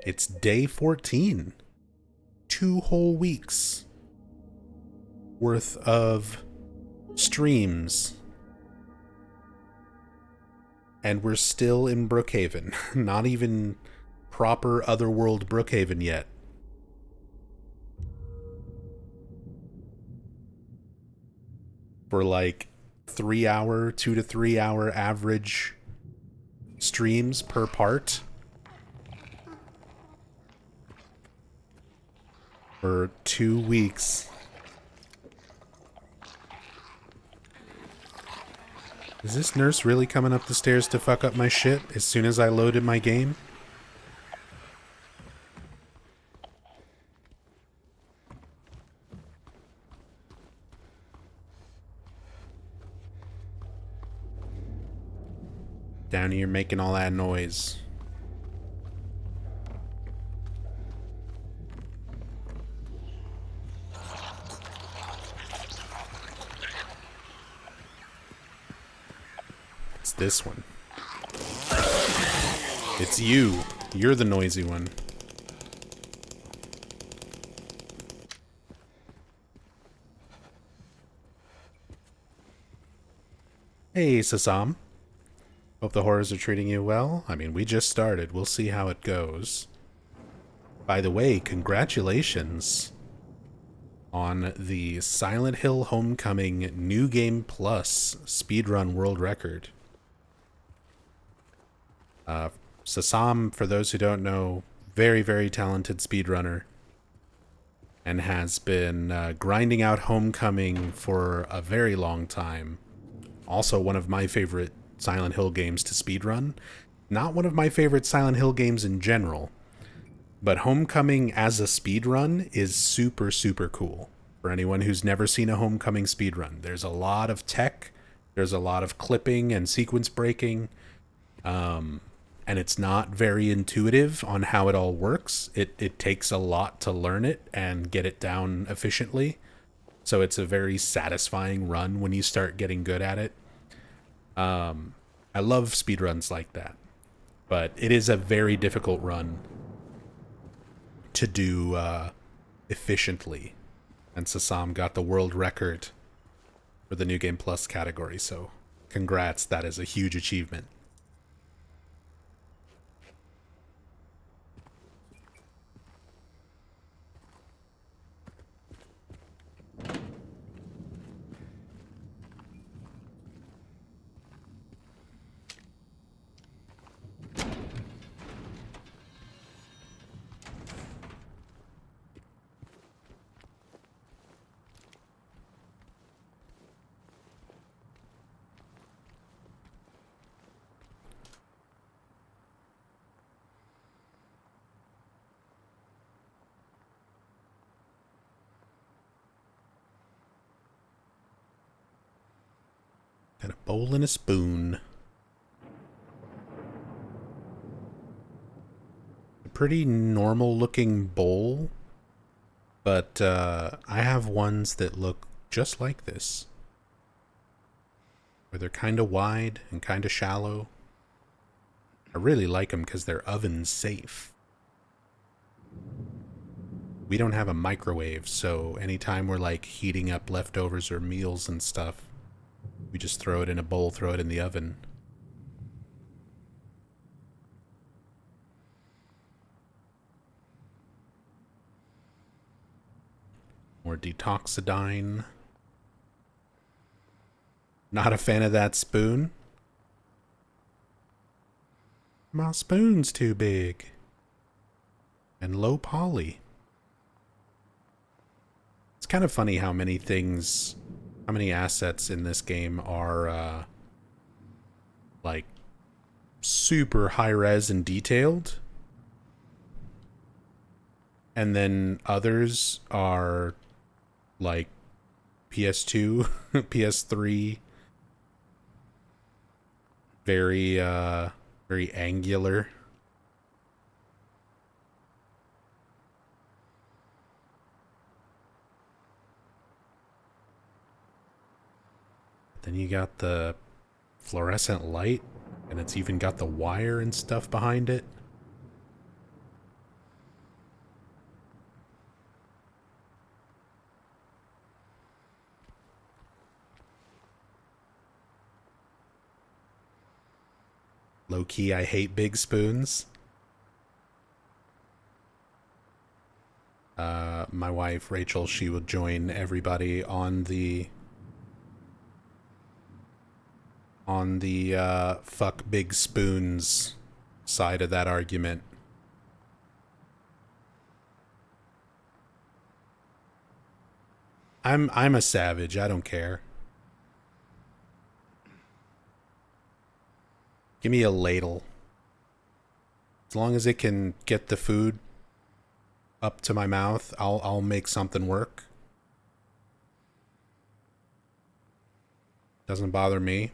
It's day 14. 2 whole weeks worth of streams. And we're still in Brookhaven. Not even proper Otherworld Brookhaven yet. For like 2 to 3 hour average streams per part. For 2 weeks. Is this nurse really coming up the stairs to fuck up my shit as soon as I loaded my game? Down here making all that noise. It's this one. It's you. You're the noisy one. Hey, Sasam. Hope the horrors are treating you well. I mean, we just started. We'll see how it goes. By the way, congratulations on the Silent Hill Homecoming New Game Plus Speedrun World Record. Sasam, for those who don't know, very, very talented speedrunner. And has been grinding out Homecoming for a very long time. Also one of my favorite Silent Hill games to speedrun. Not one of my favorite Silent Hill games in general, but Homecoming as a speedrun is super, super cool. For anyone who's never seen a Homecoming speedrun, there's a lot of tech, there's a lot of clipping and sequence breaking, and it's not very intuitive on how it all works. It takes a lot to learn it and get it down efficiently, so it's a very satisfying run when you start getting good at it. I love speedruns like that, but it is a very difficult run to do efficiently, and Sasam got the world record for the New Game Plus category, so congrats, that is a huge achievement. Got a bowl and a spoon. A pretty normal looking bowl, but I have ones that look just like this. Where they're kind of wide and kind of shallow. I really like them because they're oven safe. We don't have a microwave, so anytime we're like heating up leftovers or meals and stuff, we just throw it in a bowl, throw it in the oven. More detoxidine. Not a fan of that spoon. My spoon's too big. And low poly. It's kind of funny how many things, how many assets in this game are like super high res and detailed, and then others are like PS2, PS3, very very angular. Then you got the fluorescent light, and it's even got the wire and stuff behind it. Low-key, I hate big spoons. My wife, Rachel, she would join everybody on the fuck big spoons side of that argument. I'm a savage. I don't care. Give me a ladle. As long as it can get the food up to my mouth, I'll make something work. Doesn't bother me.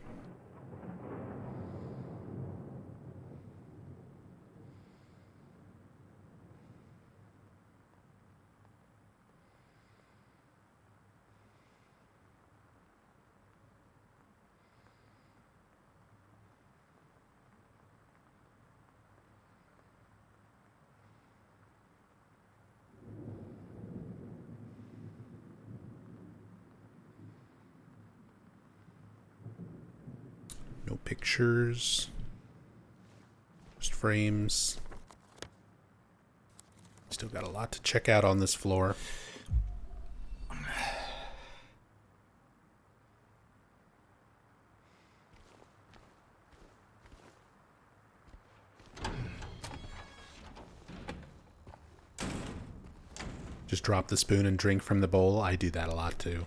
No pictures. Just frames. Still got a lot to check out on this floor. Just drop the spoon and drink from the bowl. I do that a lot too.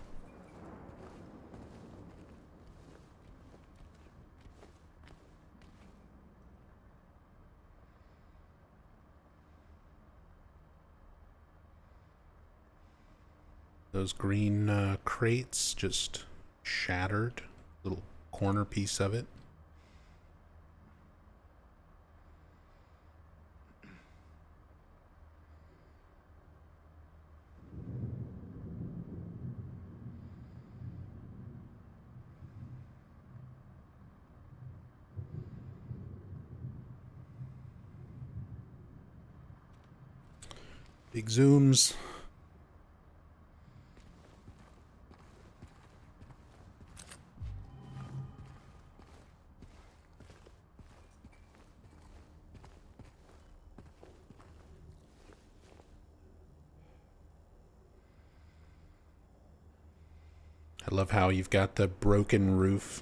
Those green crates just shattered. Little corner piece of it. Big zooms. I love how you've got the broken roof,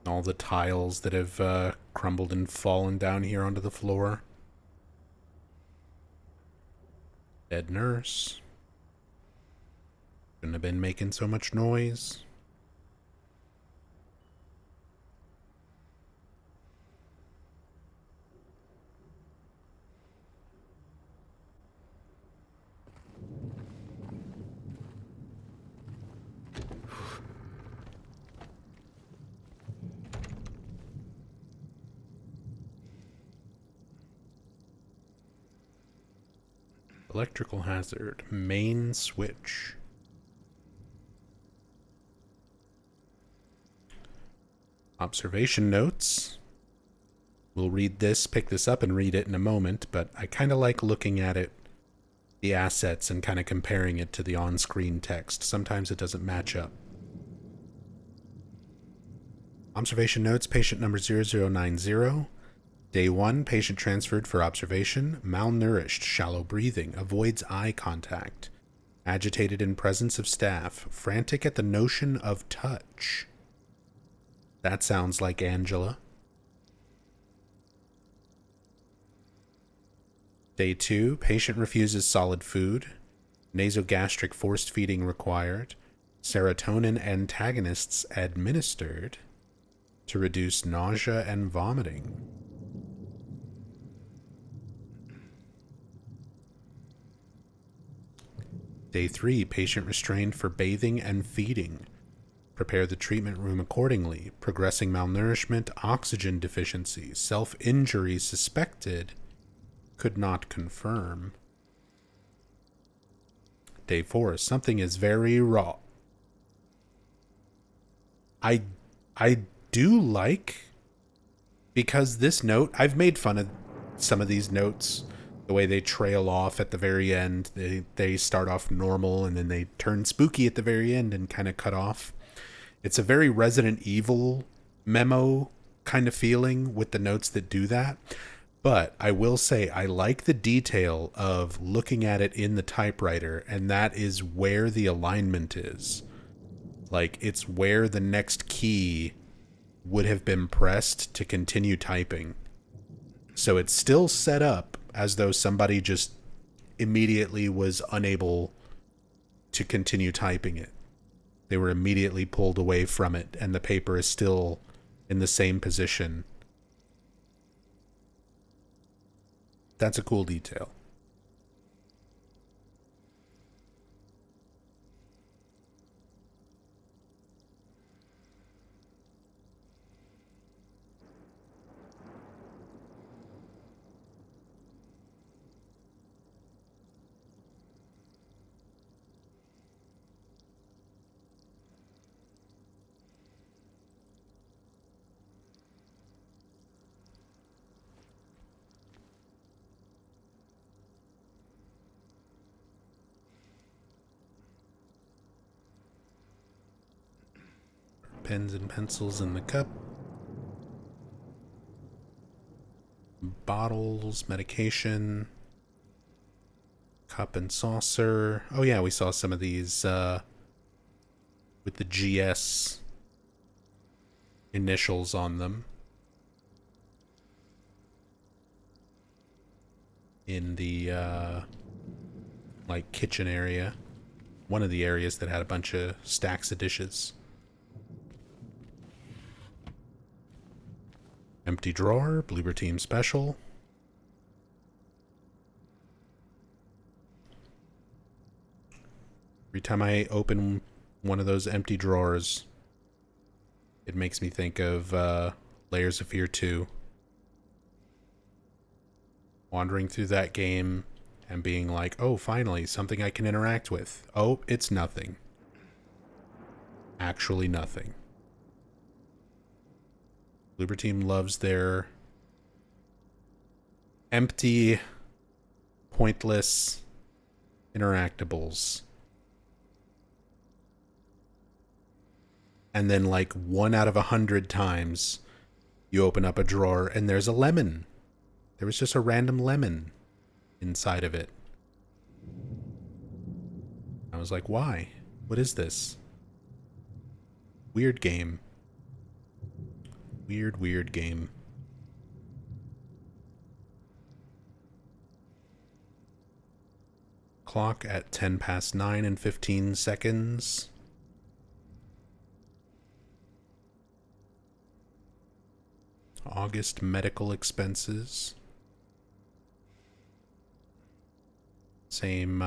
all the tiles that have crumbled and fallen down here onto the floor. Dead nurse. Shouldn't have been making so much noise. Electrical hazard. Main switch. Observation notes. We'll read this, pick this up and read it in a moment, but I kind of like looking at it, the assets, and kind of comparing it to the on-screen text. Sometimes it doesn't match up. Observation notes, patient number 0090. Day 1, patient transferred for observation, malnourished, shallow breathing, avoids eye contact, agitated in presence of staff, frantic at the notion of touch. That sounds like Angela. Day 2, patient refuses solid food, nasogastric forced feeding required, serotonin antagonists administered to reduce nausea and vomiting. Day 3, patient restrained for bathing and feeding. Prepare the treatment room accordingly. Progressing malnourishment, oxygen deficiency, self-injury suspected. Could not confirm. Day 4, something is very raw. I do like, because this note, I've made fun of some of these notes, the way they trail off at the very end. They start off normal and then they turn spooky at the very end and kind of cut off. It's a very Resident Evil memo kind of feeling with the notes that do that. But I will say I like the detail of looking at it in the typewriter, and that is where the alignment is. Like, it's where the next key would have been pressed to continue typing. So it's still set up as though somebody just immediately was unable to continue typing it. They were immediately pulled away from it, and the paper is still in the same position. That's a cool detail. Pens and pencils in the cup. Bottles, medication. Cup and saucer. Oh yeah, we saw some of these with the GS initials on them. In the like kitchen area. One of the areas that had a bunch of stacks of dishes. Empty drawer, Bloober Team special. Every time I open one of those empty drawers, it makes me think of Layers of Fear 2. Wandering through that game and being like, oh, finally, something I can interact with. Oh, it's nothing. Actually nothing. Bloober Team loves their empty, pointless interactables. And then like 1 out of 100 times, you open up a drawer and there's a lemon. There was just a random lemon inside of it. I was like, why? What is this? Weird game. Weird game. Clock at 10 past 9 and 15 seconds. August medical expenses. Same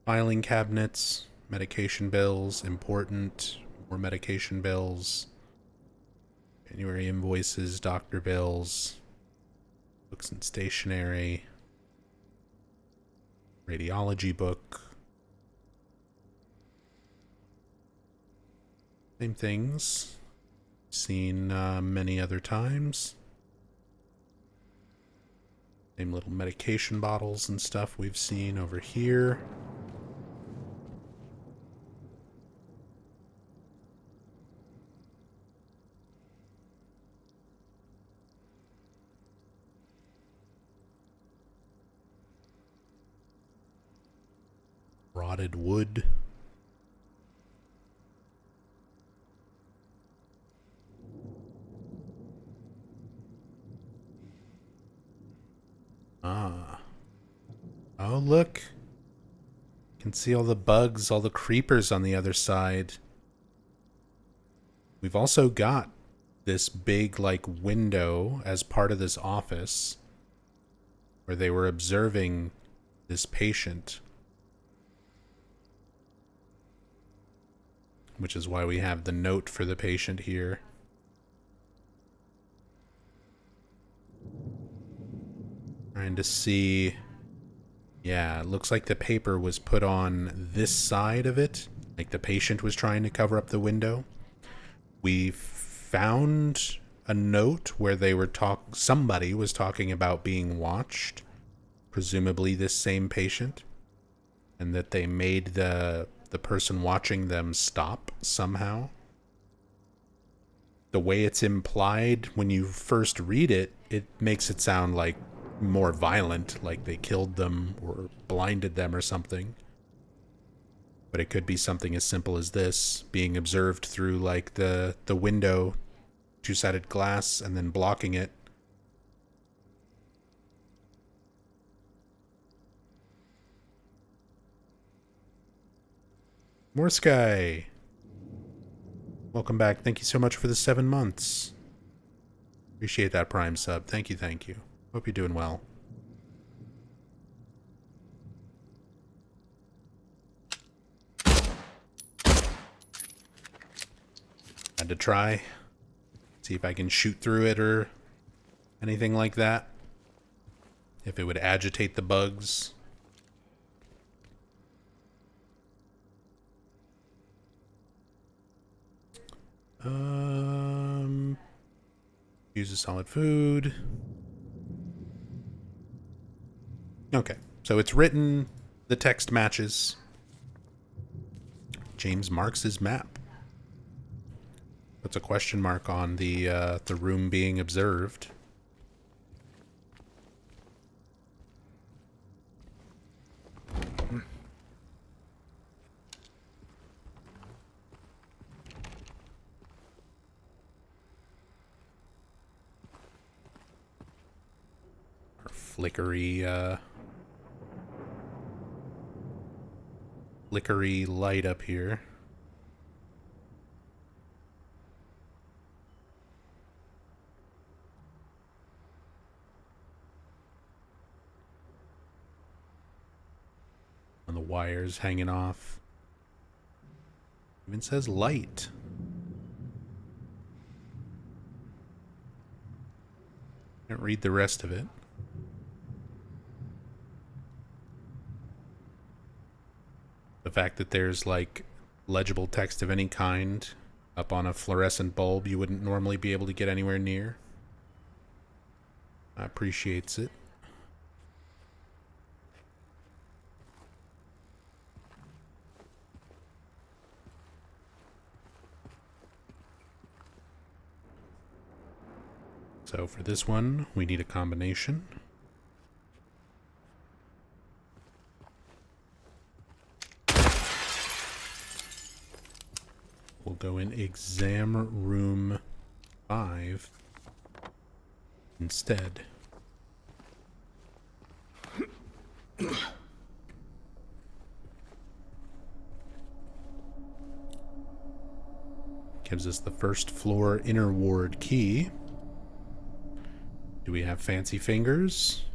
filing cabinets, medication bills, important, more medication bills. January invoices, doctor bills, books and stationery, radiology book. Same things. Seen many other times. Same little medication bottles and stuff we've seen over here. Rotted wood. Ah. Oh, look. You can see all the bugs, all the creepers on the other side. We've also got this big, like, window as part of this office where they were observing this patient. Which is why we have the note for the patient here. Trying to see. Yeah, it looks like the paper was put on this side of it. Like the patient was trying to cover up the window. We found a note where they were somebody was talking about being watched. Presumably this same patient. And that they made the person watching them stop somehow. the way it's implied when you first read it, it makes it sound like more violent, like they killed them or blinded them or something. But it could be something as simple as this, being observed through like the window, two-sided glass, and then blocking it. Morse guy. Welcome back. Thank you so much for the 7 months. Appreciate that Prime sub. Thank you, thank you. Hope you're doing well. Had to try. See if I can shoot through it or anything like that. If it would agitate the bugs. Use a solid food. Okay, so it's written, the text matches. James marks his map. Puts a question mark on the room being observed. Flickery light up here. And the wires hanging off. Even says light. Can't read the rest of it. The fact that there's like legible text of any kind up on a fluorescent bulb you wouldn't normally be able to get anywhere near. Appreciates it. So for this one, we need a combination. We'll go in exam room 5 instead. Gives us the first floor inner ward key. Do we have fancy fingers?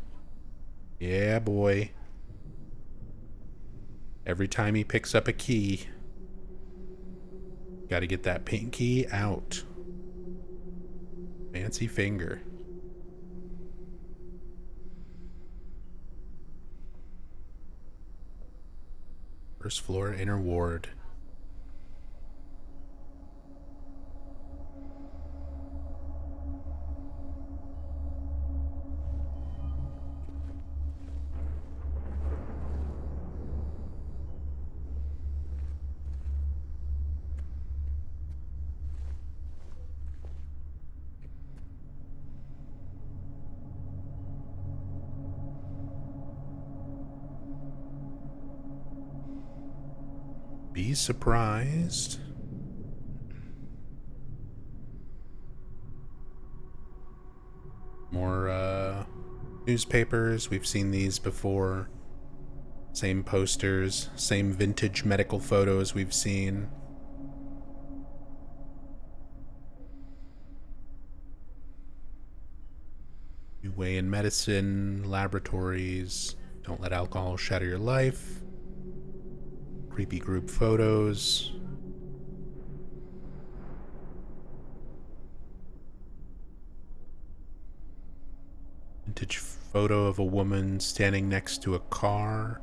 Yeah, boy. Every time he picks up a key, got to get that pinky out. Fancy finger. First floor inner ward. Be surprised. More newspapers. We've seen these before. Same posters, same vintage medical photos we've seen. New way in medicine, laboratories. Don't let alcohol shatter your life. Creepy group photos. Vintage photo of a woman standing next to a car.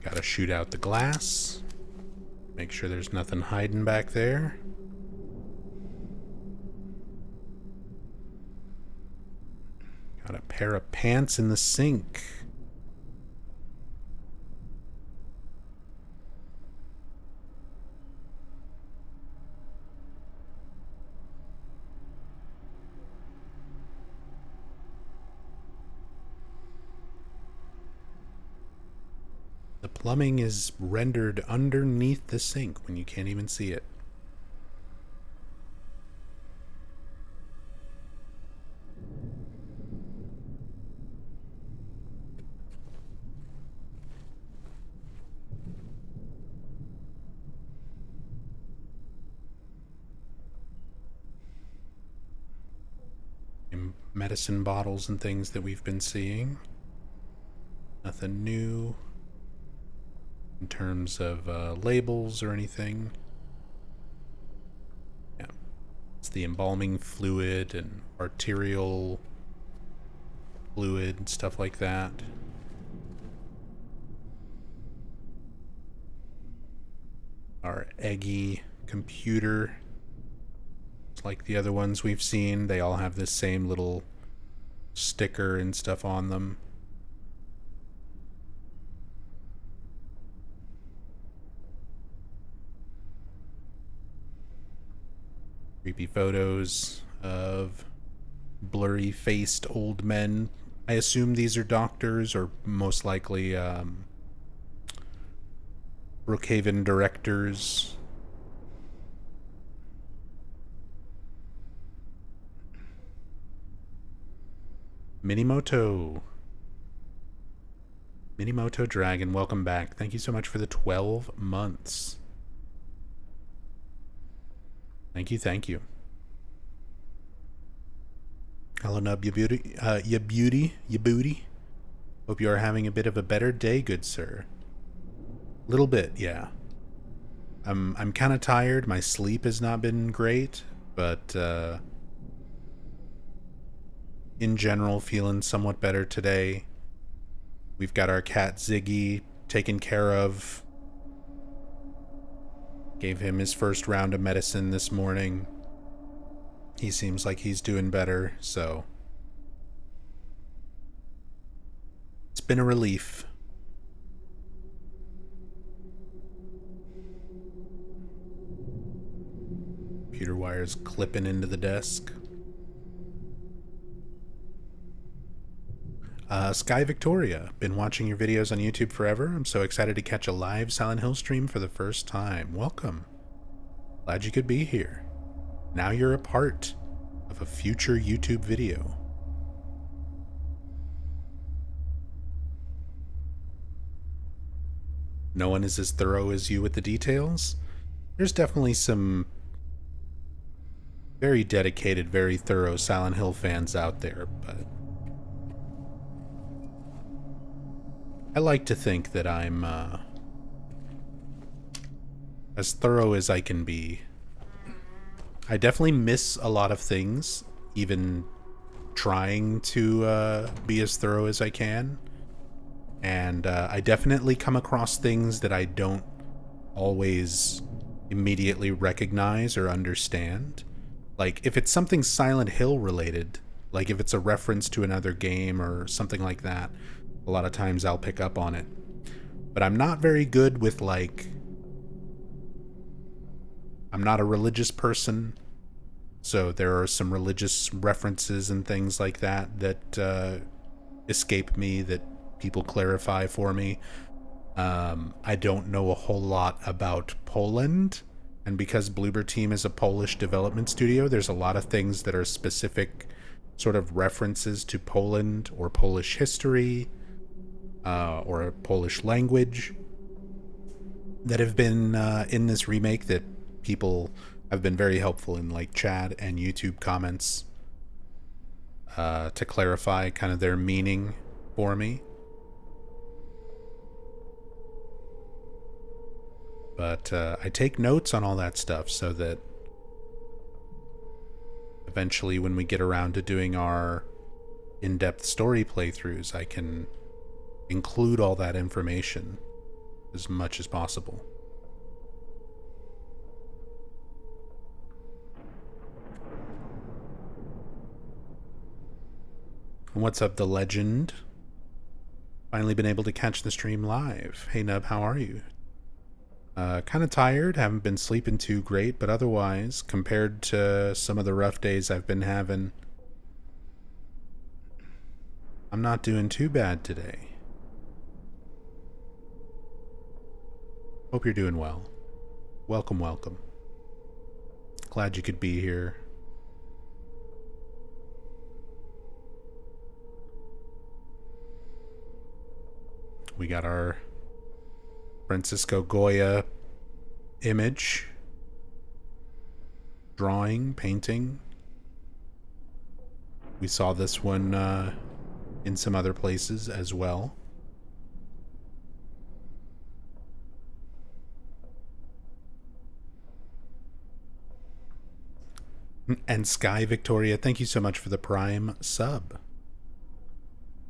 Gotta shoot out the glass. Make sure there's nothing hiding back there. Got a pair of pants in the sink. The plumbing is rendered underneath the sink when you can't even see it. Medicine bottles and things that we've been seeing. Nothing new in terms of labels or anything. Yeah, it's the embalming fluid and arterial fluid, stuff like that. Our eggy computer. It's like the other ones we've seen. They all have this same little sticker and stuff on them. Creepy photos of blurry-faced old men. I assume these are doctors, or most likely Brookhaven directors. Minimoto Dragon, welcome back. Thank you so much for the 12 months. Thank you, thank you. Hello, Nub, you booty. Hope you are having a bit of a better day, good sir. Little bit, yeah. I'm kind of tired. My sleep has not been great, but in general, feeling somewhat better today. We've got our cat Ziggy taken care of. Gave him his first round of medicine this morning. He seems like he's doing better, so it's been a relief. Computer wires clipping into the desk. Sky Victoria, been watching your videos on YouTube forever. I'm so excited to catch a live Silent Hill stream for the first time. Welcome. Glad you could be here. Now you're a part of a future YouTube video. No one is as thorough as you with the details. There's definitely some very dedicated, very thorough Silent Hill fans out there, but I like to think that I'm as thorough as I can be. I definitely miss a lot of things, even trying to be as thorough as I can. And I definitely come across things that I don't always immediately recognize or understand. Like, if it's something Silent Hill related, like if it's a reference to another game or something like that, a lot of times I'll pick up on it. But I'm not very good with, like, I'm not a religious person, so there are some religious references and things like that that escape me, that people clarify for me. I don't know a whole lot about Poland, and because Bloober Team is a Polish development studio, there's a lot of things that are specific sort of references to Poland or Polish history or a Polish language that have been in this remake that people have been very helpful in, like chat and YouTube comments, to clarify kind of their meaning for me. But I take notes on all that stuff so that eventually when we get around to doing our in-depth story playthroughs, I can include all that information as much as possible. What's up, the legend? Finally been able to catch the stream live. Hey Nub, how are you? Kind of tired, haven't been sleeping too great, but otherwise, compared to some of the rough days I've been having, I'm not doing too bad today. Hope you're doing well. Welcome, welcome. Glad you could be here. We got our Francisco Goya image, drawing, painting. We saw this one in some other places as well. And Sky Victoria, thank you so much for the Prime sub.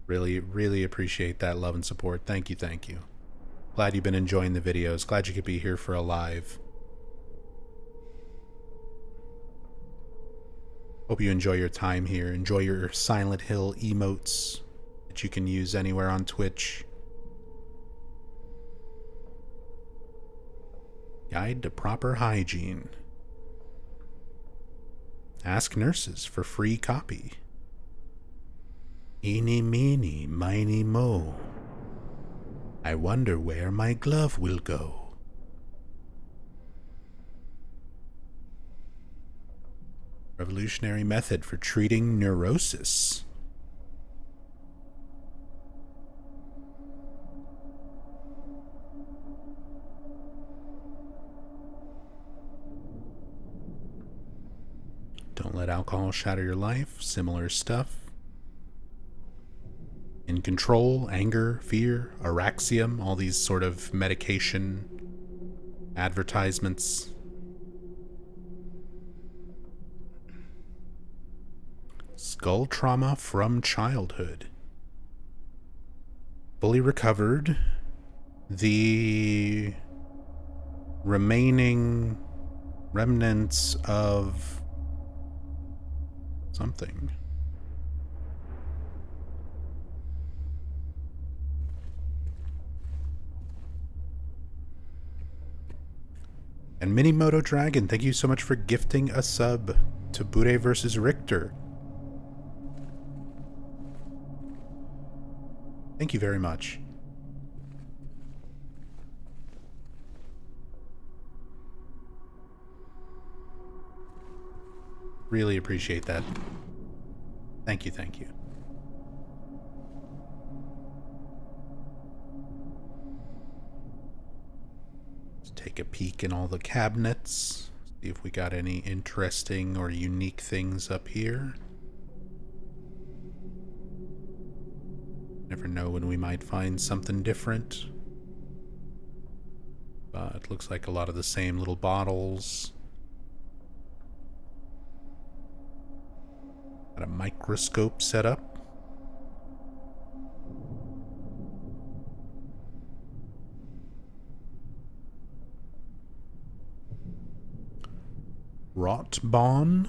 Really, really appreciate that love and support. Thank you, thank you. Glad you've been enjoying the videos. Glad you could be here for a live. Hope you enjoy your time here. Enjoy your Silent Hill emotes that you can use anywhere on Twitch. Guide to proper hygiene. Ask nurses for free copy. Eeny, meeny, miny, mo. I wonder where my glove will go. Revolutionary method for treating neurosis. Don't let alcohol shatter your life. Similar stuff. In control, anger, fear, Araxium, all these sort of medication advertisements. Skull trauma from childhood. Fully recovered. The remaining remnants of something. And Minimoto Dragon, thank you so much for gifting a sub to Bude versus Richter. Thank you very much. Really appreciate that. Thank you, thank you. Let's take a peek in all the cabinets. See if we got any interesting or unique things up here. Never know when we might find something different. But it looks like a lot of the same little bottles. Got a microscope set up. Rotbahn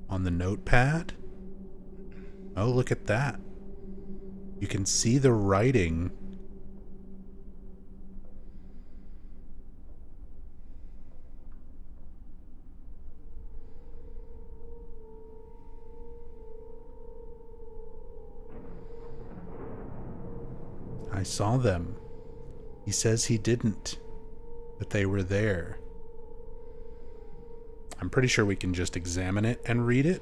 on the notepad. Oh, look at that. You can see the writing. I saw them. He says he didn't, but they were there. I'm pretty sure we can just examine it and read it.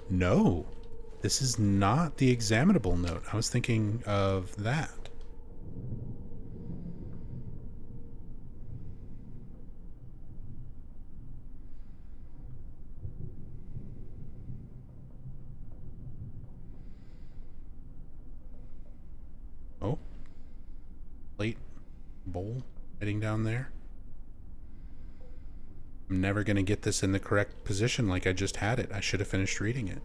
No, this is not the examinable note. I was thinking of that. Oh, plate, bowl, heading down there. I'm never going to get this in the correct position like I just had it. I should have finished reading it.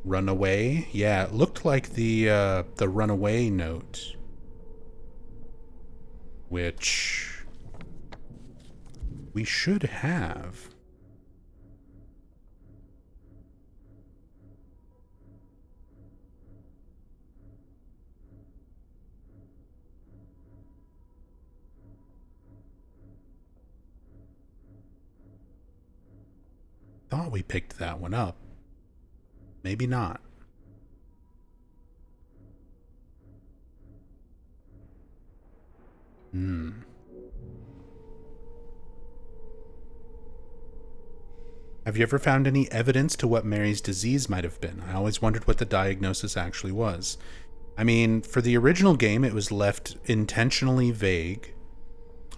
Runaway? Yeah, it looked like the runaway note, which we should have. Thought we picked that one up. Maybe not. Have you ever found any evidence to what Mary's disease might have been? I always wondered what the diagnosis actually was. I mean, for the original game, it was left intentionally vague.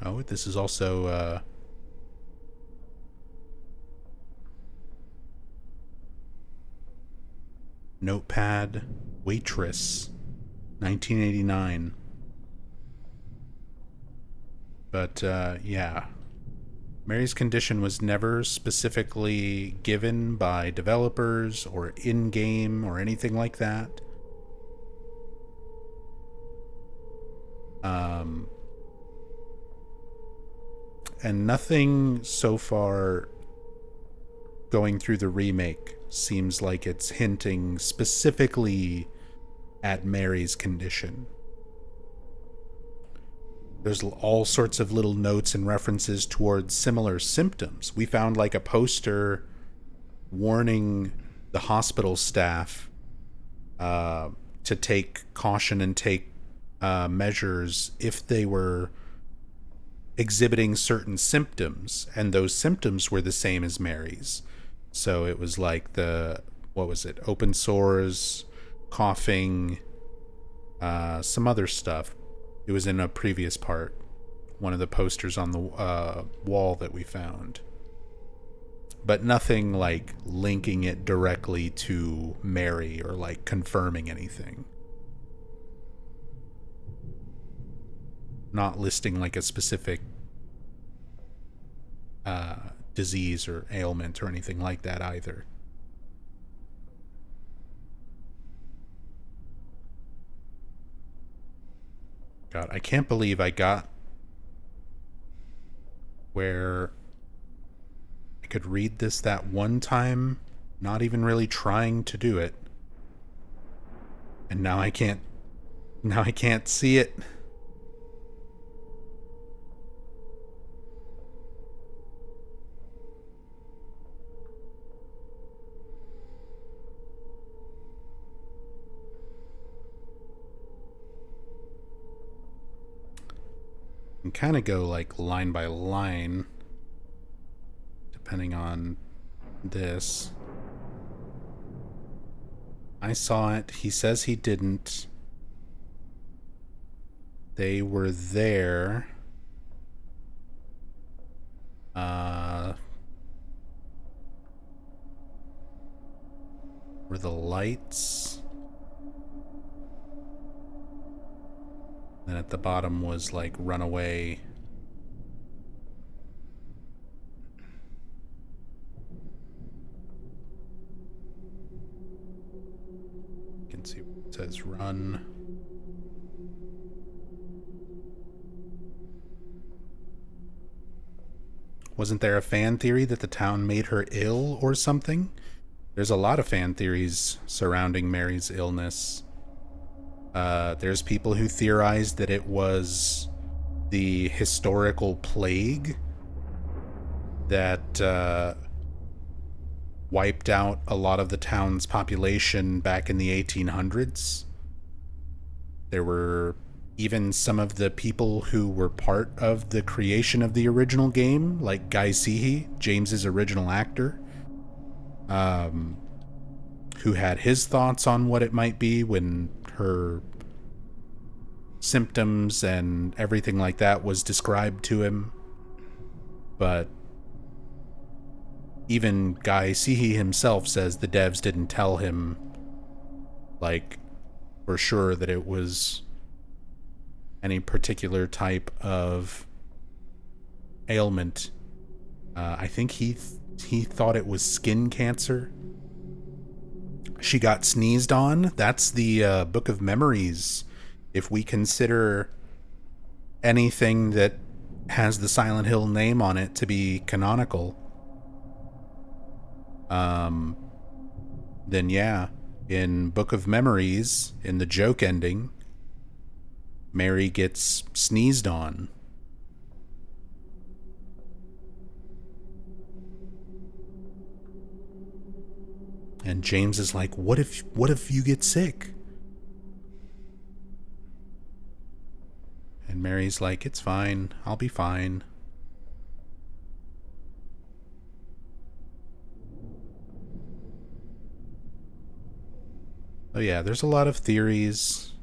Oh, this is also, Notepad, Waitress, 1989. But, yeah. Mary's condition was never specifically given by developers or in-game or anything like that. And nothing so far going through the remake seems like it's hinting specifically at Mary's condition. There's all sorts of little notes and references towards similar symptoms. We found like a poster warning the hospital staff to take caution and take measures if they were exhibiting certain symptoms, and those symptoms were the same as Mary's. So it was like what was it? Open sores, coughing, some other stuff. It was in a previous part, one of the posters on the wall that we found. But nothing like linking it directly to Mary or like confirming anything. Not listing like a specific disease or ailment or anything like that either. God, I can't believe I got where I could read this that one time, not even really trying to do it. And now I can't see it. And kind of go like line by line depending on this. I saw it. He says he didn't. They were there. Were the lights. Then at the bottom was like runaway. You can see what it says run. Wasn't there a fan theory that the town made her ill or something? There's a lot of fan theories surrounding Mary's illness. There's people who theorized that it was the historical plague that wiped out a lot of the town's population back in the 1800s. There were even some of the people who were part of the creation of the original game, like Guy Seehey, James's original actor, who had his thoughts on what it might be when her symptoms and everything like that was described to him. But even Guy Seehey himself says the devs didn't tell him, like, for sure that it was any particular type of ailment. I think he thought it was skin cancer. She got sneezed on. That's the Book of Memories. If we consider anything that has the Silent Hill name on it to be canonical, then yeah, in Book of Memories, in the joke ending, Mary gets sneezed on. And James is like, what if you get sick? And Mary's like, it's fine. I'll be fine. Oh yeah, there's a lot of theories.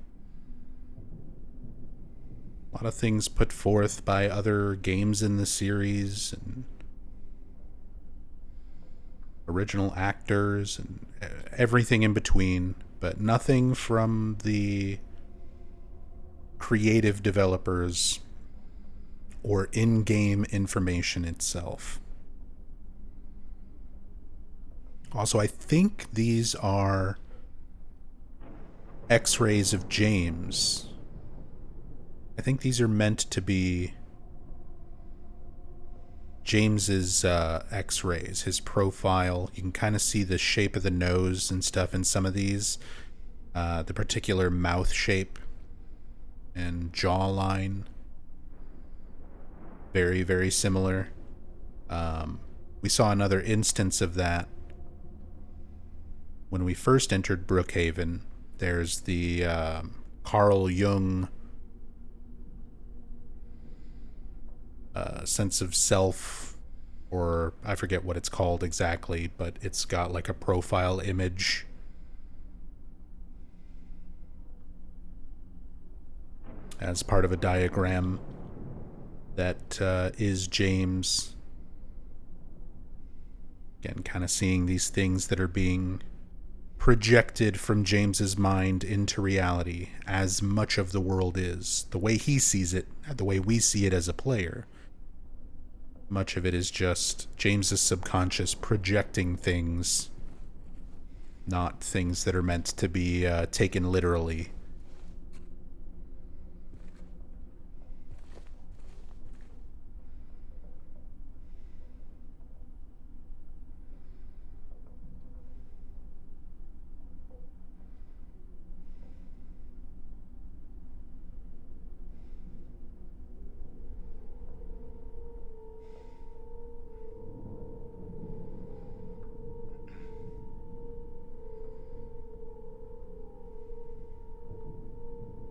A lot of things put forth by other games in the series and original actors and everything in between, but nothing from the creative developers or in-game information itself. Also, I think these are X-rays of James. I think these are meant to be James's X-rays, his profile. You can kind of see the shape of the nose and stuff in some of these, the particular mouth shape and jawline. Very, very similar. We saw another instance of that when we first entered Brookhaven. There's the Carl Jung sense of self, or I forget what it's called exactly, but it's got like a profile image. As part of a diagram that is James. Again, kind of seeing these things that are being projected from James's mind into reality, as much of the world is. The way he sees it, the way we see it as a player. Much of it is just James's subconscious projecting things, not things that are meant to be taken literally.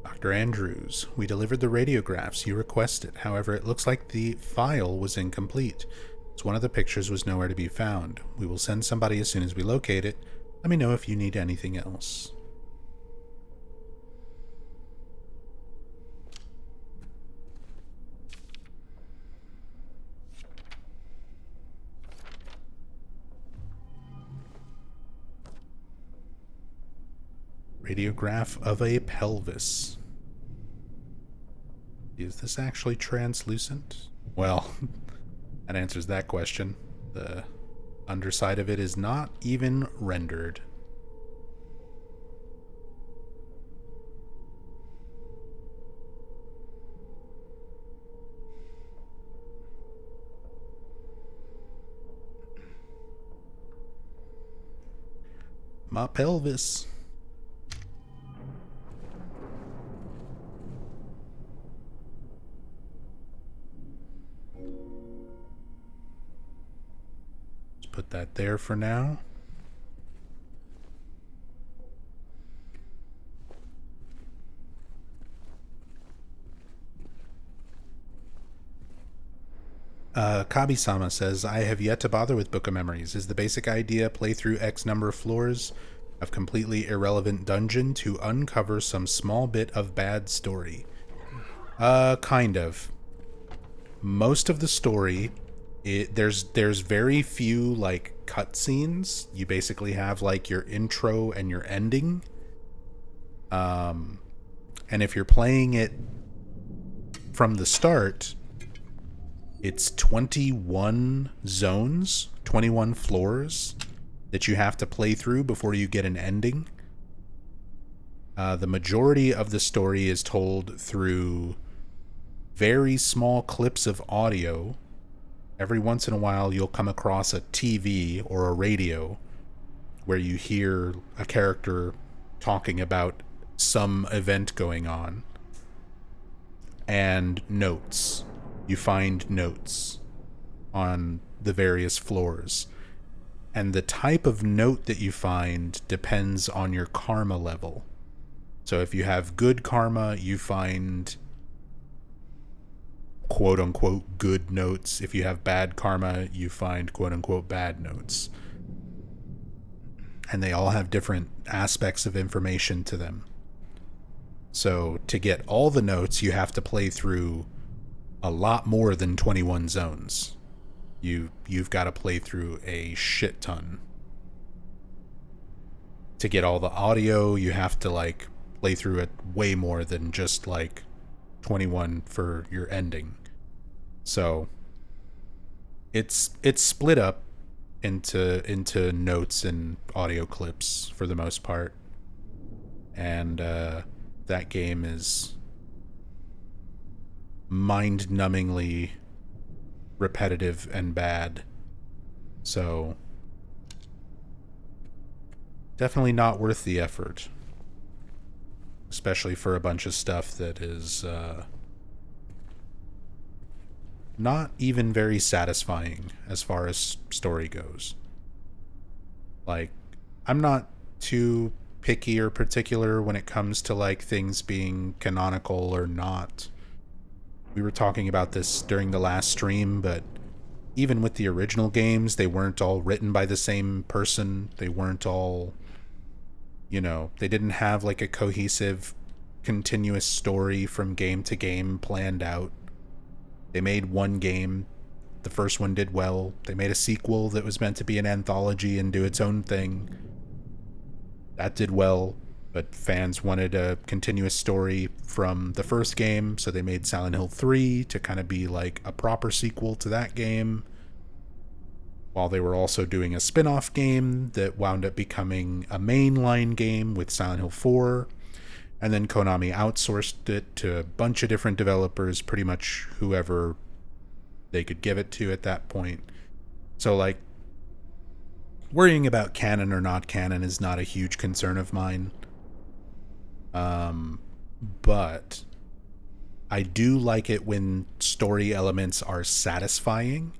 Dr. Andrews, we delivered the radiographs you requested. However, it looks like the file was incomplete, as one of the pictures was nowhere to be found. We will send somebody as soon as we locate it. Let me know if you need anything else. Radiograph of a pelvis. Is this actually translucent? Well, that answers that question. The underside of it is not even rendered. My pelvis. Put that there for now. Kabi-sama says, I have yet to bother with Book of Memories. Is the basic idea play through X number of floors of completely irrelevant dungeon to uncover some small bit of bad story? Kind of. Most of the story, there's very few like cutscenes. You basically have like your intro and your ending. And if you're playing it from the start, it's 21 zones, 21 floors, that you have to play through before you get an ending. The majority of the story is told through very small clips of audio. Every once in a while, you'll come across a TV or a radio where you hear a character talking about some event going on. And notes. You find notes on the various floors. And the type of note that you find depends on your karma level. So if you have good karma, you find quote-unquote good notes. If you have bad karma, you find quote-unquote bad notes. And they all have different aspects of information to them. So to get all the notes, you have to play through a lot more than 21 zones. You've got to play through a shit ton. To get all the audio, you have to like play through it way more than just like 21 for your ending. So it's split up into notes and audio clips for the most part. And that game is mind-numbingly repetitive and bad. So definitely not worth the effort. Especially for a bunch of stuff that is not even very satisfying as far as story goes. Like, I'm not too picky or particular when it comes to like things being canonical or not. We were talking about this during the last stream, but even with the original games, they weren't all written by the same person. They weren't all, they didn't have like a cohesive, continuous story from game to game planned out. They made one game. The first one did well. They made a sequel that was meant to be an anthology and do its own thing. That did well, but fans wanted a continuous story from the first game, so they made Silent Hill 3 to kind of be like a proper sequel to that game, while they were also doing a spin-off game that wound up becoming a mainline game with Silent Hill 4, and then Konami outsourced it to a bunch of different developers, pretty much whoever they could give it to at that point. So, like, worrying about canon or not canon is not a huge concern of mine. But I do like it when story elements are satisfying,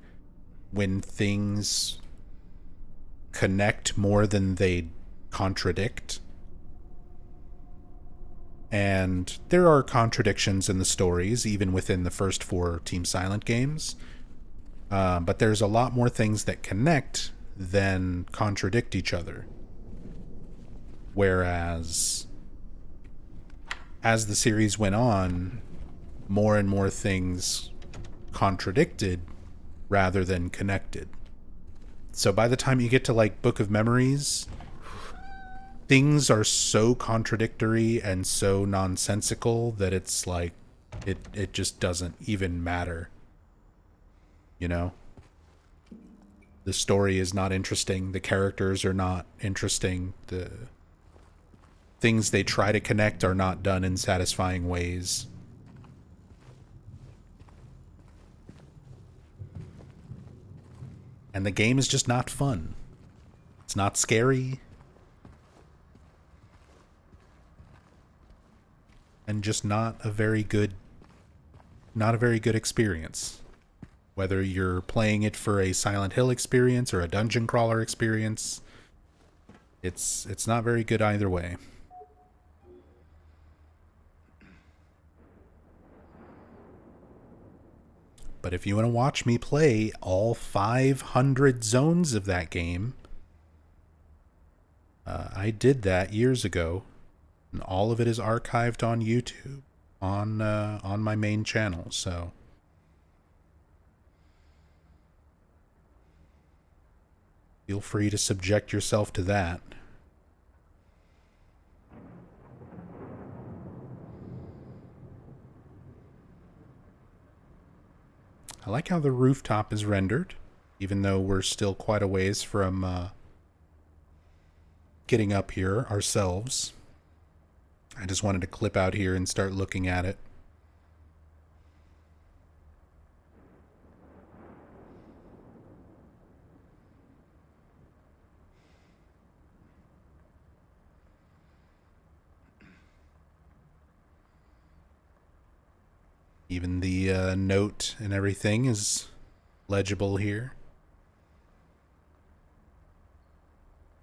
when things connect more than they contradict. And there are contradictions in the stories, even within the first 4 Team Silent games. But there's a lot more things that connect than contradict each other. Whereas, as the series went on, more and more things contradicted rather than connected. So by the time you get to like Book of Memories, things are so contradictory and so nonsensical that it's like it just doesn't even matter. The story is not interesting, the characters are not interesting, the things they try to connect are not done in satisfying ways. And the game is just not fun. It's not scary. And just not a very good experience. Whether you're playing it for a Silent Hill experience or a dungeon crawler experience, it's not very good either way. But if you want to watch me play all 500 zones of that game, I did that years ago. And all of it is archived on YouTube, on my main channel, so feel free to subject yourself to that. I like how the rooftop is rendered, even though we're still quite a ways from getting up here ourselves. I just wanted to clip out here and start looking at it. Even the note and everything is legible here.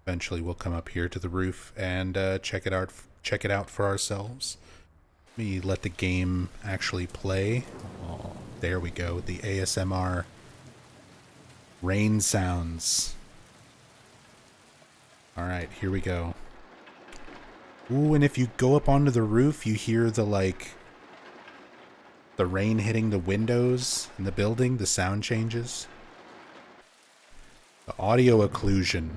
Eventually we'll come up here to the roof and check it out for ourselves. Let me let the game actually play. Oh, there we go, the ASMR rain sounds. Alright, here we go. Ooh, and if you go up onto the roof, you hear the rain hitting the windows in the building, the sound changes. The audio occlusion.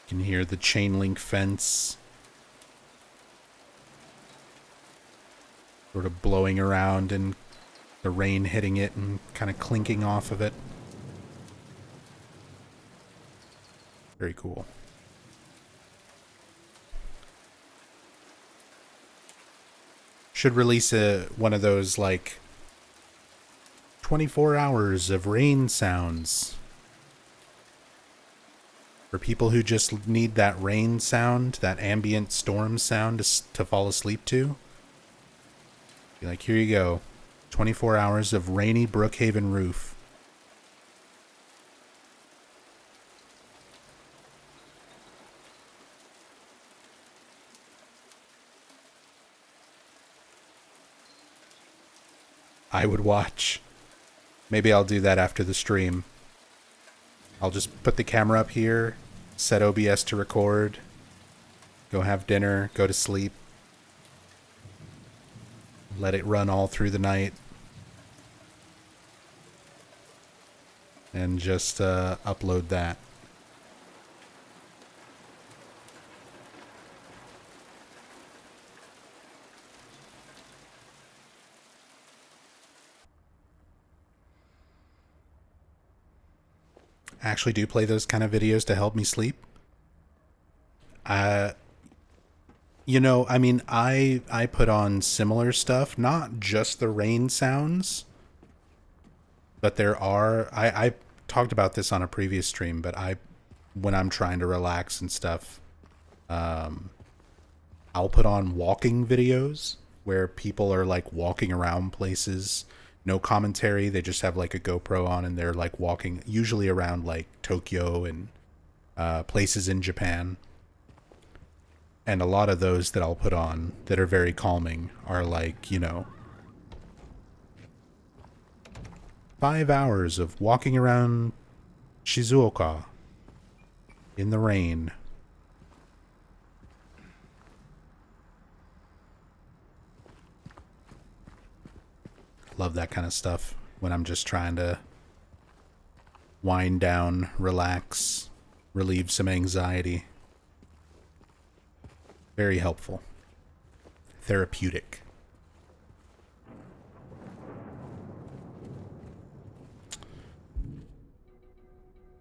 You can hear the chain link fence sort of blowing around and the rain hitting it and kind of clinking off of it. Very cool. Should release one of those 24 hours of rain sounds. For people who just need that rain sound, that ambient storm sound to fall asleep to. Be like, here you go. 24 hours of rainy Brookhaven roof. I would watch. Maybe I'll do that after the stream. I'll just put the camera up here, set OBS to record, go have dinner, go to sleep, let it run all through the night, and just upload that. I actually do play those kind of videos to help me sleep. I put on similar stuff, not just the rain sounds, but I talked about this on a previous stream, but when I'm trying to relax and stuff, I'll put on walking videos where people are walking around places. No commentary, they just have a GoPro on and they're walking, usually around Tokyo and places in Japan. And a lot of those that I'll put on that are very calming are 5 hours of walking around Shizuoka in the rain. Love that kind of stuff when I'm just trying to wind down, relax, relieve some anxiety. Very helpful. Therapeutic.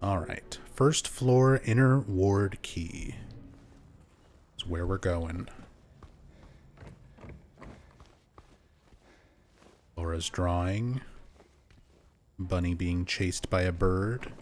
All right. First floor inner ward key. That's where we're going. Laura's drawing. Bunny being chased by a bird.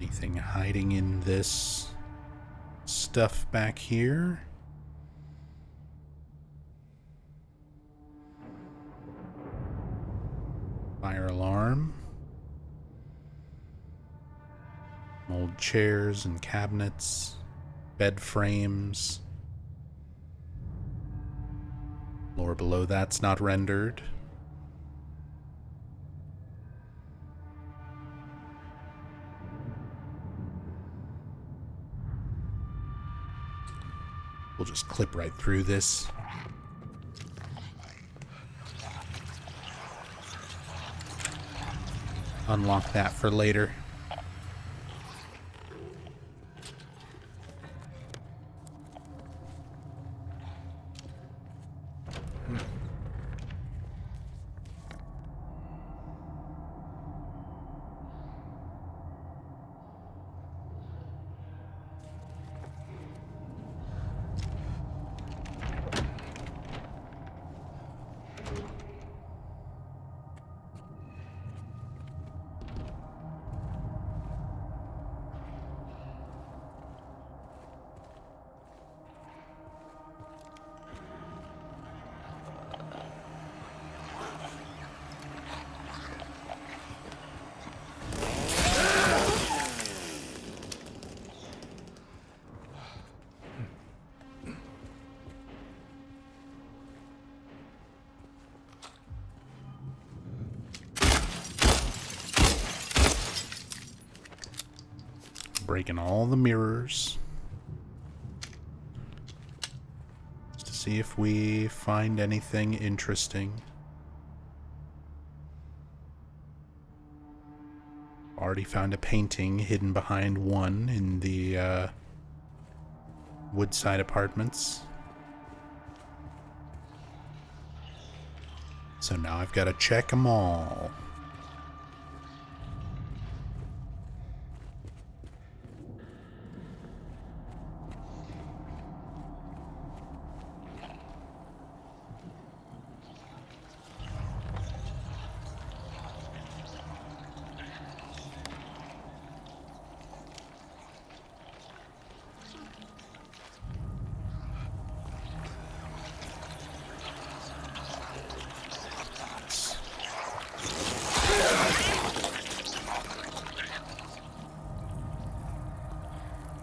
Anything hiding in this stuff back here? Fire alarm. Old chairs and cabinets. Bed frames. Floor below that's not rendered. We'll just clip right through this. Unlock that for later. Breaking all the mirrors. Just to see if we find anything interesting. Already found a painting hidden behind one in the Woodside Apartments. So now I've got to check them all.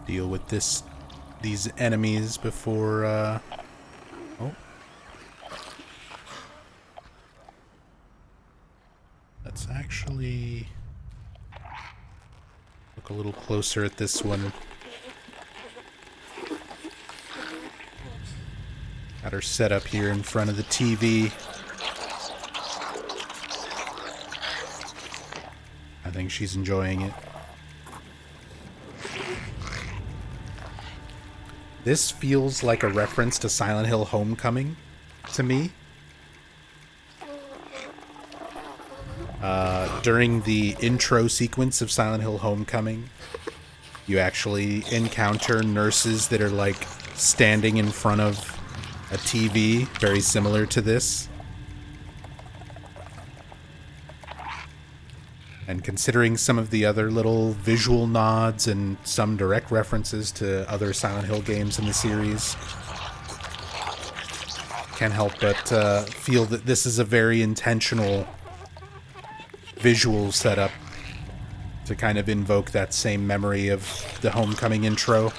Deal with these enemies before, oh. Let's actually look a little closer at this one. Got her set up here in front of the TV. I think she's enjoying it. This feels like a reference to Silent Hill Homecoming to me. During the intro sequence of Silent Hill Homecoming, you actually encounter nurses that are like standing in front of a TV, very similar to this. And considering some of the other little visual nods and some direct references to other Silent Hill games in the series, can't help but feel that this is a very intentional visual setup to kind of invoke that same memory of the Homecoming intro.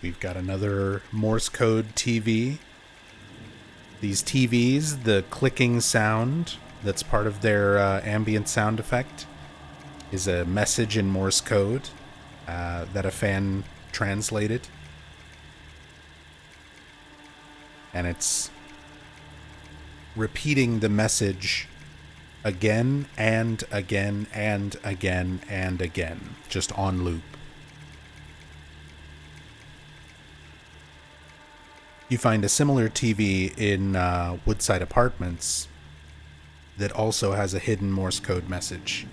We've got another Morse code TV. These TVs, the clicking sound that's part of their ambient sound effect is a message in Morse code that a fan translated. And it's repeating the message again and again and again and again, just on loop. You find a similar TV in Woodside Apartments that also has a hidden Morse code message.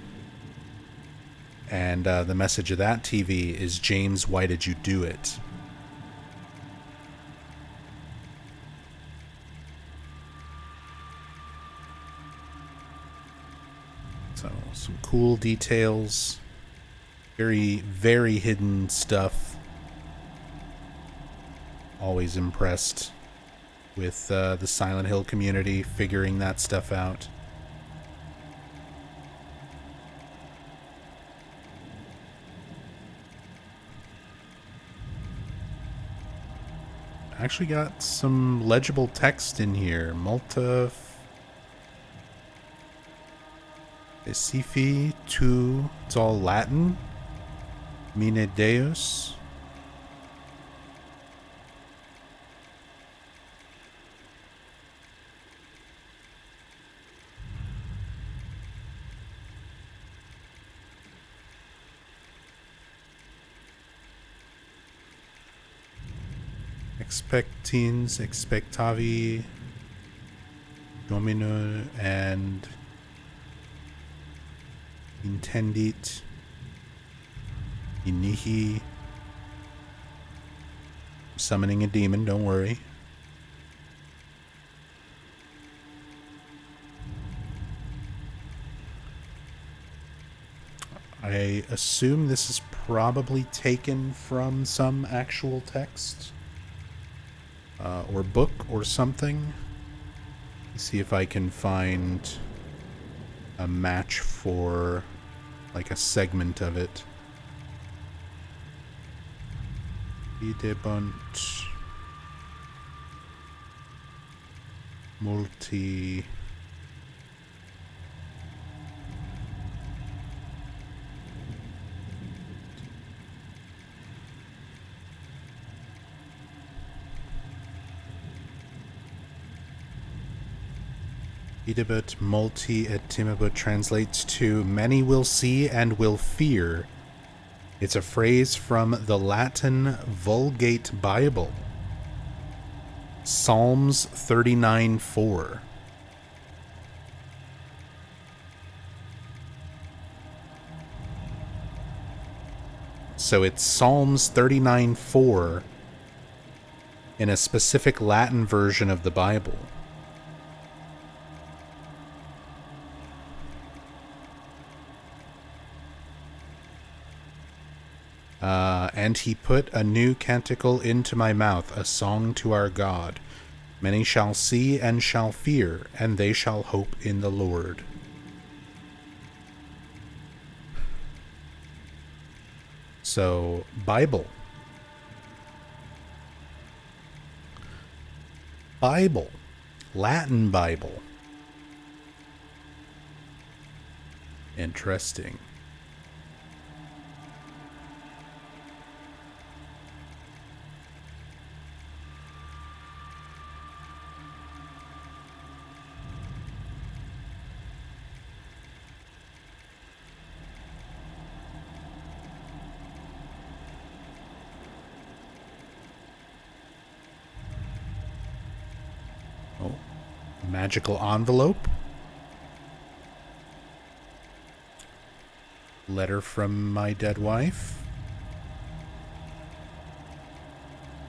And the message of that TV is, "James, why did you do it?" So, some cool details. Very, very hidden stuff. Always impressed with the Silent Hill community figuring that stuff out. Actually got some legible text in here. Multa Esifi tu. It's all Latin. Mine Deus. Expectins, expectavi, domino, and intendit, inihi. Summoning a demon, don't worry. I assume this is probably taken from some actual text. Or book or something. Let's see if I can find a match for like a segment of it. Videbunt multi Idibut multi et timibut translates to many will see and will fear. It's a phrase from the Latin Vulgate Bible. Psalms 39:4. So it's Psalms 39:4 in a specific Latin version of the Bible. And he put a new canticle into my mouth, a song to our God. Many shall see and shall fear, and they shall hope in the Lord. So, Bible. Bible. Latin Bible. Interesting. Oh, magical envelope. Letter from my dead wife.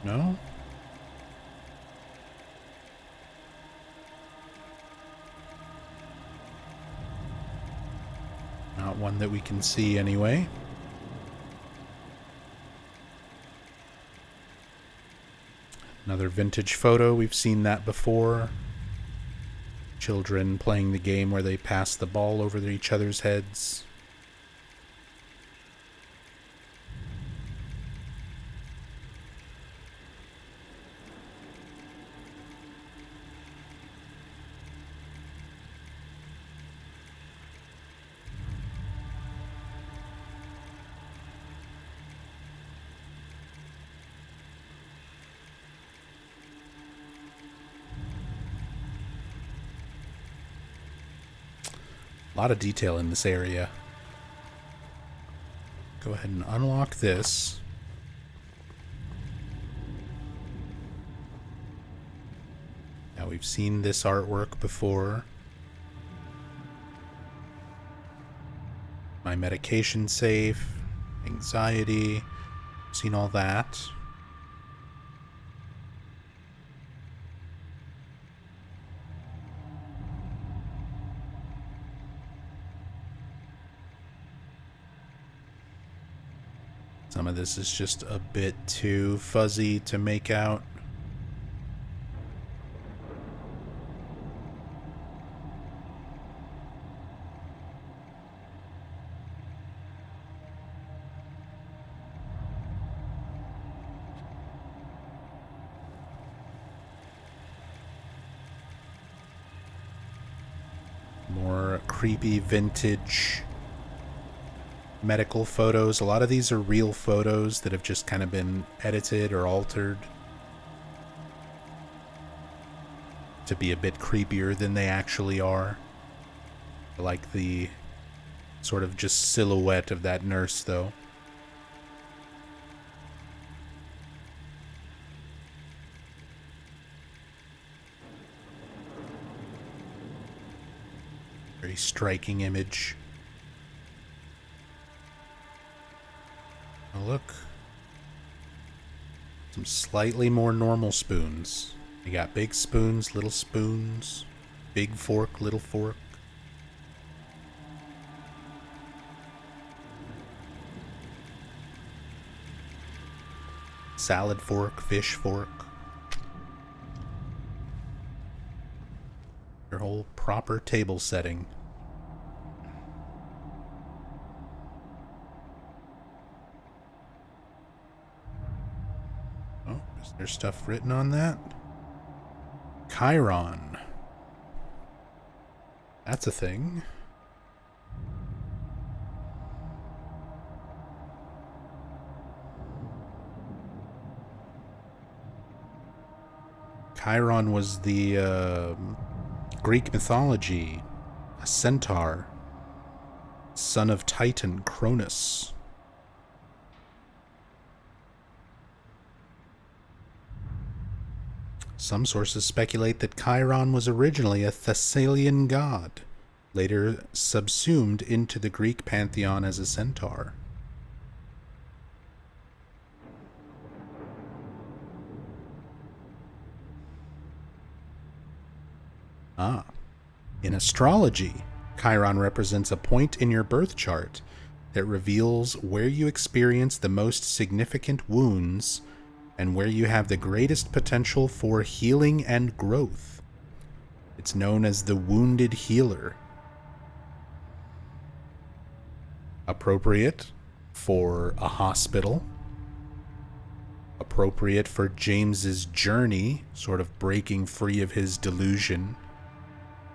No? Not one that we can see anyway. Another vintage photo. We've seen that before. Children playing the game where they pass the ball over each other's heads. A lot of detail in this area. Go ahead and unlock this. Now we've seen this artwork before. My medication safe, anxiety, seen all that. Some of this is just a bit too fuzzy to make out. More creepy vintage medical photos. A lot of these are real photos that have just kind of been edited or altered to be a bit creepier than they actually are. I like the sort of just silhouette of that nurse, though. Very striking image. Oh, look. Some slightly more normal spoons. You got big spoons, big fork, little fork. Salad fork, fish fork. Your whole proper table setting. Oh, is there stuff written on that? Chiron. That's a thing. Chiron was the Greek mythology, a centaur, son of Titan Cronus. Some sources speculate that Chiron was originally a Thessalian god, later subsumed into the Greek pantheon as a centaur. In astrology, Chiron represents a point in your birth chart that reveals where you experience the most significant wounds and where you have the greatest potential for healing and growth. It's known as the wounded healer. Appropriate for a hospital. Appropriate for James's journey, sort of breaking free of his delusion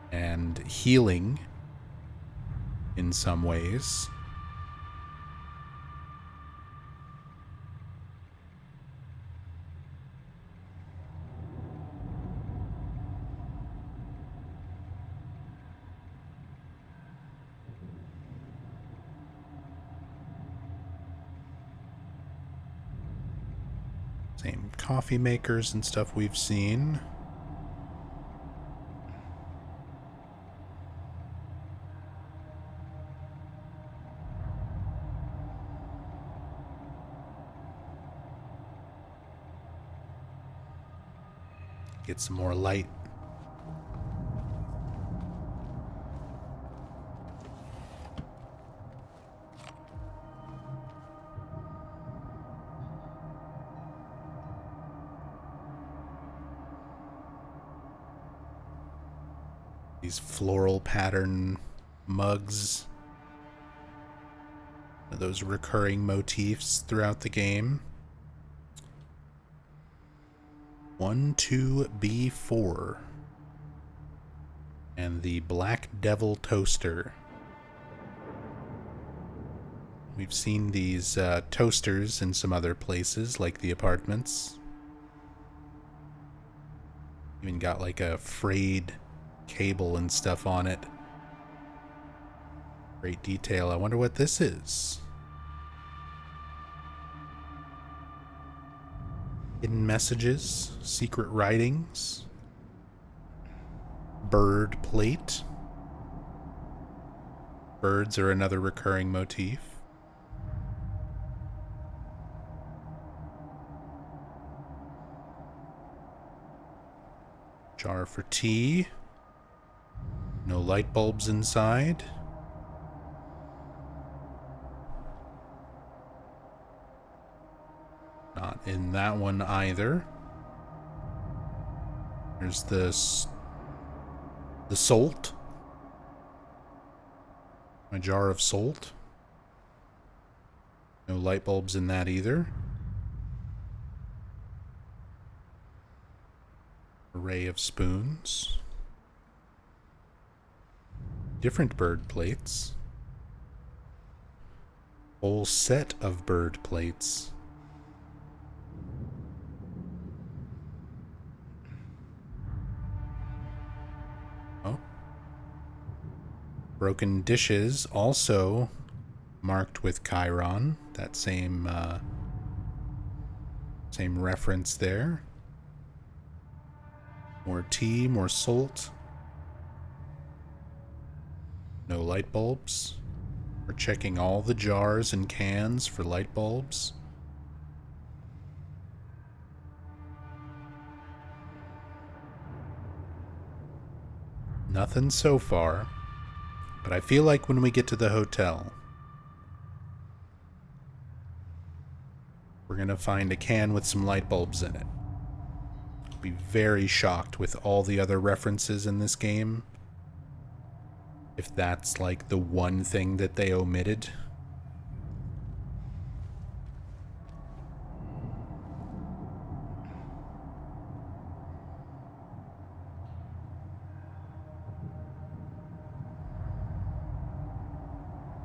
and healing in some ways. Same coffee makers and stuff we've seen. Get some more light. These floral pattern mugs. Those recurring motifs throughout the game. 12B4. And the Black Devil Toaster. We've seen these toasters in some other places, like the apartments. Even got like a frayed cable and stuff on it. Great detail. I wonder what this is. Hidden messages, secret writings, bird plate. Birds are another recurring motif. Jar for tea. No light bulbs inside. in that one either. There's the salt. My jar of salt. No light bulbs in that either. Array of spoons. Different bird plates. Whole set of bird plates. Oh. Broken dishes, also marked with Chiron. That same reference there. More tea, more salt. No light bulbs. We're checking all the jars and cans for light bulbs. Nothing so far, but I feel like when we get to the hotel, we're gonna find a can with some light bulbs in it. I'll be very shocked with all the other references in this game if that's like the one thing that they omitted.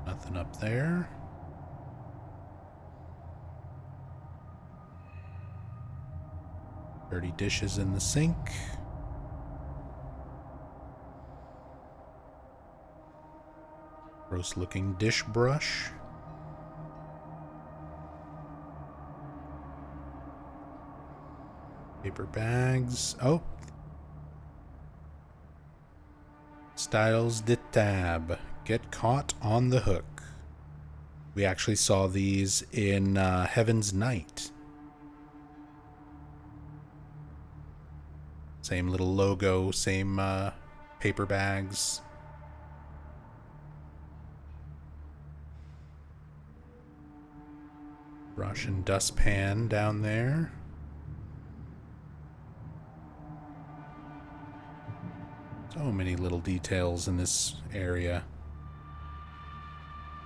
Nothing up there. Dirty dishes in the sink. Gross looking dish brush. Paper bags. Oh. Styles de tab. Get caught on the hook. We actually saw these in Heaven's Night. Same little logo, same paper bags. Brush and dustpan down there. So many little details in this area.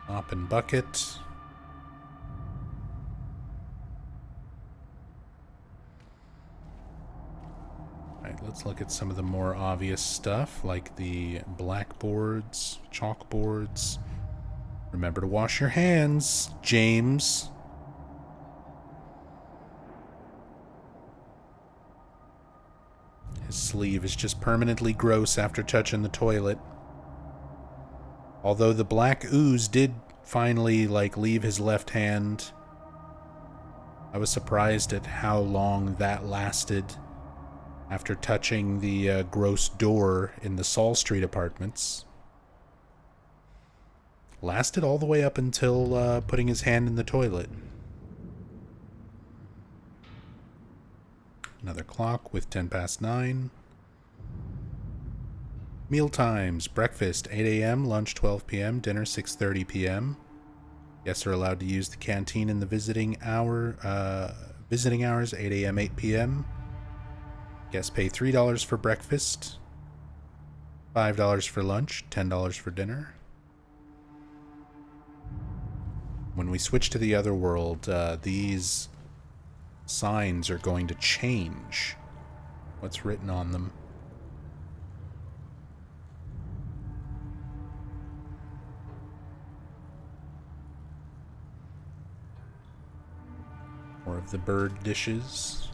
Mop and bucket. Alright, let's look at some of the more obvious stuff, like the blackboards, chalkboards. Remember to wash your hands, James. His sleeve is just permanently gross after touching the toilet. Although the black ooze did finally, leave his left hand. I was surprised at how long that lasted after touching the gross door in the Saul Street apartments. Lasted all the way up until putting his hand in the toilet. Another clock with 10 past 9. Meal times. Breakfast 8 a.m., lunch 12 p.m., dinner 6:30 p.m. Guests are allowed to use the canteen in the visiting hours 8 a.m., 8 p.m. Guests pay $3 for breakfast, $5 for lunch, $10 for dinner. When we switch to the other world, these signs are going to change what's written on them. More of the bird dishes.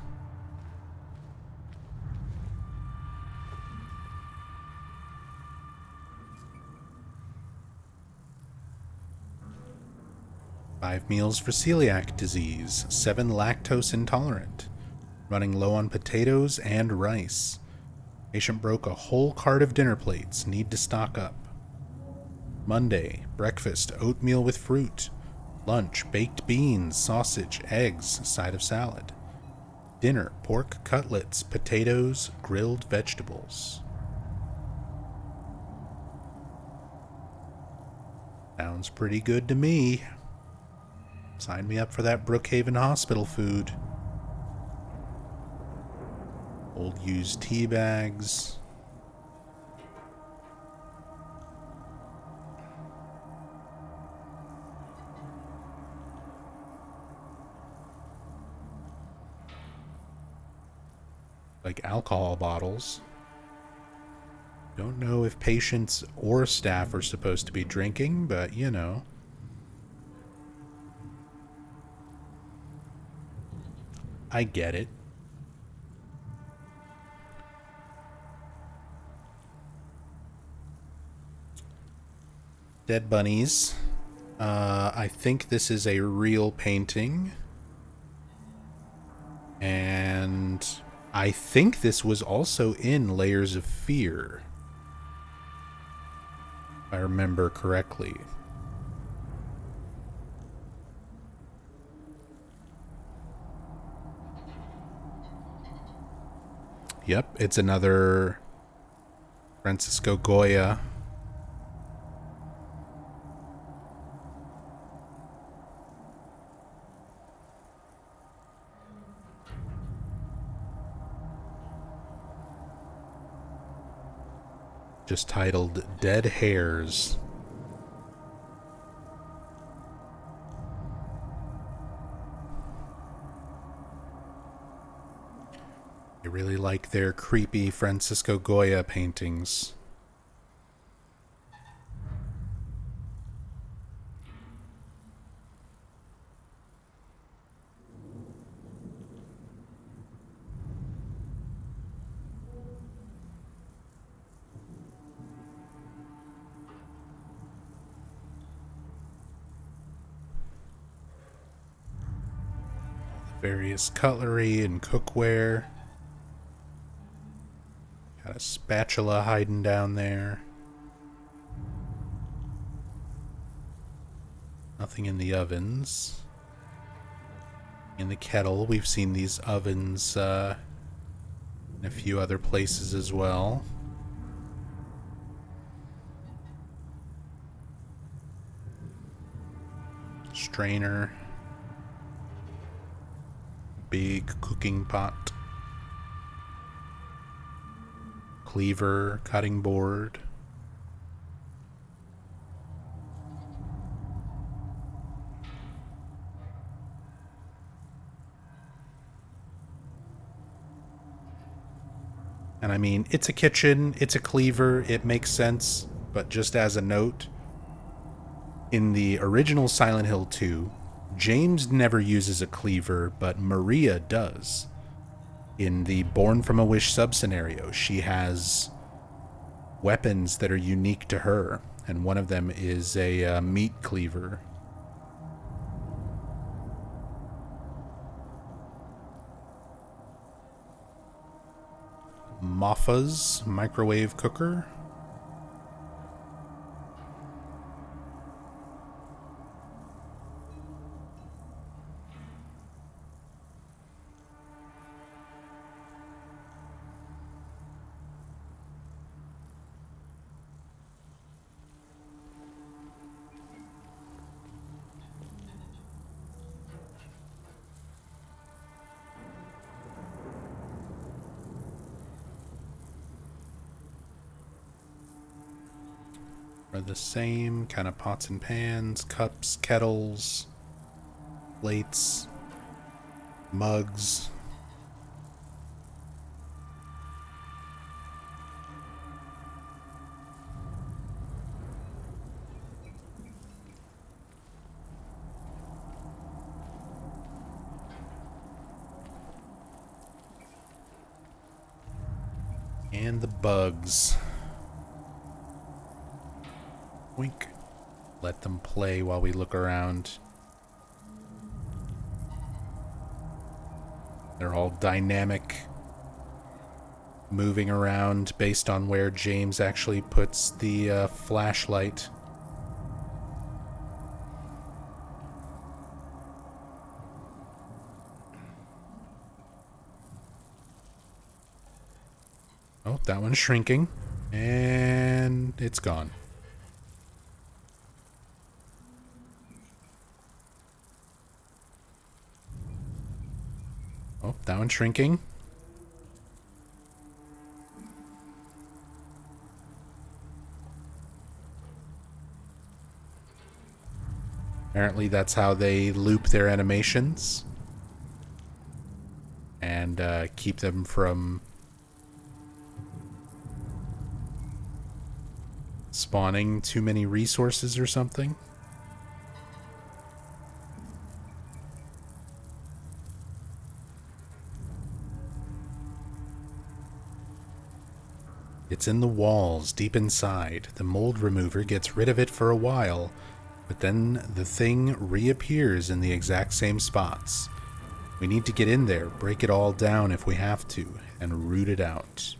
Five meals for celiac disease, 7 lactose intolerant, running low on potatoes and rice. Patient broke a whole cart of dinner plates, need to stock up. Monday, breakfast, oatmeal with fruit. Lunch, baked beans, sausage, eggs, side of salad. Dinner, pork cutlets, potatoes, grilled vegetables. Sounds pretty good to me. Sign me up for that Brookhaven Hospital food. Old used tea bags. Like alcohol bottles. Don't know if patients or staff are supposed to be drinking, but you know. I get it. Dead bunnies. I think this is a real painting. And I think this was also in Layers of Fear, if I remember correctly. Yep, it's another Francisco Goya. Just titled Dead Hairs. I really like their creepy Francisco Goya paintings. Various cutlery and cookware. Got a spatula hiding down there. Nothing in the ovens. In the kettle, we've seen these ovens in a few other places as well. Strainer. Big cooking pot. Cleaver, cutting board. And I mean, it's a kitchen, it's a cleaver, it makes sense, but just as a note, in the original Silent Hill 2, James never uses a cleaver, but Maria does. In the Born from a Wish sub-scenario, she has weapons that are unique to her, and one of them is a meat cleaver. Moffa's microwave cooker. Are the same kind of pots and pans, cups, kettles, plates, mugs. And the bugs. Wink. Let them play while we look around. They're all dynamic, moving around based on where James actually puts the flashlight. Oh, that one's shrinking. And it's gone. Oh, that one's shrinking. Apparently that's how they loop their animations and keep them from spawning too many resources or something. It's in the walls, deep inside. The mold remover gets rid of it for a while, but then the thing reappears in the exact same spots. We need to get in there, break it all down if we have to, and root it out.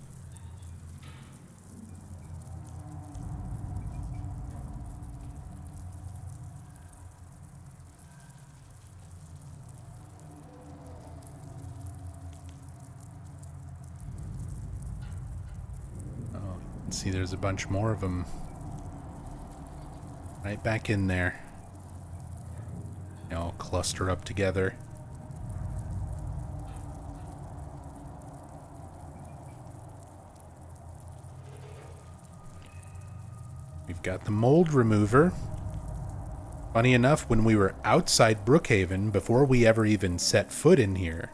Oh, see, there's a bunch more of them. Right back in there. They all cluster up together. We've got the mold remover. Funny enough, when we were outside Brookhaven, before we ever even set foot in here,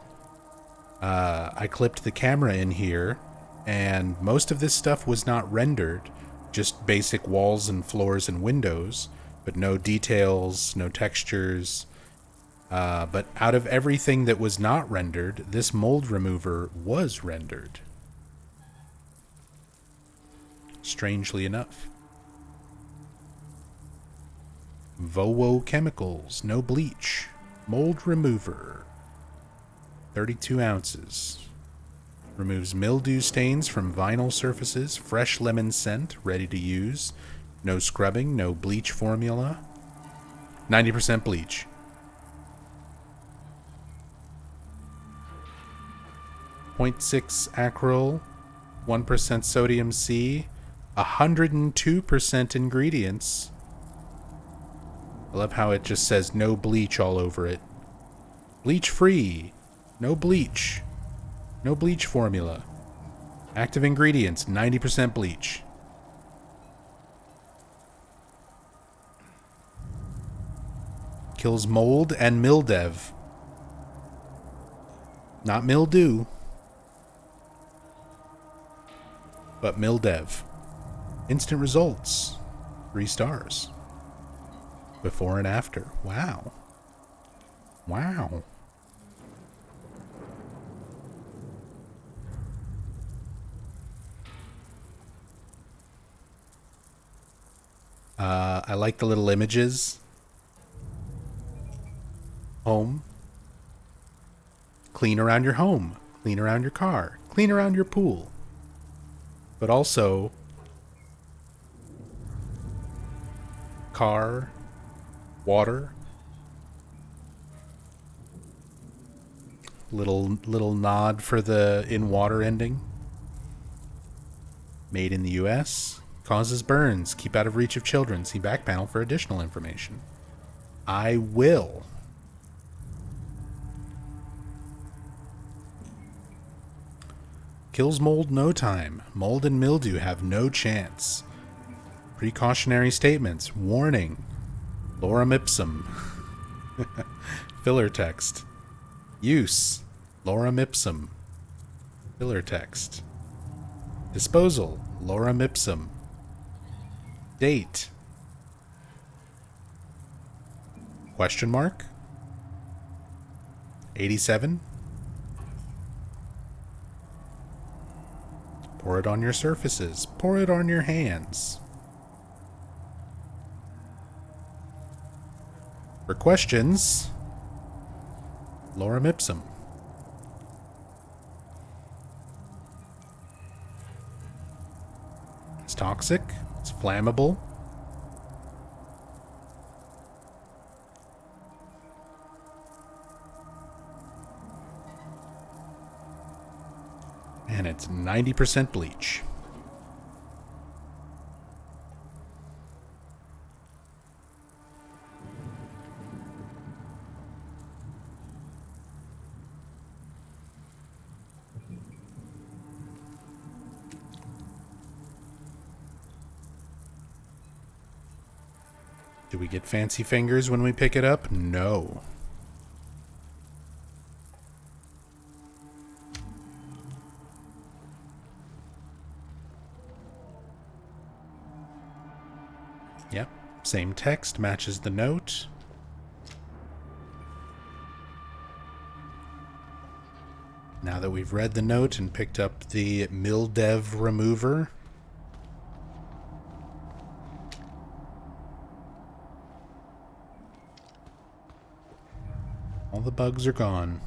I clipped the camera in here, and most of this stuff was not rendered. Just basic walls and floors and windows, but no details, no textures. But out of everything that was not rendered, this mold remover was rendered. Strangely enough. Vowo chemicals, no bleach. Mold remover. 32 ounces. Removes mildew stains from vinyl surfaces. Fresh lemon scent, ready to use. No scrubbing, no bleach formula. 90% bleach. .6 acryl, 1% sodium C, 102% ingredients. I love how it just says no bleach all over it. Bleach free. No bleach. No bleach formula. Active ingredients, 90% bleach. Kills mold and mildew. Not mildew, but mildew. Instant results. 3 stars. Before and after. Wow. Wow. I like the little images. Home. Clean around your home. Clean around your car. Clean around your pool. But also car, water. Little nod for the in water ending. Made in the US. Causes burns. Keep out of reach of children. See back panel for additional information. I will. Kills mold no time. Mold and mildew have no chance. Precautionary statements. Warning. Lorem ipsum. Filler text. Use. Lorem ipsum. Filler text. Disposal. Lorem ipsum. Date. Question mark? 87. Pour it on your surfaces. Pour it on your hands. For questions, lorem ipsum. It's toxic. It's flammable. And it's 90% bleach. Do we get fancy fingers when we pick it up? No. Yep, same text matches the note. Now that we've read the note and picked up the mildev remover, all the bugs are gone.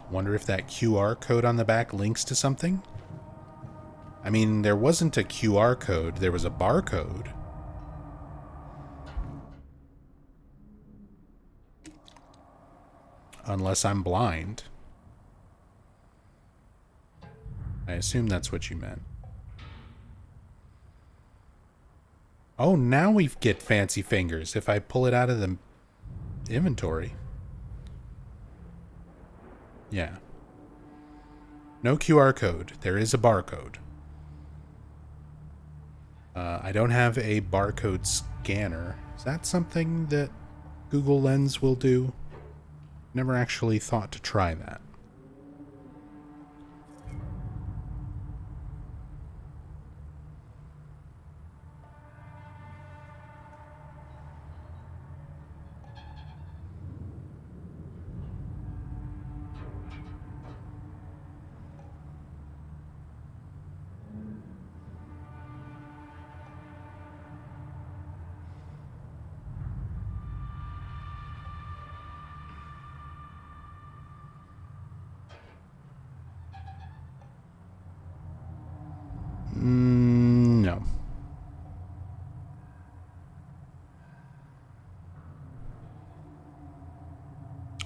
Wonder if that QR code on the back links to something? I mean, there wasn't a QR code, there was a barcode. Unless I'm blind. I assume that's what you meant. Oh, now we get fancy fingers if I pull it out of the inventory. Yeah. No QR code. There is a barcode. I don't have a barcode scanner. Is that something that Google Lens will do? Never actually thought to try that. No.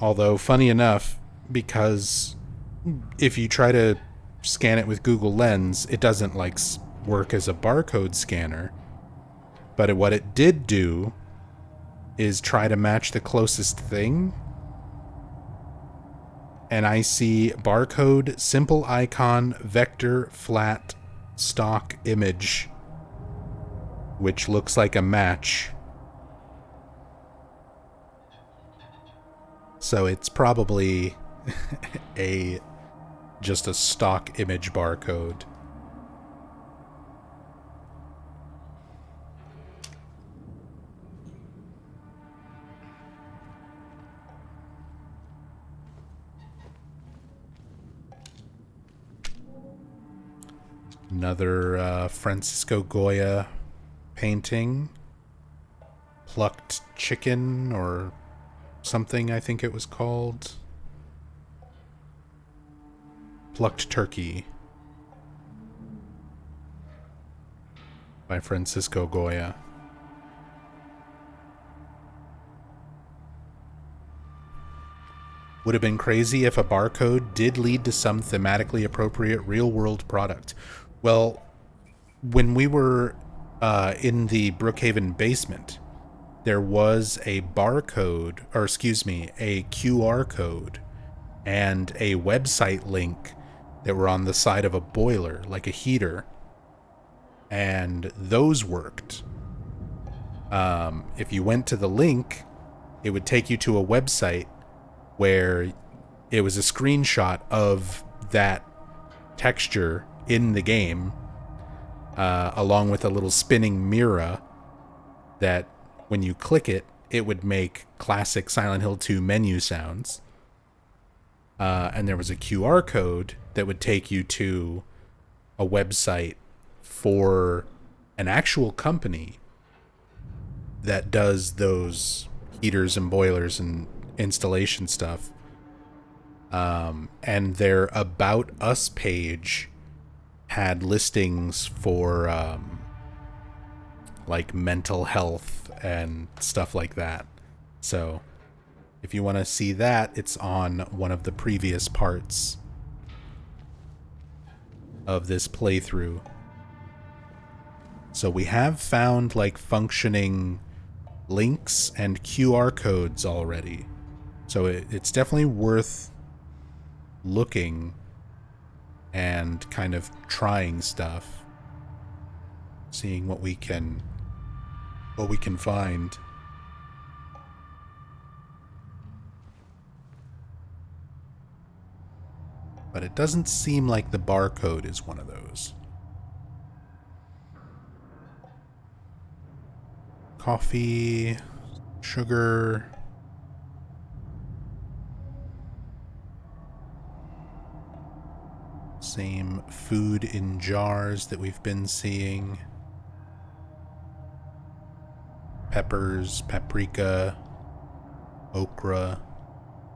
Although, funny enough, because if you try to scan it with Google Lens, it doesn't like work as a barcode scanner. But what it did do is try to match the closest thing. And I see barcode, simple icon, vector, flat, stock image, which looks like a match. So it's probably just a stock image barcode. Another Francisco Goya painting. Plucked chicken or something, I think it was called. Plucked Turkey by Francisco Goya. Would have been crazy if a barcode did lead to some thematically appropriate real-world product. Well, when we were in the Brookhaven basement, there was a barcode, or excuse me, a QR code and a website link that were on the side of a boiler, like a heater. And those worked. If you went to the link, it would take you to a website where it was a screenshot of that texture in the game, along with a little spinning mirror that when you click it, it would make classic Silent Hill 2 menu sounds. And there was a QR code that would take you to a website for an actual company that does those heaters and boilers and installation stuff. And their About Us page had listings for like mental health and stuff like that. So if you want to see that, it's on one of the previous parts of this playthrough. So we have found like functioning links and QR codes already. So it's definitely worth looking and kind of trying stuff, seeing what we can find. But it doesn't seem like the barcode is one of those. Coffee, sugar. Same food in jars that we've been seeing. Peppers, paprika, okra,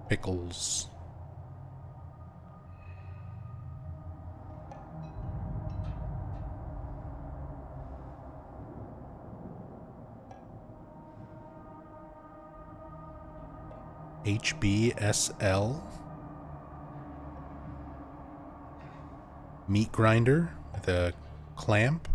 pickles. HBSL. Meat grinder with a clamp.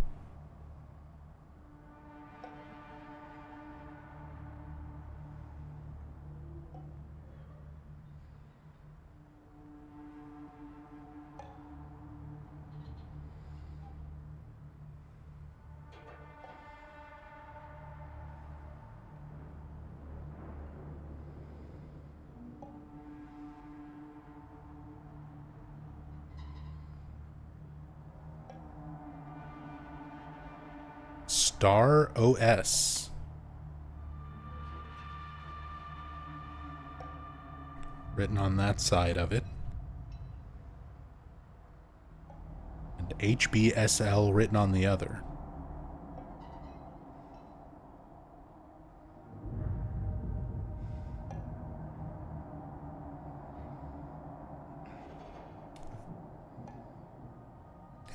Star OS. Written on that side of it. And HBSL written on the other.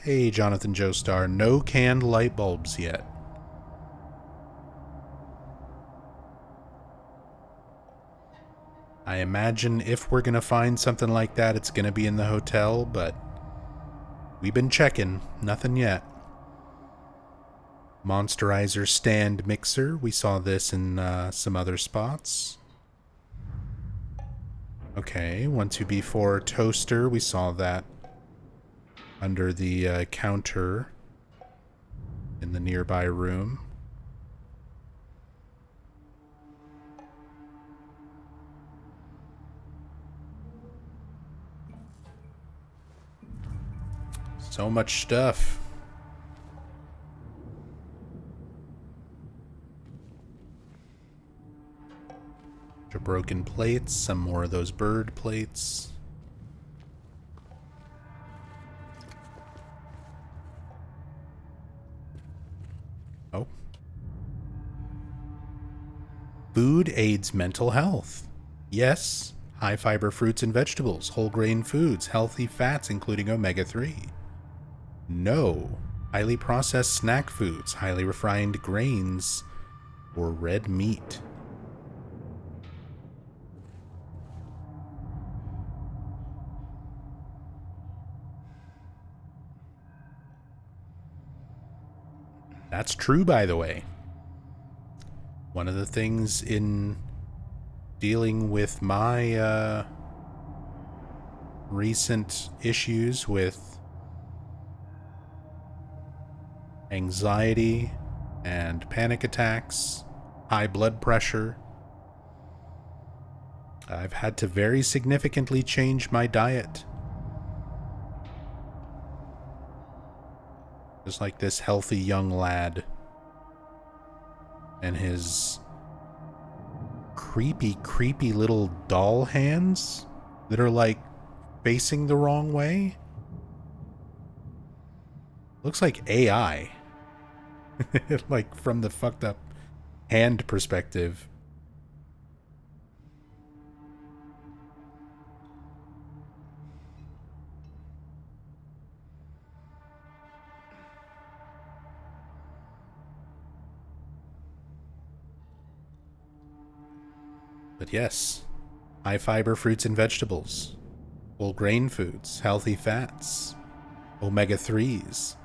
Hey, Jonathan Joestar. No canned light bulbs yet. I imagine if we're gonna find something like that, it's gonna be in the hotel, but we've been checking. Nothing yet. Monsterizer stand mixer. We saw this in some other spots. Okay, 12B4 toaster. We saw that under the counter in the nearby room. So much stuff. Broken plates, some more of those bird plates. Oh. Food aids mental health. Yes. High fiber fruits and vegetables, whole grain foods, healthy fats including omega-3. No. Highly processed snack foods, highly refined grains, or red meat. That's true, by the way. One of the things in dealing with my recent issues with anxiety and panic attacks, high blood pressure, I've had to very significantly change my diet. Just like this healthy young lad and his creepy little doll hands that are like facing the wrong way. Looks like AI. Like from the fucked up hand perspective. But yes, high fiber fruits and vegetables, whole grain foods, healthy fats, omega-3s,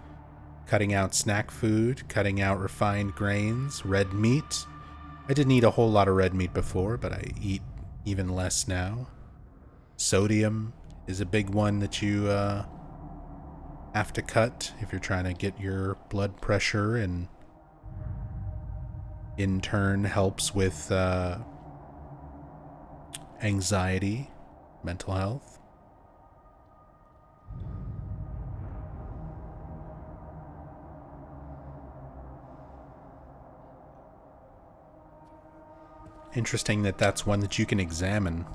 cutting out snack food, cutting out refined grains, red meat. I didn't eat a whole lot of red meat before, but I eat even less now. Sodium is a big one that you have to cut if you're trying to get your blood pressure, and in turn helps with anxiety, mental health. Interesting that that's one that you can examine.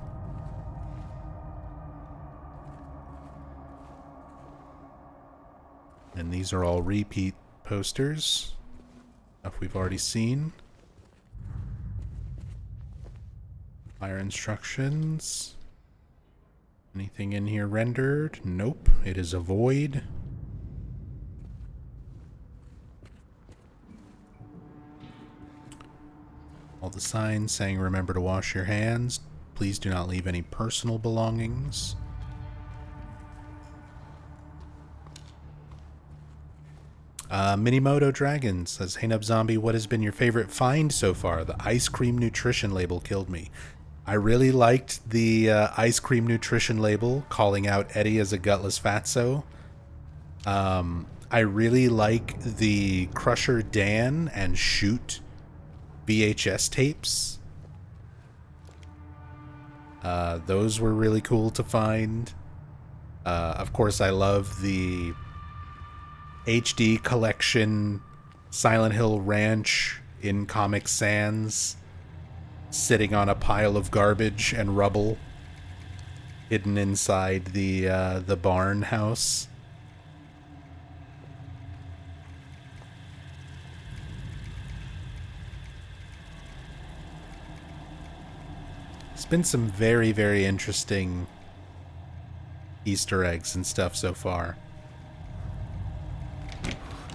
And these are all repeat posters. Stuff we've already seen. Fire instructions. Anything in here rendered? Nope. It is a void. All the signs saying remember to wash your hands. Please do not leave any personal belongings. Minimoto Dragon says, "Hey Nub Zombie, what has been your favorite find so far? The ice cream nutrition label killed me. I really liked the ice cream nutrition label calling out Eddie as a gutless fatso. I really like the Crusher Dan and Shoot VHS tapes. Those were really cool to find. Of course, I love the HD collection Silent Hill Ranch in Comic Sans, sitting on a pile of garbage and rubble hidden inside the barn house. It's been some very, very interesting Easter eggs and stuff so far.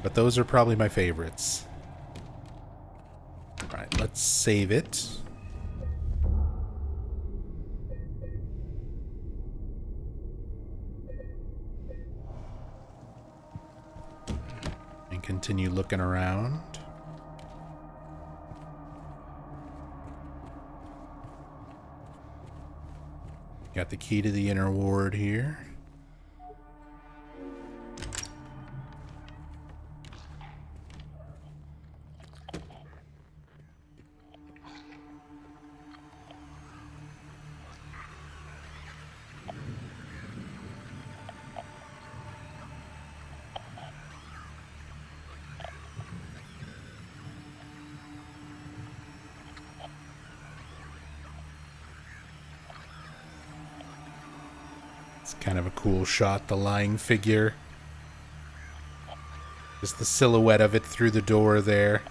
But those are probably my favorites. Alright, let's save it. And continue looking around. Got the key to the inner ward here. Kind of a cool shot, the lying figure. Just the silhouette of it through the door there.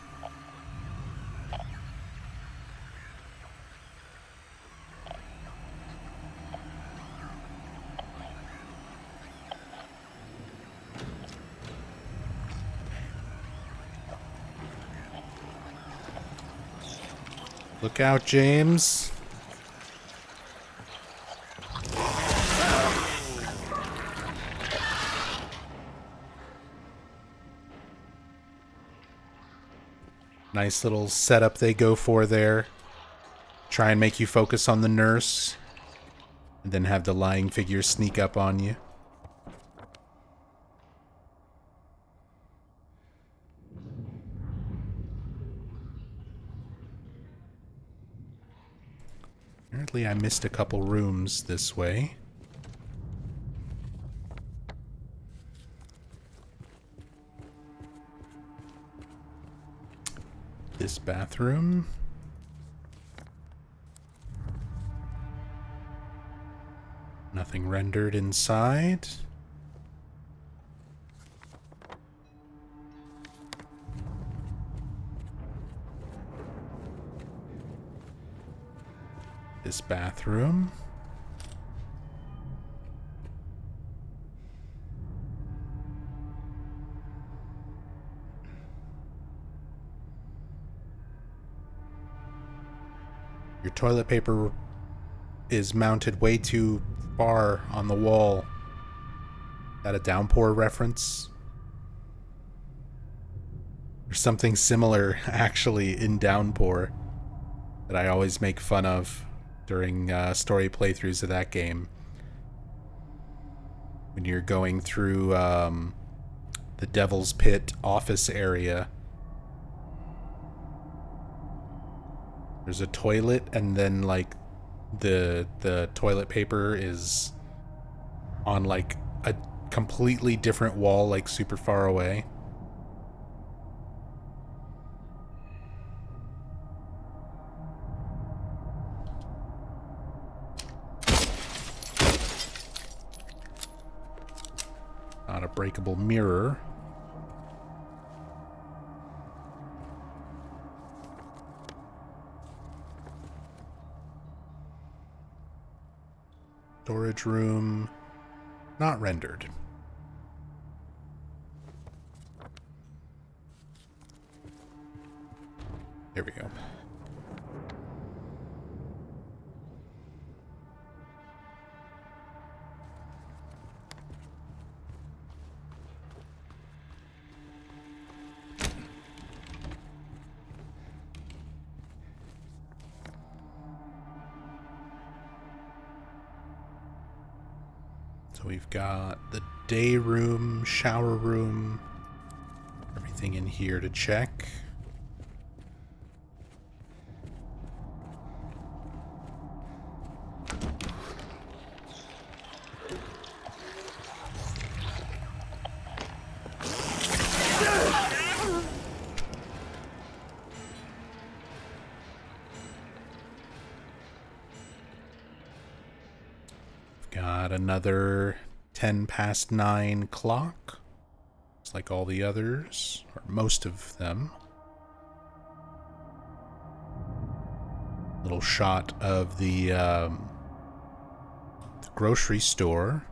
Look out, James. Nice little setup they go for there. Try and make you focus on the nurse, and then have the lying figure sneak up on you. Apparently I missed a couple rooms this way. This bathroom. Nothing rendered inside. This bathroom. Your toilet paper is mounted way too far on the wall. Is that a downpour reference? There's something similar, actually, in Downpour that I always make fun of. during story playthroughs of that game. When you're going through the Devil's Pit office area, there's a toilet, and then like the toilet paper is on like a completely different wall, like super far away. Not a breakable mirror. Storage room, not rendered. There we go. So we've got the day room, shower room, everything in here to check. Got another 9:10 clock. It's like all the others, or most of them. Little shot of the grocery store,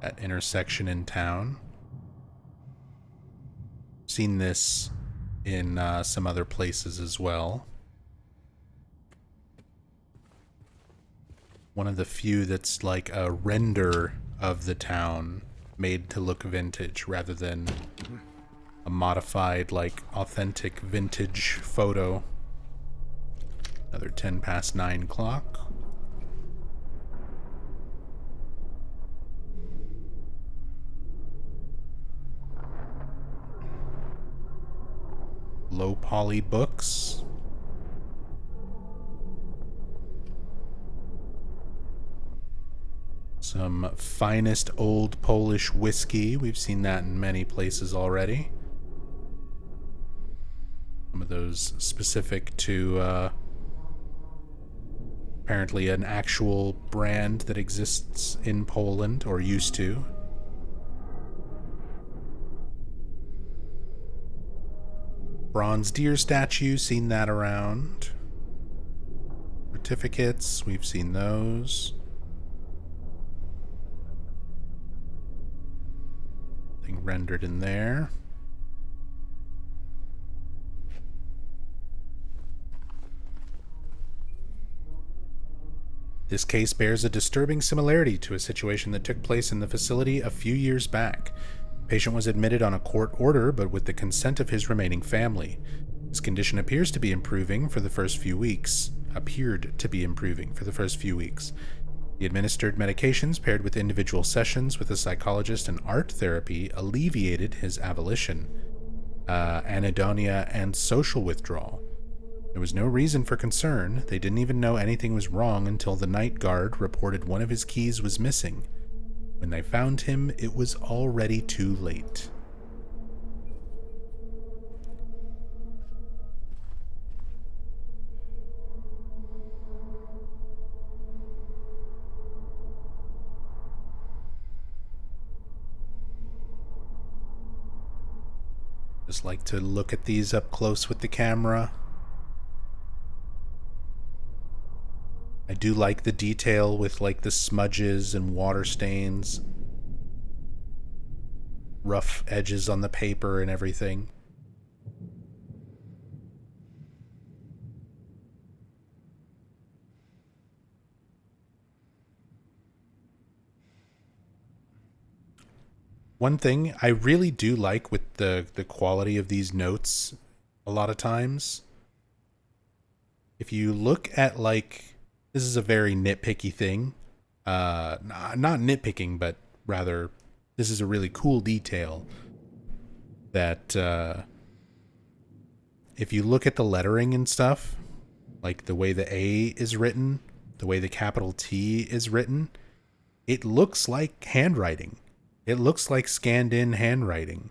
that intersection in town. Seen this in some other places as well. One of the few that's like a render of the town made to look vintage rather than a modified, like, authentic vintage photo. Another 9:10 clock. Low poly books. Some finest old Polish whiskey. We've seen that in many places already. Some of those specific to apparently an actual brand that exists in Poland, or used to. Bronze deer statue, seen that around. Certificates, we've seen those. Thing rendered in there. This case bears a disturbing similarity to a situation that took place in the facility a few years back. The patient was admitted on a court order, but with the consent of his remaining family. His condition appears to be improving for the first few weeks. The administered medications paired with individual sessions with a psychologist and art therapy alleviated his avolition, anhedonia, and social withdrawal. There was no reason for concern. They didn't even know anything was wrong until the night guard reported one of his keys was missing. When they found him, it was already too late. Just like to look at these up close with the camera. I do like the detail with like the smudges and water stains, rough edges on the paper and everything. One thing I really do like with the quality of these notes, a lot of times, if you look at like This is a very nitpicky thing. Not nitpicking, but rather, this is a really cool detail that if you look at the lettering and stuff, like the way the A is written, the way the capital T is written, it looks like handwriting. It looks like scanned in handwriting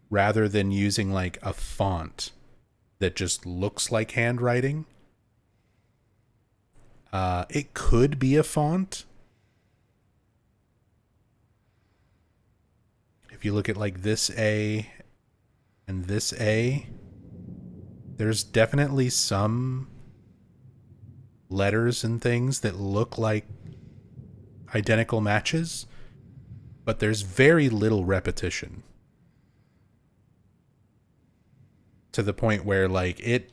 rather than using like a font that just looks like handwriting. It could be a font. If you look at like this A and this A, there's definitely some letters and things that look like identical matches, but there's very little repetition to the point where like it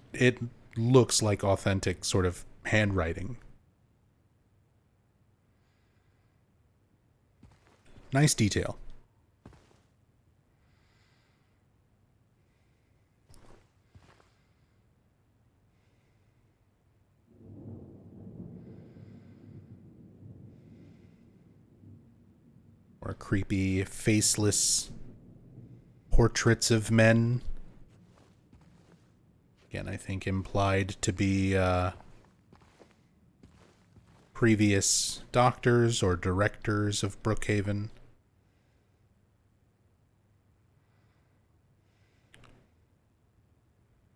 looks like authentic sort of handwriting. Nice detail. Or creepy, faceless portraits of men. Again, I think implied to be previous doctors or directors of Brookhaven.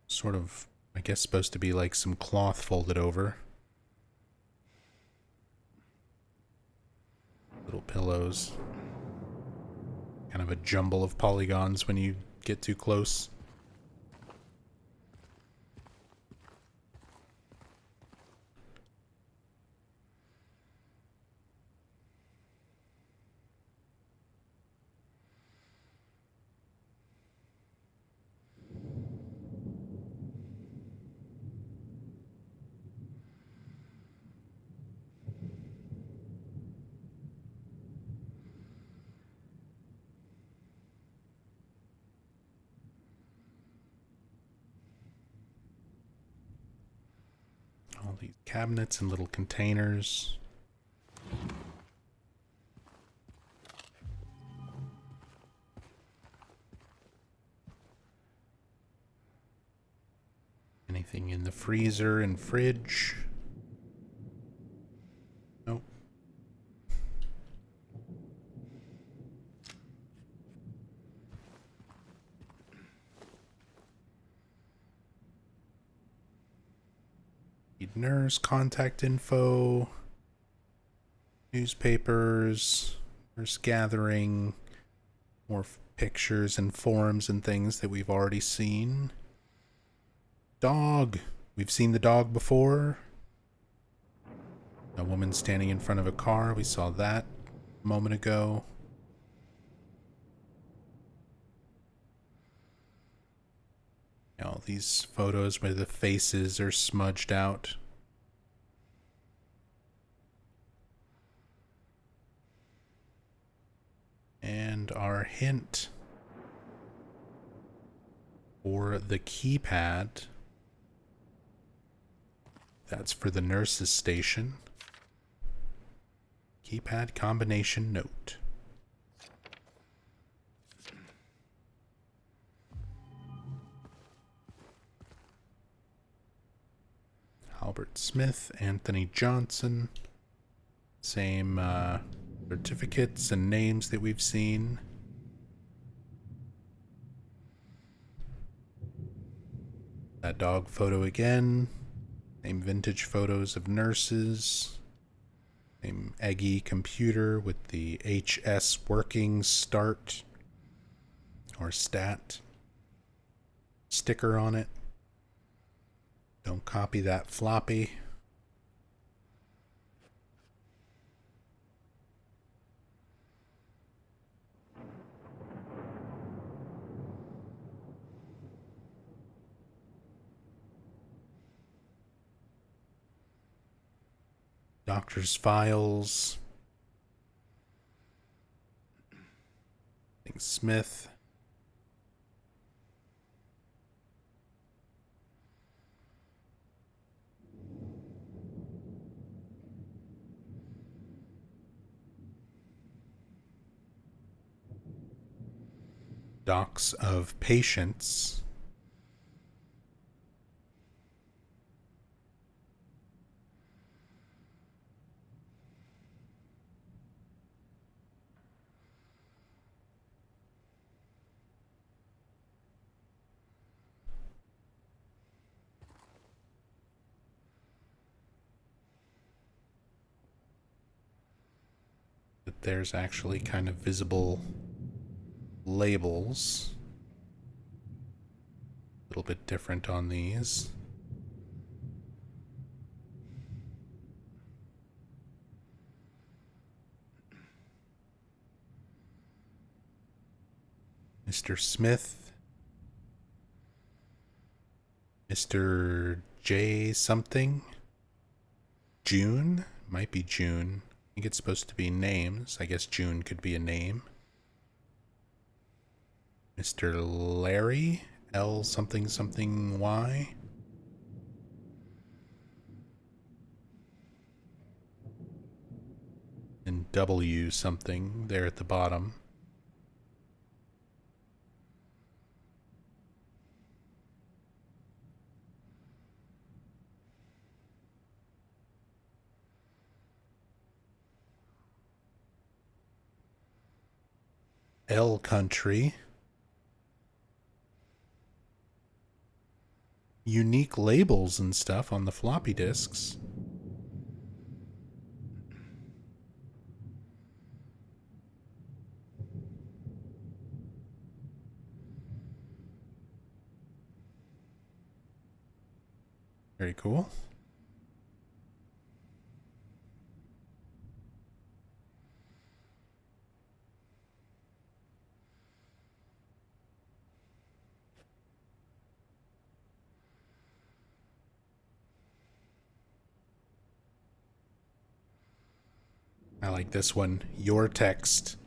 Sort of, I guess, supposed to be like some cloth folded over. Little pillows. Kind of a jumble of polygons when you get too close. All these cabinets and little containers. Anything in the freezer and fridge? Nope. Need nurse contact info. Newspapers. Nurse gathering. More pictures and forums and things that we've already seen. Dog. We've seen the dog before. A woman standing in front of a car. We saw that a moment ago. All these photos where the faces are smudged out. And our hint for the keypad. That's for the nurse's station. Keypad combination note. Albert Smith, Anthony Johnson. Same certificates and names that we've seen. That dog photo again. Same vintage photos of nurses. Same eggy computer with the HS working start or stat sticker on it. Don't copy that floppy. Doctor's files. Smith. Docs of Patience. But there's actually kind of visible labels. A little bit different on these. Mr. Smith. Mr. J something. June? Might be June. I think it's supposed to be names. I guess June could be a name. Mr. Larry? L something something Y? And W something there at the bottom. L country. Unique labels and stuff on the floppy disks. Very cool. I like this one. Your text.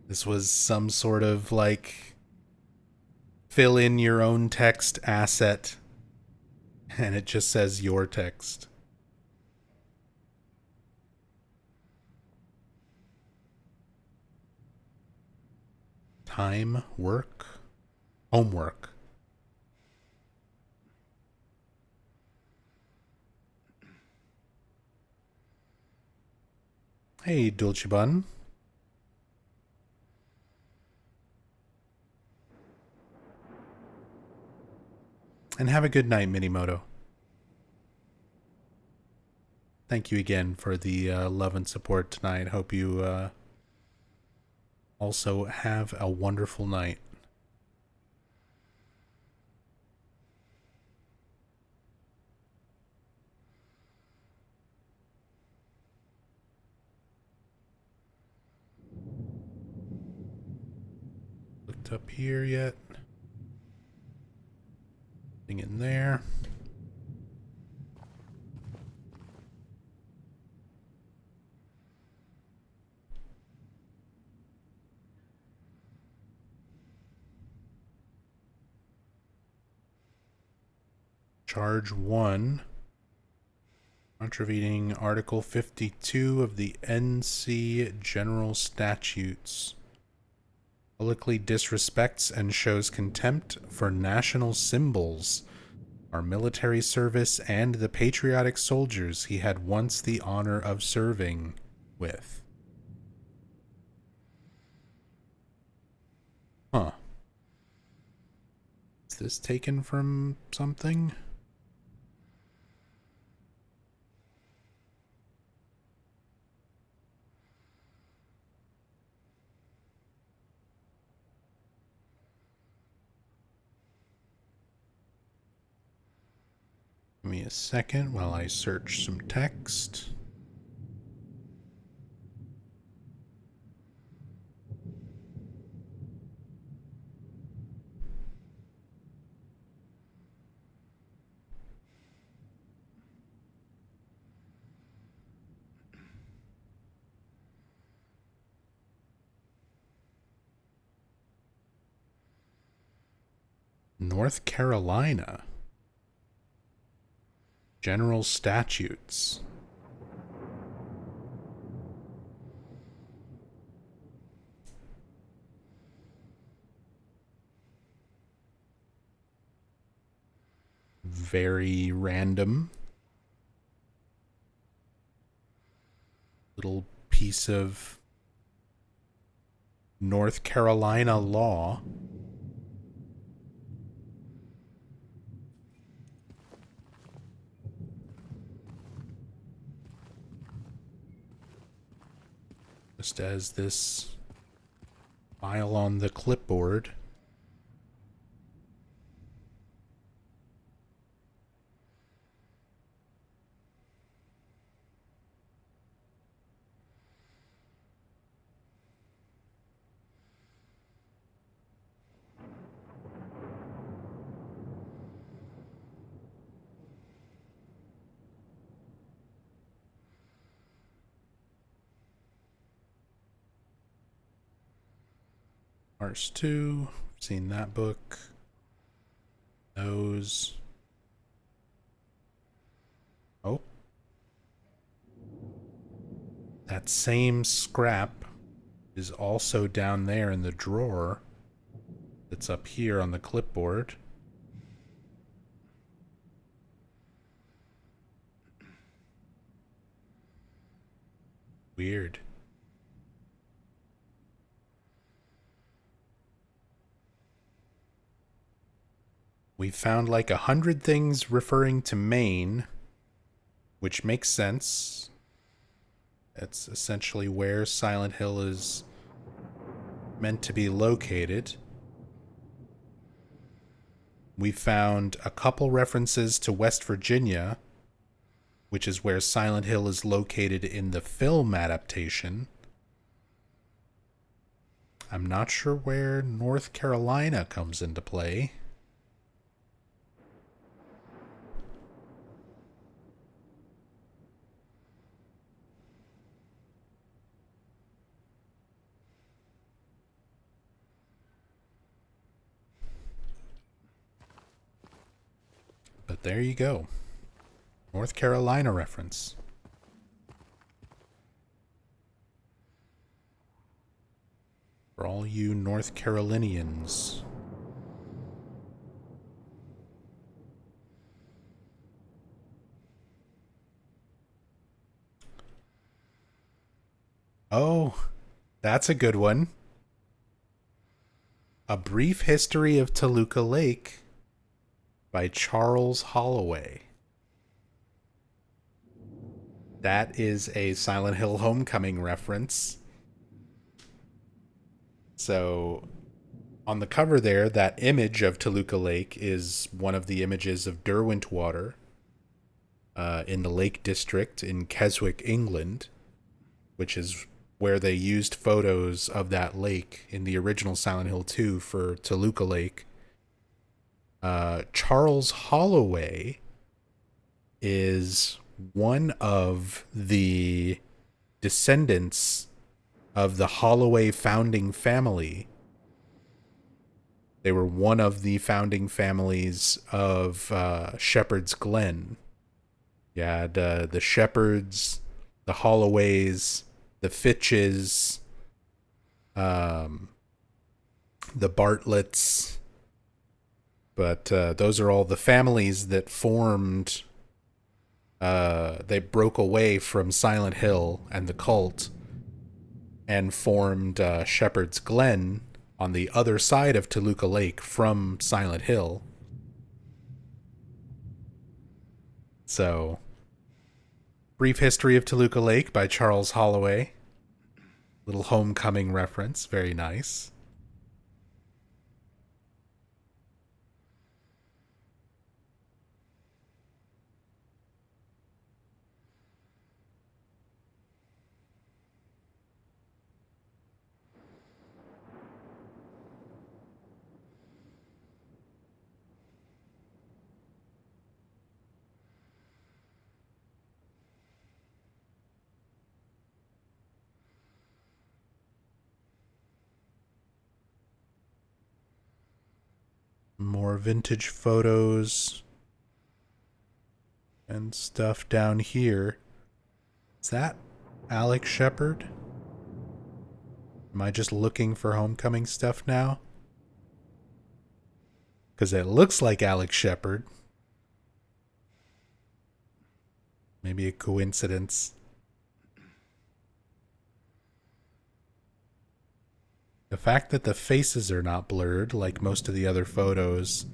This was some sort of like fill in your own text asset. And it just says your text. Time, work, homework. Hey, Dulce Bun. And have a good night, Minimoto. Thank you again for the love and support tonight. Hope you also have a wonderful night. Looked up here yet? Nothing in there. Charge 1. Contravening Article 52 of the NC General Statutes. Publicly disrespects and shows contempt for national symbols, our military service, and the patriotic soldiers he had once the honor of serving with. Huh. Is this taken from something? Give me a second while I search some text. North Carolina. General Statutes. very random little piece of North Carolina law. Just as this file on the clipboard. Morse 2, seen that book. Those. Oh. That same scrap is also down there in the drawer that's up here on the clipboard. Weird. We found like 100 things referring to Maine, which makes sense. That's essentially where Silent Hill is meant to be located. We found a couple references to West Virginia, which is where Silent Hill is located in the film adaptation. I'm not sure where North Carolina comes into play. But there you go. North Carolina reference. For all you North Carolinians. Oh, that's a good one. A Brief History of Toluca Lake by Charles Holloway. That is a Silent Hill Homecoming reference. So, on the cover there, that image of Toluca Lake is one of the images of Derwentwater in the Lake District in Keswick, England, which is where they used photos of that lake in the original Silent Hill 2 for Toluca Lake. Charles Holloway is one of the descendants of the Holloway founding family. They were one of the founding families of Shepherd's Glen. You had the Shepherds, the Holloways, the Fitches, the Bartletts. But those are all the families that formed. They broke away from Silent Hill and the cult and formed Shepherd's Glen on the other side of Toluca Lake from Silent Hill. So, Brief History of Toluca Lake by Charles Holloway. Little homecoming reference. Very nice. More vintage photos and stuff down here. Is that Alex Shepard? Am I just looking for homecoming stuff now? Because it looks like Alex Shepard. Maybe a coincidence. The fact that the faces are not blurred like most of the other photos.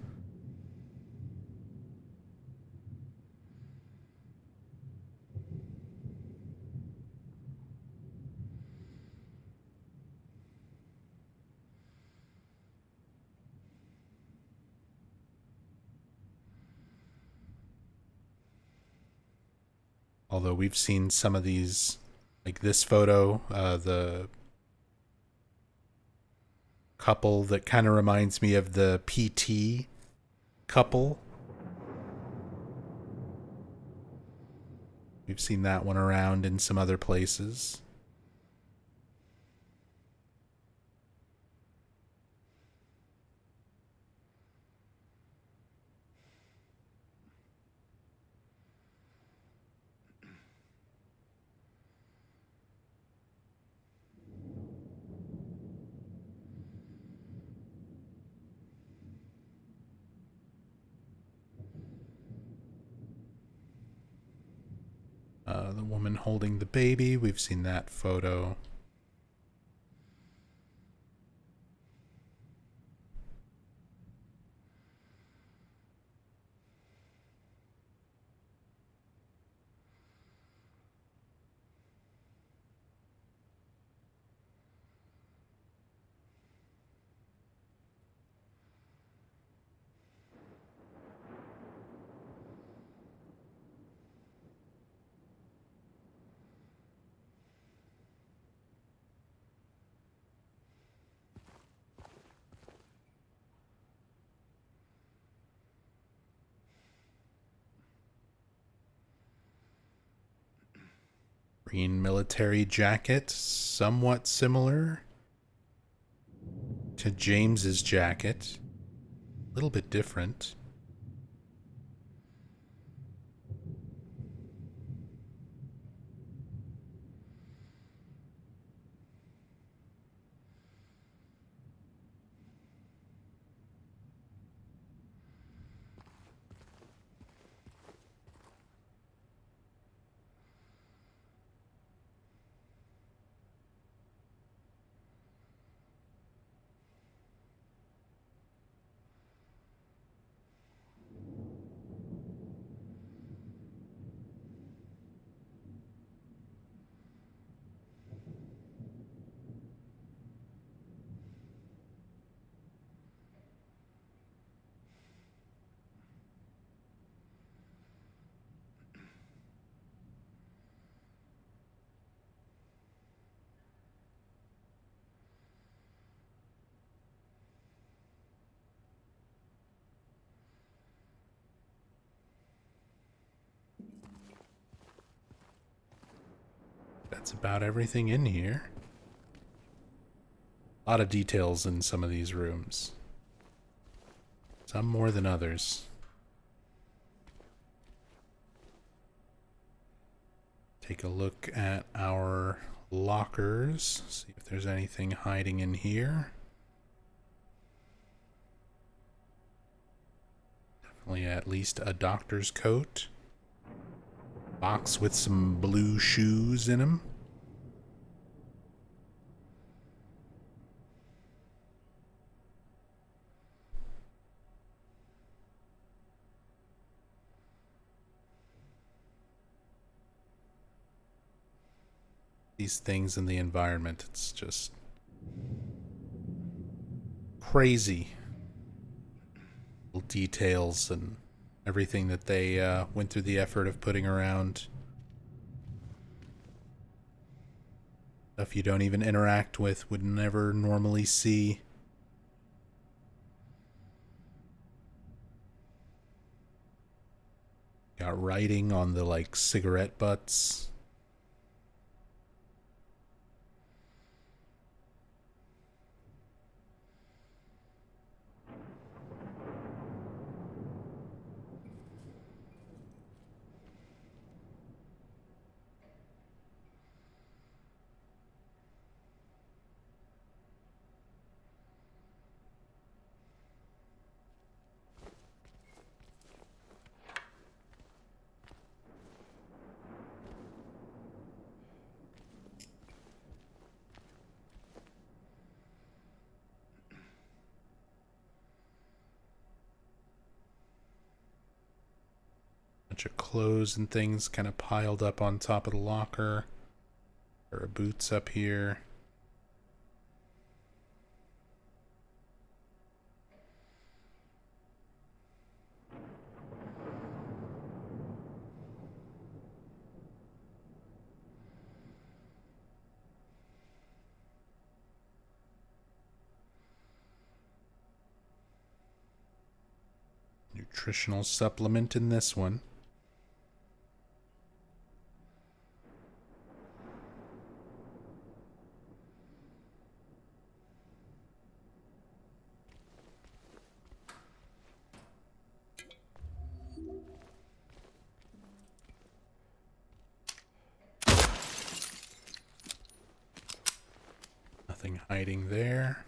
Although we've seen some of these, like this photo, the couple that kind of reminds me of the PT couple. We've seen that one around in some other places. The woman holding the baby, we've seen that photo. Green military jacket, somewhat similar to James's jacket. A little bit different. That's about everything in here. A lot of details in some of these rooms. Some more than others. Take a look at our lockers. See if there's anything hiding in here. Definitely at least a doctor's coat. Box with some blue shoes in them. These things in the environment, it's just crazy. Little details and everything that they went through the effort of putting around. Stuff you don't even interact with, would never normally see. Got writing on the like cigarette butts. Bunch of clothes and things kind of piled up on top of the locker. There are boots up here. Nutritional supplement in this one. Nothing hiding there.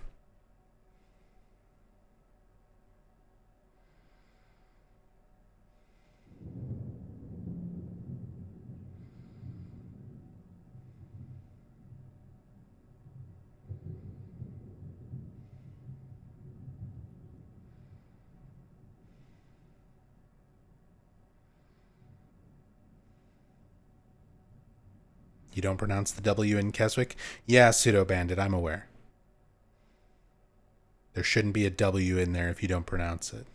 You don't pronounce the W in Keswick? Yeah, Pseudo Bandit, I'm aware. There shouldn't be a W in there if you don't pronounce it.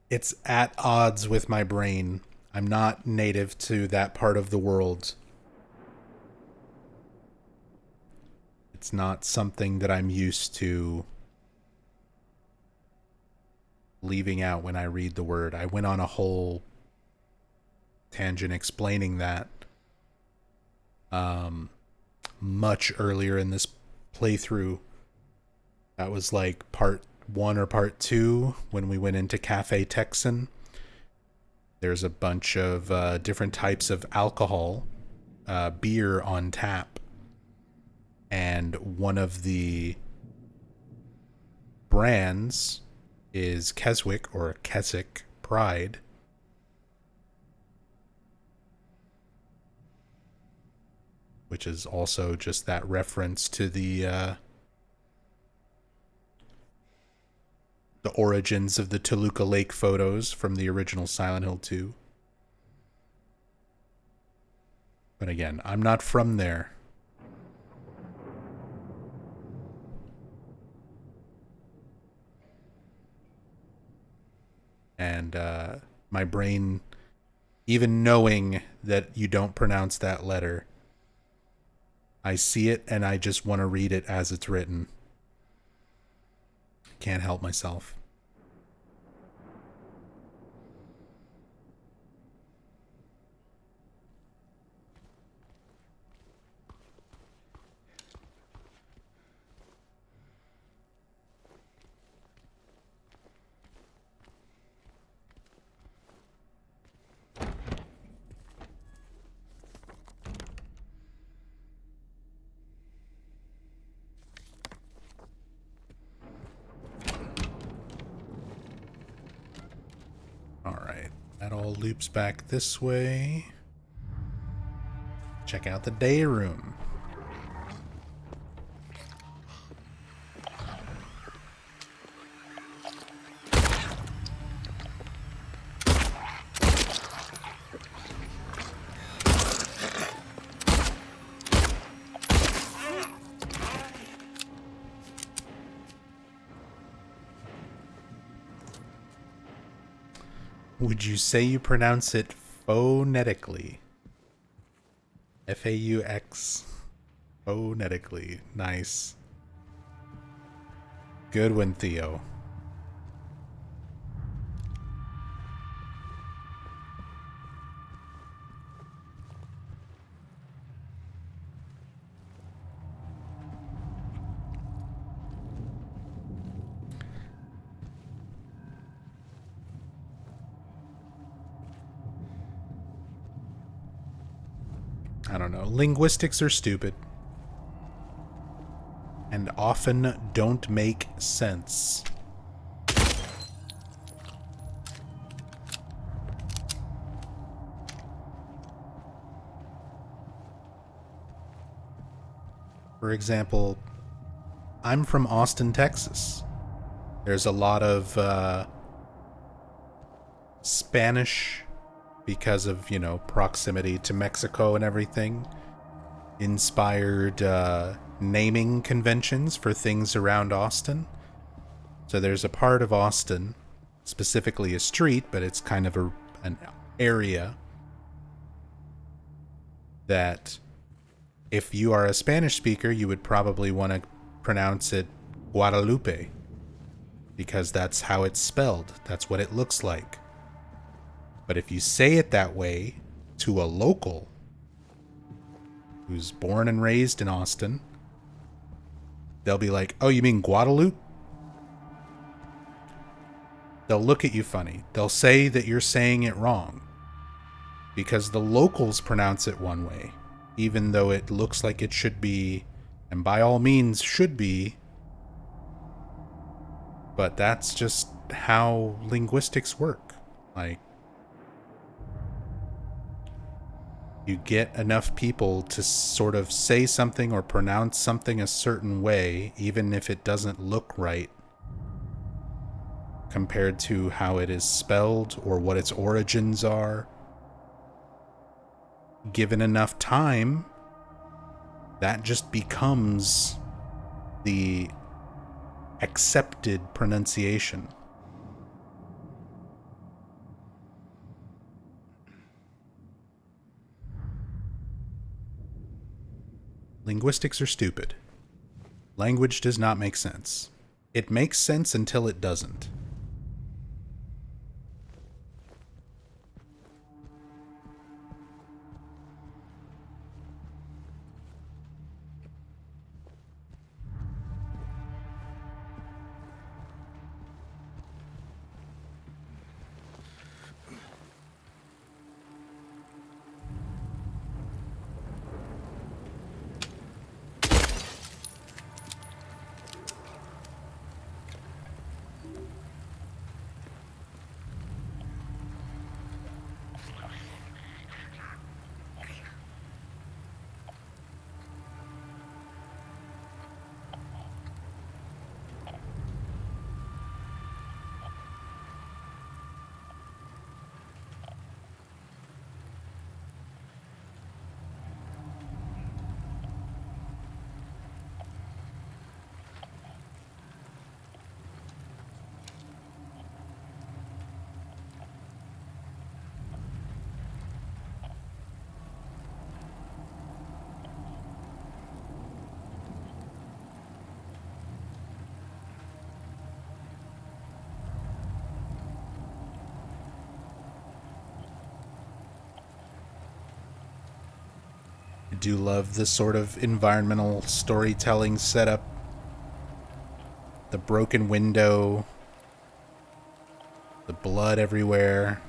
It's at odds with my brain. I'm not native to that part of the world. It's not something that I'm used to leaving out when I read the word. I went on a whole tangent explaining that much earlier in this playthrough. That was like part 1 or part 2 when we went into Cafe Texan. There's a bunch of different types of alcohol, beer on tap. And one of the brands is Keswick or Keswick Pride. Which is also just that reference to the origins of the Toluca Lake photos from the original Silent Hill 2. But again, I'm not from there. And my brain, even knowing that you don't pronounce that letter, I see it and I just want to read it as it's written. Can't help myself. That all loops back this way. Check out the day room. Would you say you pronounce it phonetically? F-A-U-X. Phonetically. Nice. Good one, Theo. I don't know. Linguistics are stupid. And often don't make sense. For example, I'm from Austin, Texas. There's a lot of Spanish because of, you know, proximity to Mexico and everything, inspired naming conventions for things around Austin. So there's a part of Austin, specifically a street, but it's kind of an area that if you are a Spanish speaker, you would probably want to pronounce it Guadalupe, because that's how it's spelled. That's what it looks like. But if you say it that way to a local who's born and raised in Austin, they'll be like, oh, you mean Guadalupe? They'll look at you funny. They'll say that you're saying it wrong because the locals pronounce it one way, even though it looks like it should be, and by all means should be. But that's just how linguistics work. Like, you get enough people to sort of say something or pronounce something a certain way, even if it doesn't look right compared to how it is spelled or what its origins are. Given enough time, that just becomes the accepted pronunciation. Linguistics are stupid. Language does not make sense. It makes sense until it doesn't. I do love the sort of environmental storytelling setup. The broken window, the blood everywhere.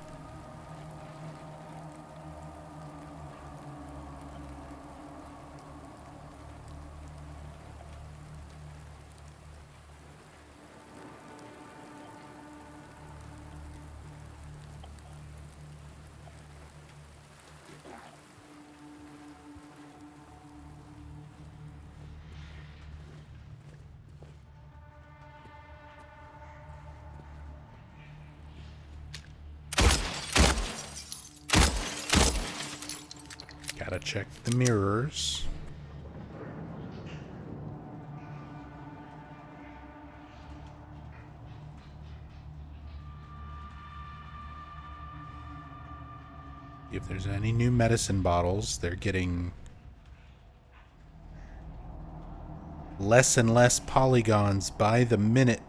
Gotta check the mirrors. If there's any new medicine bottles, they're getting less and less polygons by the minute.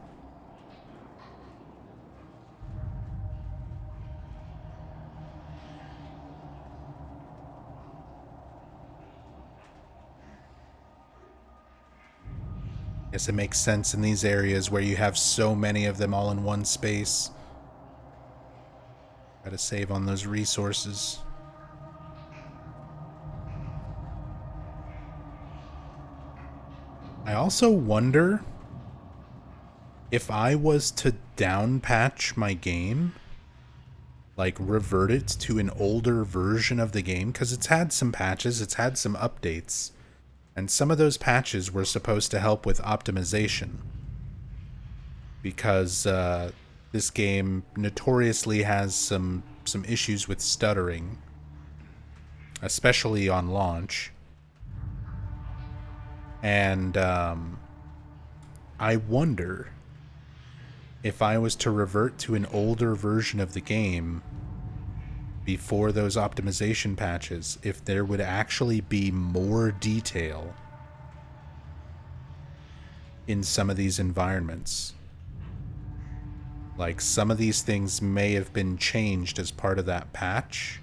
Guess it makes sense in these areas where you have so many of them all in one space. Gotta save on those resources. I also wonder if I was to down patch my game, like revert it to an older version of the game, because it's had some patches, it's had some updates. And some of those patches were supposed to help with optimization. Because this game notoriously has some some issues with stuttering, especially on launch. And I wonder if I was to revert to an older version of the game before those optimization patches, if there would actually be more detail in some of these environments. Like, some of these things may have been changed as part of that patch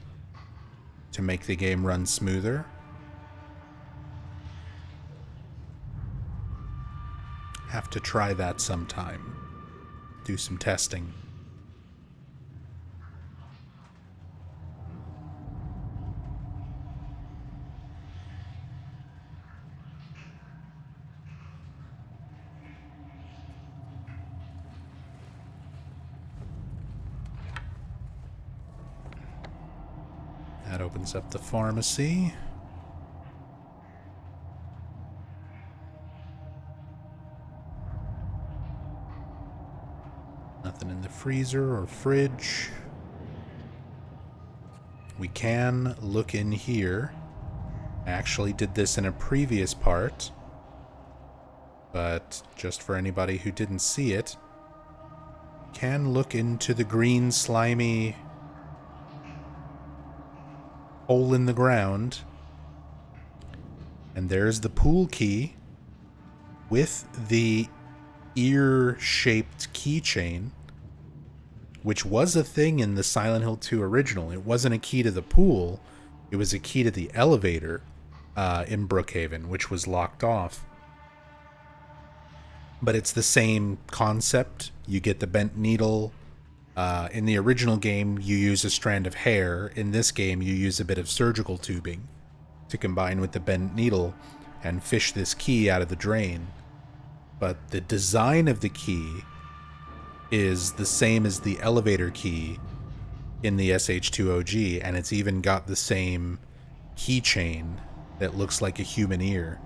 to make the game run smoother. Have to try that sometime. Do some testing. That opens up the pharmacy. Nothing in the freezer or fridge. We can look in here. I actually did this in a previous part, but just for anybody who didn't see it, can look into the green slimy hole in the ground, and there's the pool key with the ear-shaped keychain, which was a thing in the Silent Hill 2 original. It wasn't a key to the pool, it was a key to the elevator in Brookhaven, which was locked off. But it's the same concept. You get the bent needle. In the original game, you use a strand of hair. In this game, you use a bit of surgical tubing to combine with the bent needle and fish this key out of the drain. But the design of the key is the same as the elevator key in the SH2OG, and it's even got the same keychain that looks like a human ear.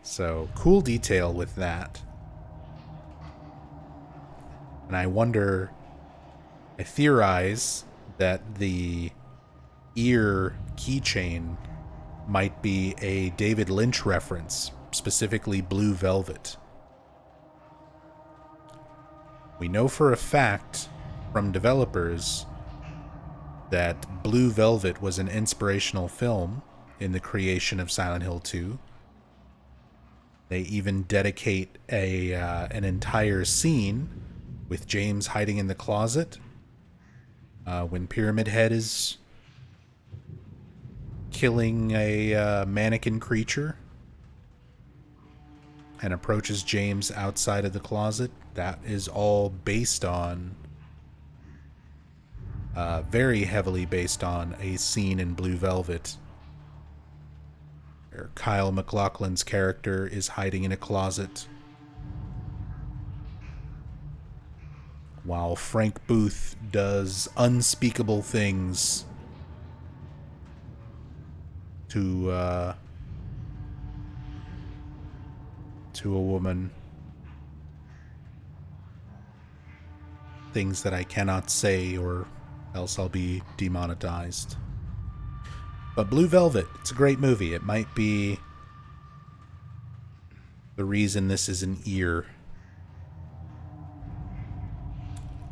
So, cool detail with that. And I theorize that the ear keychain might be a David Lynch reference, specifically Blue Velvet. We know for a fact from developers that Blue Velvet was an inspirational film in the creation of Silent Hill 2. They even dedicate an entire scene with James hiding in the closet when Pyramid Head is killing a mannequin creature and approaches James outside of the closet. That is all based on, very heavily based on, a scene in Blue Velvet where Kyle MacLachlan's character is hiding in a closet while Frank Booth does unspeakable things to a woman. Things that I cannot say, or else I'll be demonetized. But Blue Velvet, it's a great movie. It might be the reason this is an ear.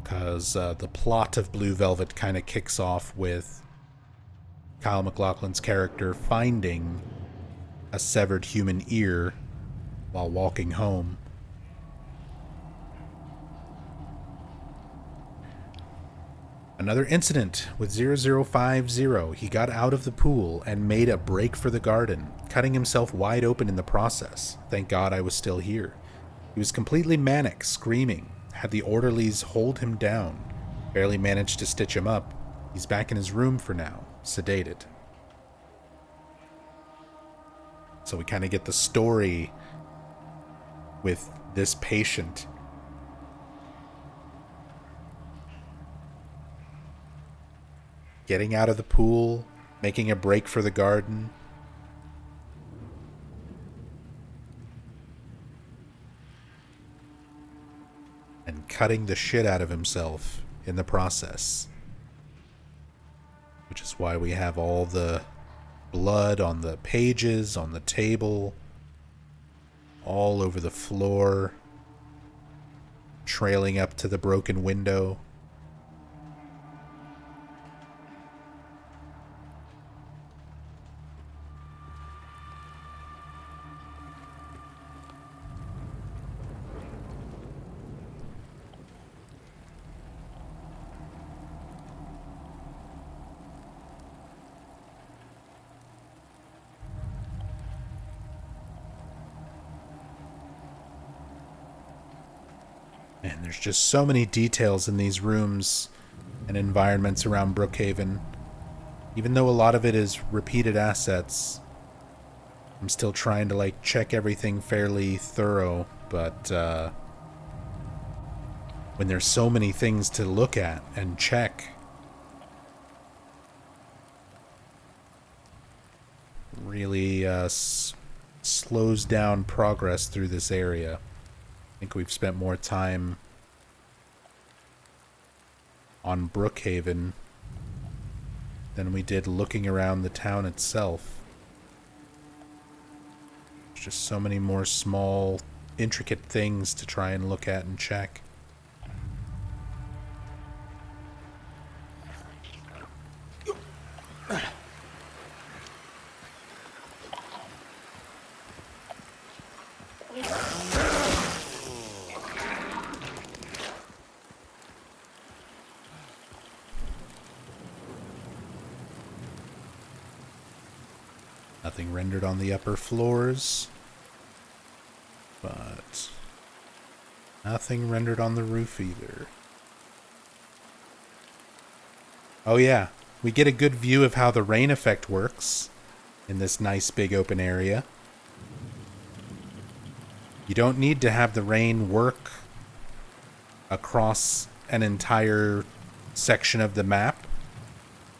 Because the plot of Blue Velvet kind of kicks off with Kyle MacLachlan's character finding a severed human ear while walking home. Another incident with 0050. He got out of the pool and made a break for the garden, cutting himself wide open in the process. Thank God I was still here. He was completely manic, screaming. Had the orderlies hold him down. Barely managed to stitch him up. He's back in his room for now, sedated. So we kind of get the story with this patient. Getting out of the pool, making a break for the garden. And cutting the shit out of himself in the process. Which is why we have all the blood on the pages, on the table, all over the floor, trailing up to the broken window. And there's just so many details in these rooms and environments around Brookhaven. Even though a lot of it is repeated assets, I'm still trying to like check everything fairly thorough, but when there's so many things to look at and check, really slows down progress through this area. I think we've spent more time on Brookhaven than we did looking around the town itself. There's just so many more small, intricate things to try and look at and check. Nothing rendered on the upper floors, but nothing rendered on the roof either. Oh yeah, we get a good view of how the rain effect works in this nice big open area. You don't need to have the rain work across an entire section of the map.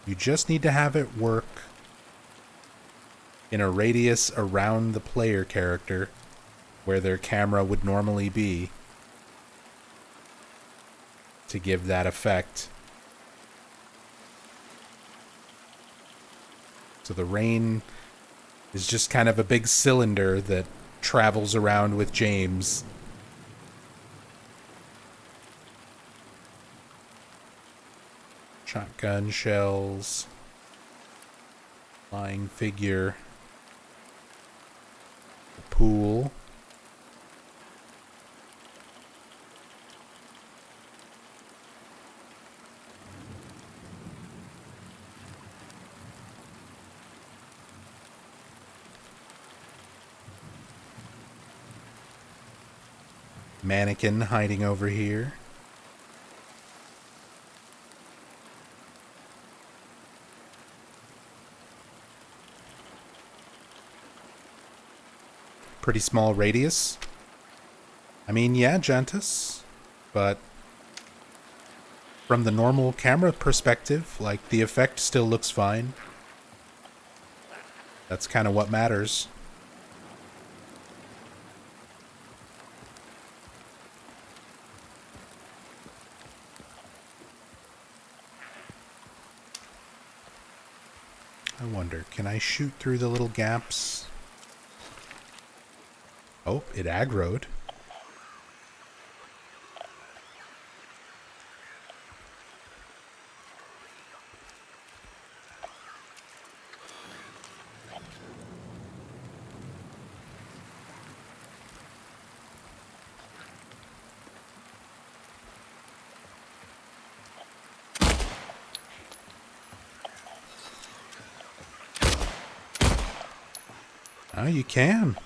You just need to have it work in a radius around the player character where their camera would normally be to give that effect. So the rain is just kind of a big cylinder that travels around with James. Shotgun shells. Flying figure. Pool. Mannequin hiding over here. Pretty small radius. I mean, yeah, Gentis, but from the normal camera perspective, like, the effect still looks fine. That's kind of what matters. I wonder, can I shoot through the little gaps? Oh, it aggroed. Oh, you can.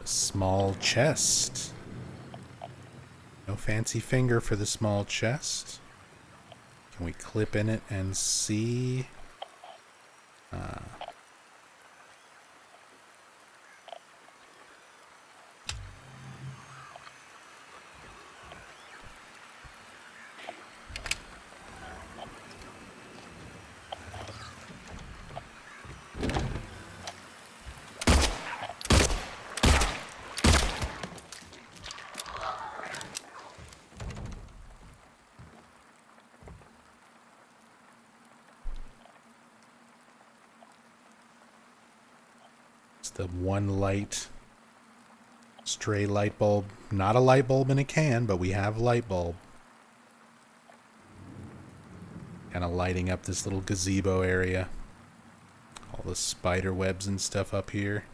A small chest. No fancy finger for the small chest. Can we clip in it and see? It's the one light, stray light bulb. Not a light bulb in a can, but we have a light bulb. Kind of lighting up this little gazebo area. All the spider webs and stuff up here.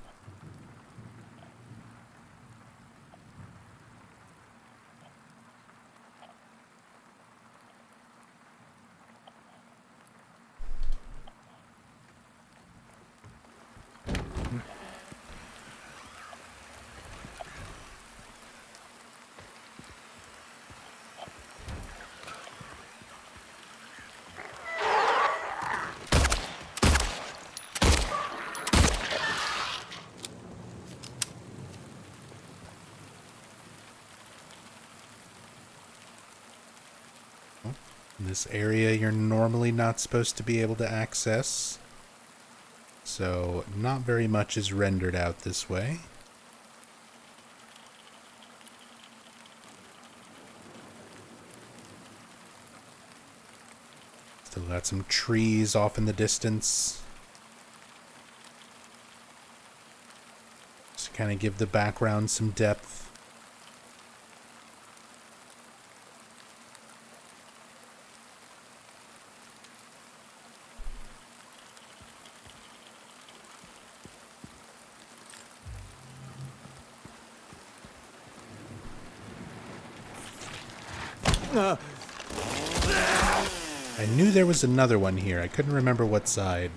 This area you're normally not supposed to be able to access, so not very much is rendered out this way. Still got some trees off in the distance, just to kind of give the background some depth. I knew there was another one here. I couldn't remember what side.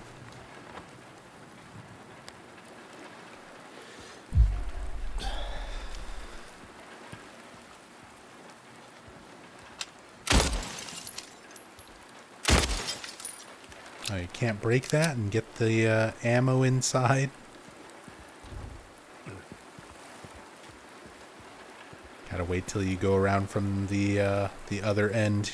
Oh, you can't break that and get the ammo inside? Gotta wait till you go around from the other end.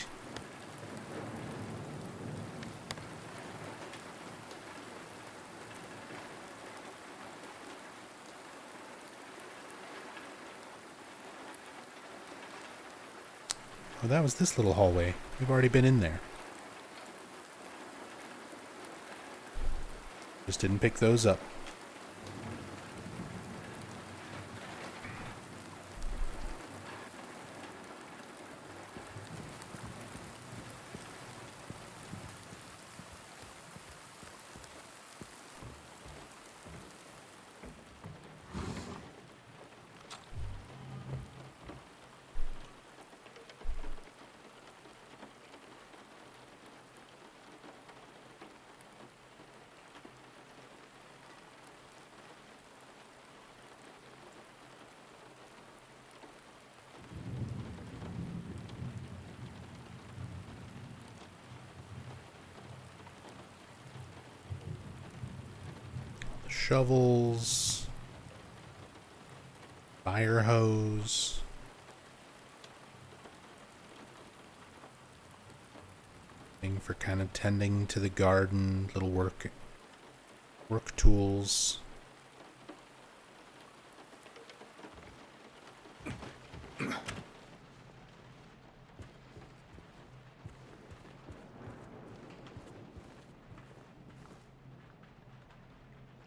Oh, that was this little hallway. We've already been in there. Just didn't pick those up. Shovels, fire hose, thing for kind of tending to the garden, little work tools.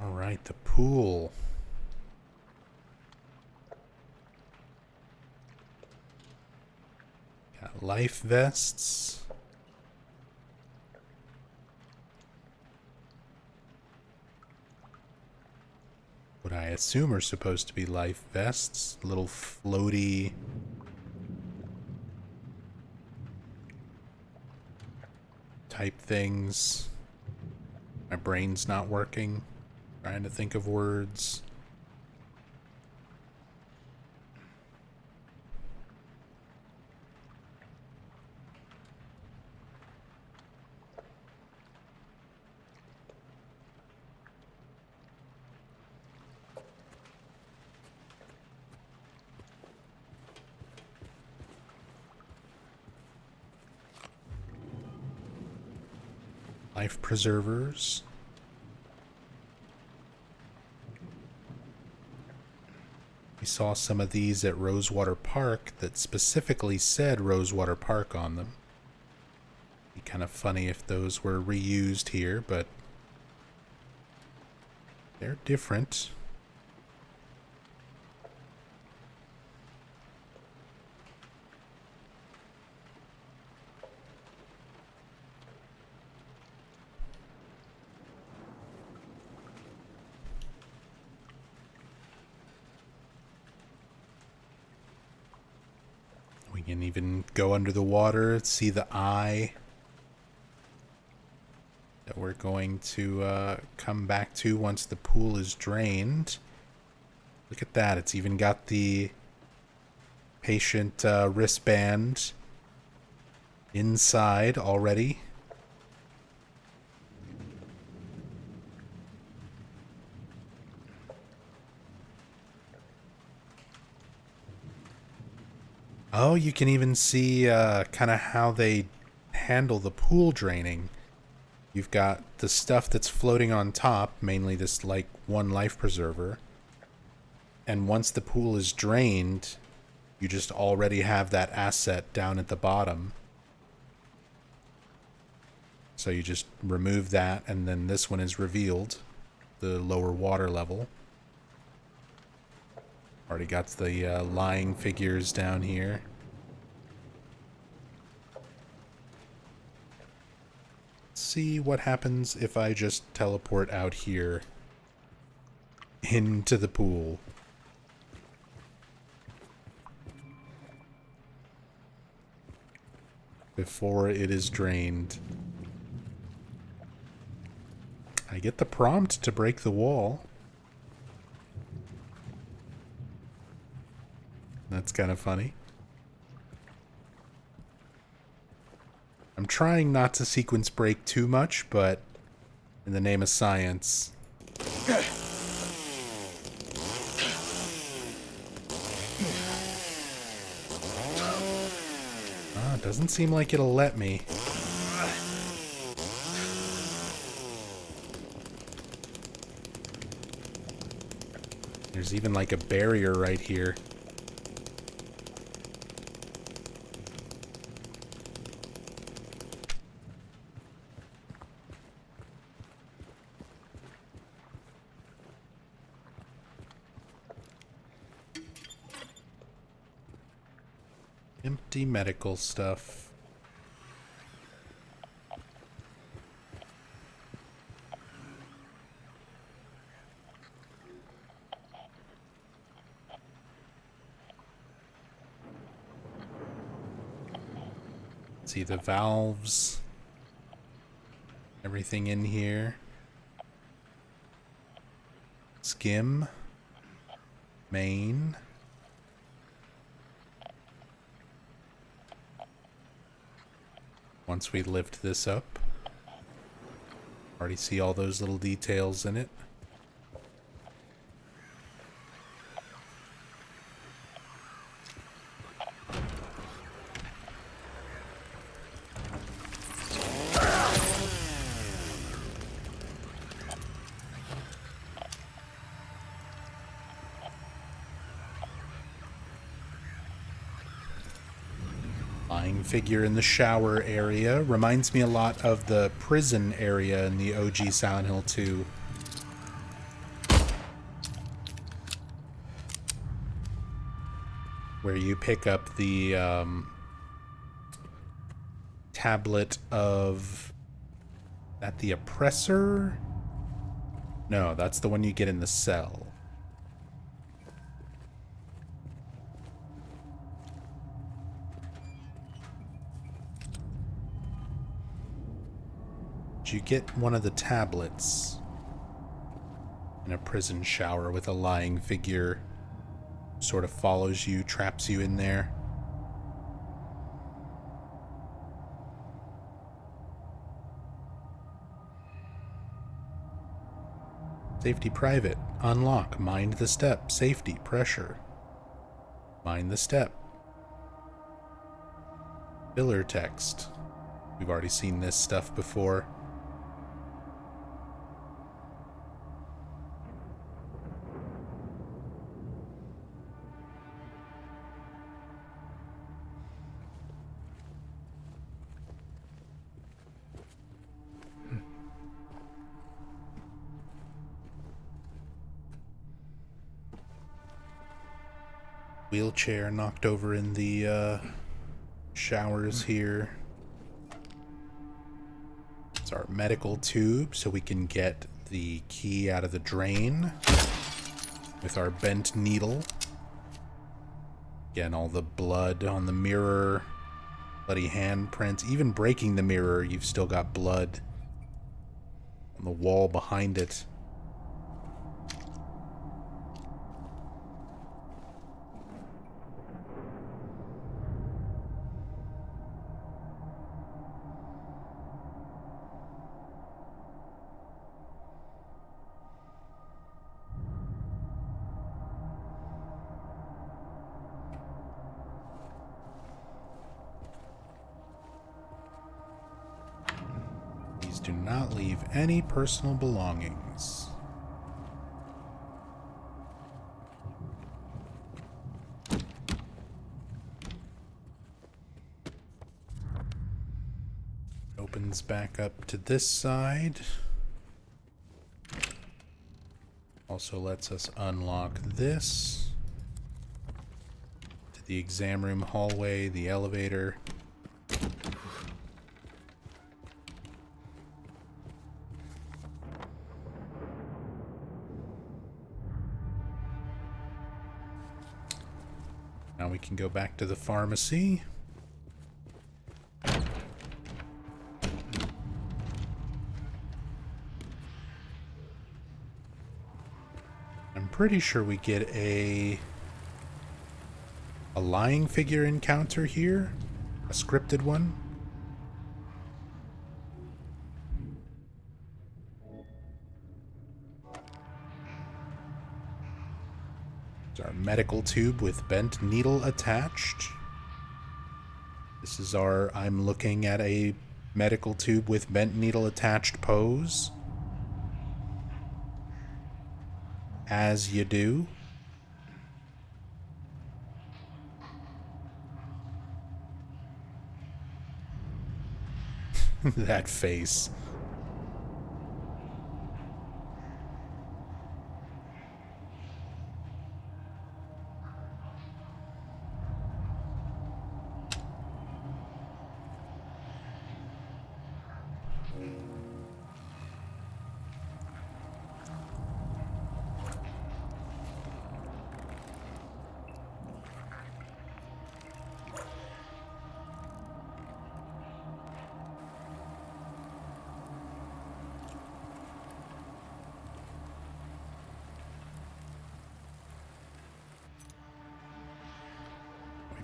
Alright, the pool. Got life vests. What I assume are supposed to be life vests. Little floaty type things. My brain's not working. Trying to think of words. Life preservers. We saw some of these at Rosewater Park that specifically said Rosewater Park on them. Be kind of funny if those were reused here, but they're different. We can even go under the water, see the eye that we're going to come back to once the pool is drained. Look at that. It's even got the patient wristband inside already. Oh, you can even see kind of how they handle the pool draining. You've got the stuff that's floating on top, mainly this like one life preserver. And once the pool is drained, you just already have that asset down at the bottom. So you just remove that, and then this one is revealed, the lower water level. Already got the lying figures down here. Let's see what happens if I just teleport out here into the pool. Before it is drained. I get the prompt to break the wall. That's kind of funny. I'm trying not to sequence break too much, but in the name of science. It doesn't seem like it'll let me. There's even like a barrier right here. Empty medical stuff. See the valves. Everything in here. Skim. Main. Once we lift this up, already see all those little details in it. Figure in the shower area reminds me a lot of the prison area in the OG Silent Hill 2. Where you pick up the tablet of... that the oppressor? No, that's the one you get in the cell. You get one of the tablets in a prison shower with a lying figure, sort of follows you, traps you in there. Safety private, unlock, mind the step, safety, pressure, mind the step. Filler text. We've already seen this stuff before. Wheelchair knocked over in the showers here. It's our medical tube, so we can get the key out of the drain with our bent needle. Again, all the blood on the mirror, bloody handprints. Even breaking the mirror, you've still got blood on the wall behind it. Do not leave any personal belongings. Opens back up to this side. Also lets us unlock this. To the exam room hallway, the elevator. Now we can go back to the pharmacy. I'm pretty sure we get a lying figure encounter here, a scripted one. Our medical tube with bent needle attached. This is our I'm looking at a medical tube with bent needle attached pose. As you do. That face.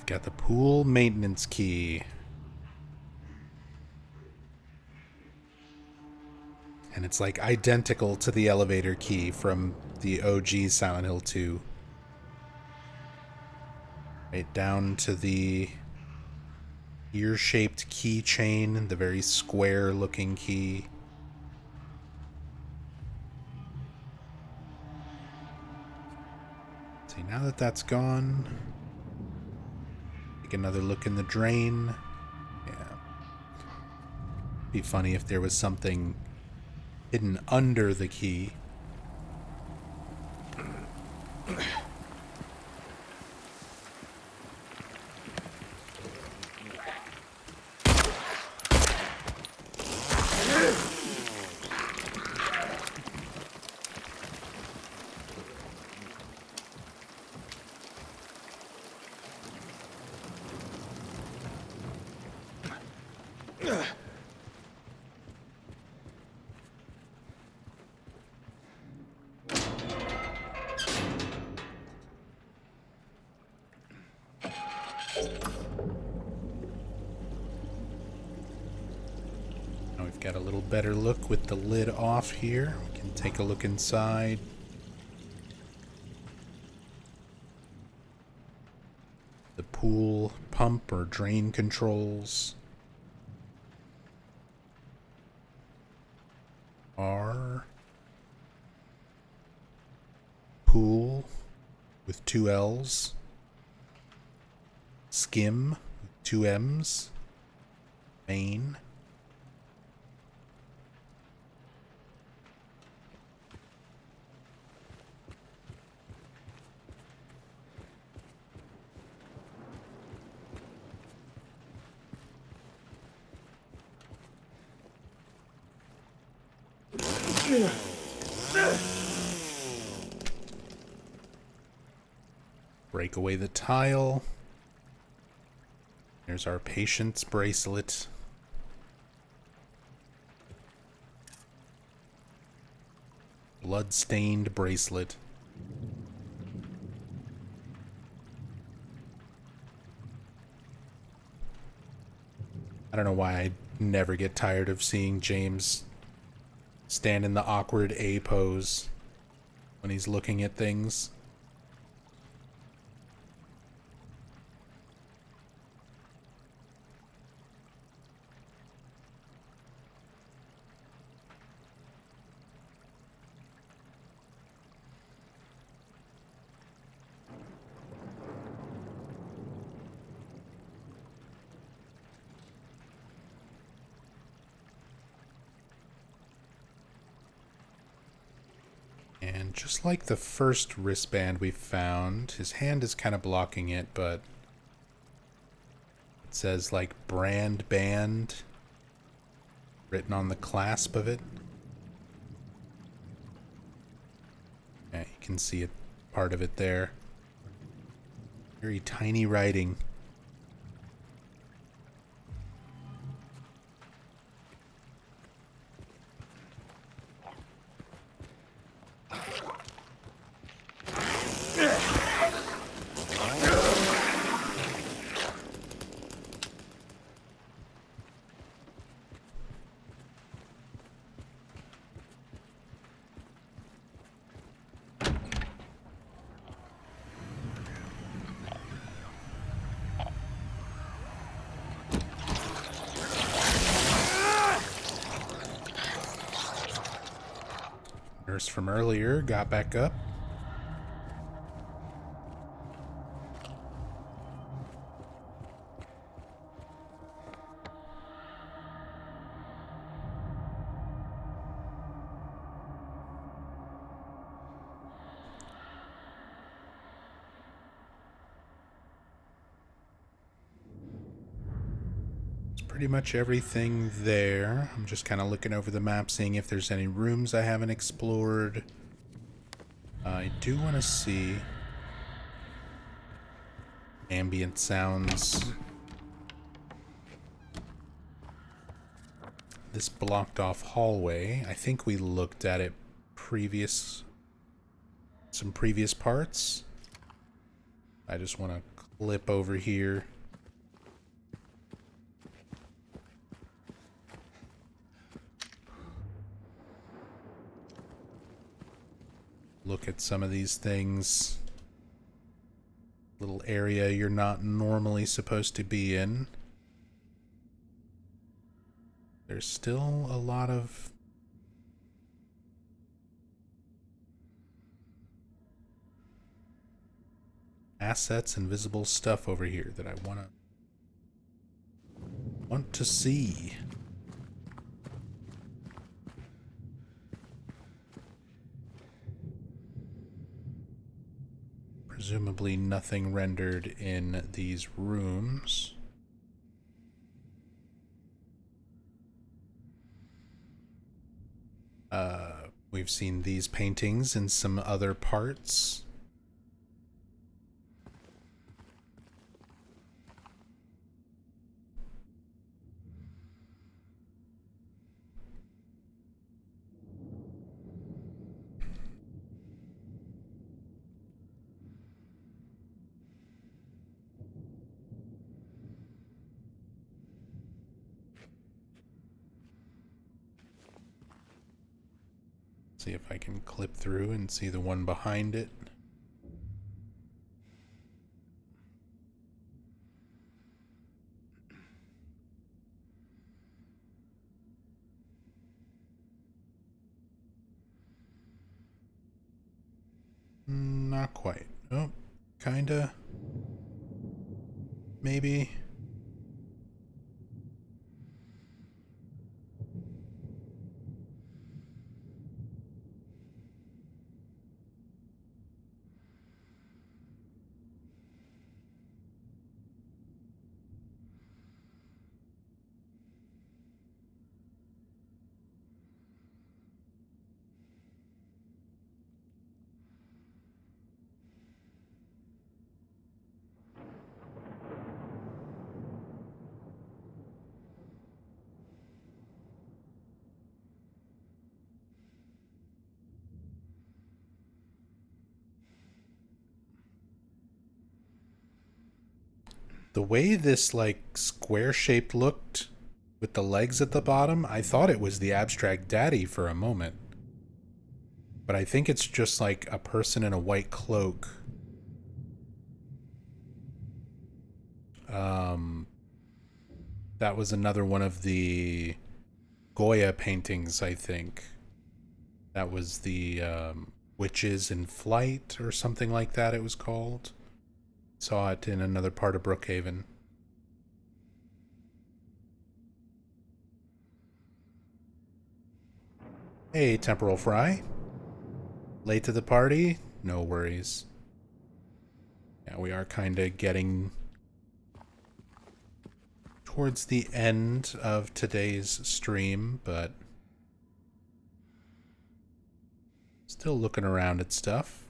Got the pool maintenance key. And it's like identical to the elevator key from the OG Silent Hill 2. Right down to the ear-shaped keychain, the very square-looking key. See, now that that's gone, take another look in the drain. Yeah. Be funny if there was something hidden under the key. Now we've got a little better look with the lid off here. We can take a look inside. The pool pump or drain controls are pool with 2 L's, skim with 2 M's, main. Break away the tile. There's our patience bracelet. Blood-stained bracelet. I don't know why I never get tired of seeing James stand in the awkward A pose when he's looking at things. And just like the first wristband we found, his hand is kind of blocking it, but it says like brand band written on the clasp of it. Yeah, you can see it, part of it there. Very tiny writing. Nurse from earlier got back up. Pretty much everything there. I'm just kind of looking over the map, seeing if there's any rooms I haven't explored. I do want to see ambient sounds. This blocked off hallway, I think we looked at it some previous parts. I just want to clip over here. Look at some of these things. Little area you're not normally supposed to be in. There's still a lot of assets and visible stuff over here that I want to see. Presumably nothing rendered in these rooms. We've seen these paintings in some other parts. See if I can clip through and see the one behind it. Not quite. Oh, kinda. Maybe. The way this, like, square-shaped looked with the legs at the bottom, I thought it was the abstract daddy for a moment. But I think it's just, like, a person in a white cloak. That was another one of the Goya paintings, I think. That was the, Witches in Flight, or something like that it was called. Saw it in another part of Brookhaven. Hey, Temporal Fry. Late to the party? No worries. Yeah, we are kind of getting towards the end of today's stream, but still looking around at stuff.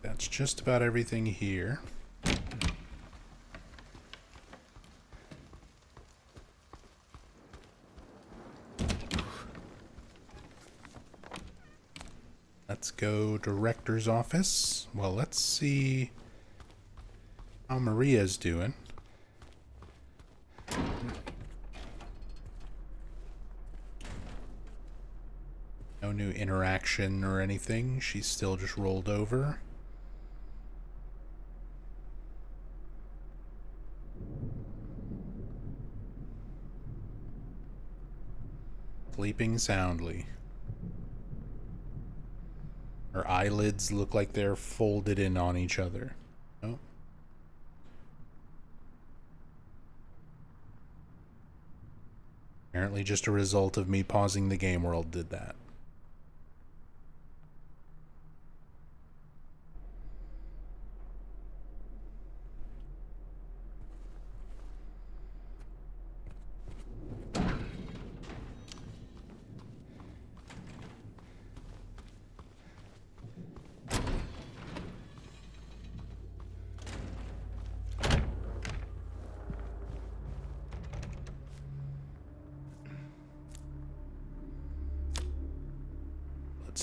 That's just about everything here. Let's go director's office. Well, let's see how Maria's doing. No new interaction or anything. She's still just rolled over. Sleeping soundly. Her eyelids look like they're folded in on each other. Oh. Apparently just a result of me pausing the game world did that.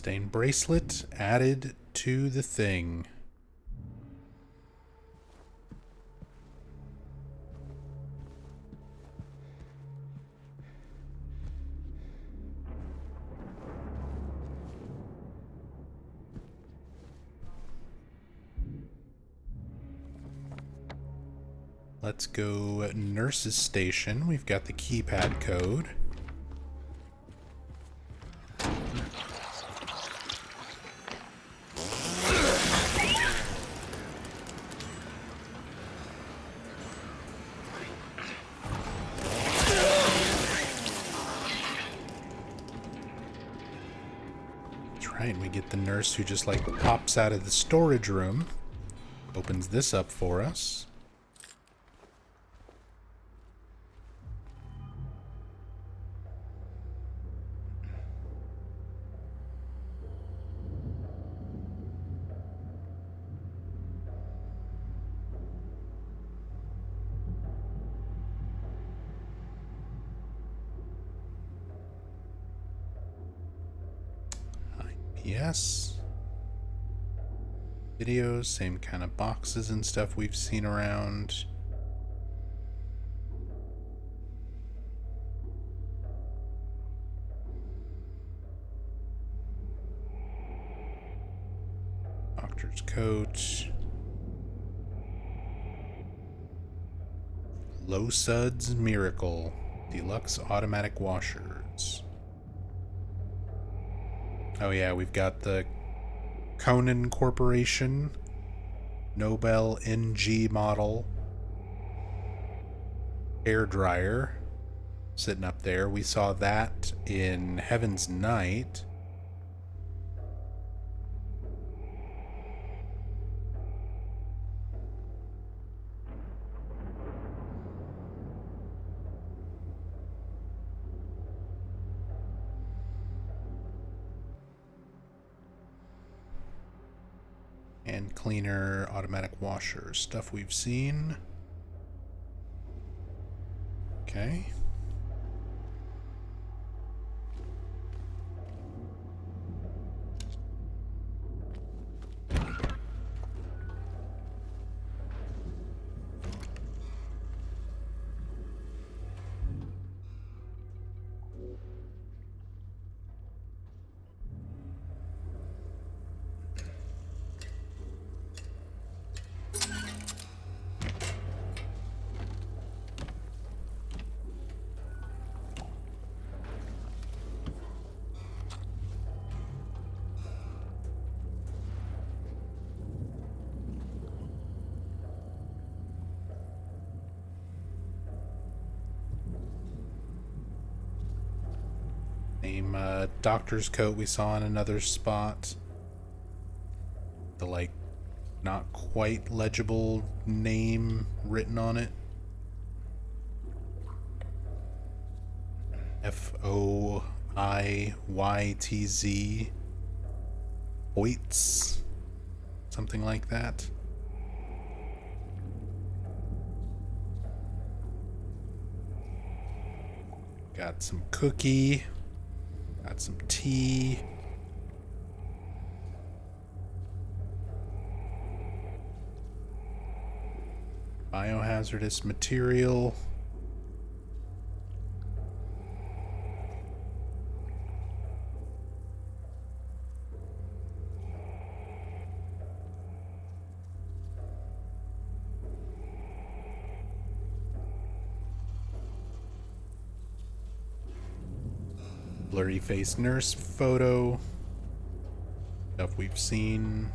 Bloodstained bracelet added to the thing. Let's go nurse's station. We've got the keypad code. That's right, we get the nurse who just like pops out of the storage room. Opens this up for us. Yes. Videos, same kind of boxes and stuff we've seen around. Doctor's coat. Low Suds Miracle Deluxe Automatic Washers. Oh yeah, we've got the Conan Corporation Nobel NG model hair dryer sitting up there. We saw that in Heaven's Night. And cleaner, automatic washer. Stuff we've seen. Okay. Same doctor's coat we saw in another spot. The, like, not quite legible name written on it. Foiytz. Hoyts. Something like that. Got some cookie. Got some tea. Biohazardous material. Blurry face nurse photo. Stuff we've seen.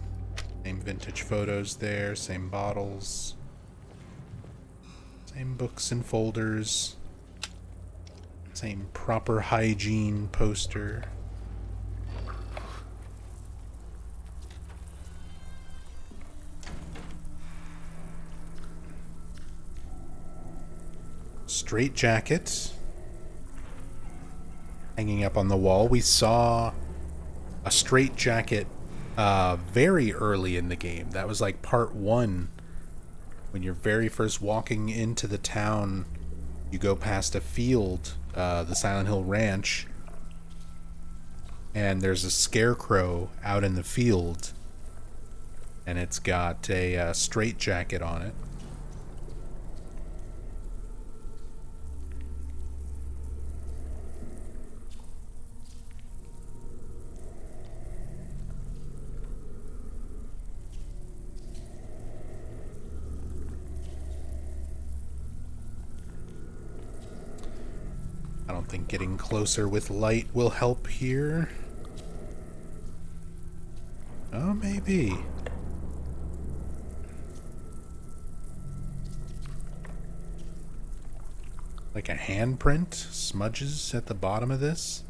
Same vintage photos there. Same bottles. Same books and folders. Same proper hygiene poster. Straight jacket. Hanging up on the wall. We saw a straight jacket very early in the game. That was like part 1. When you're very first walking into the town, you go past a field, the Silent Hill Ranch, and there's a scarecrow out in the field, and it's got a straight jacket on it. I don't think getting closer with light will help here. Oh, maybe. Like a handprint smudges at the bottom of this.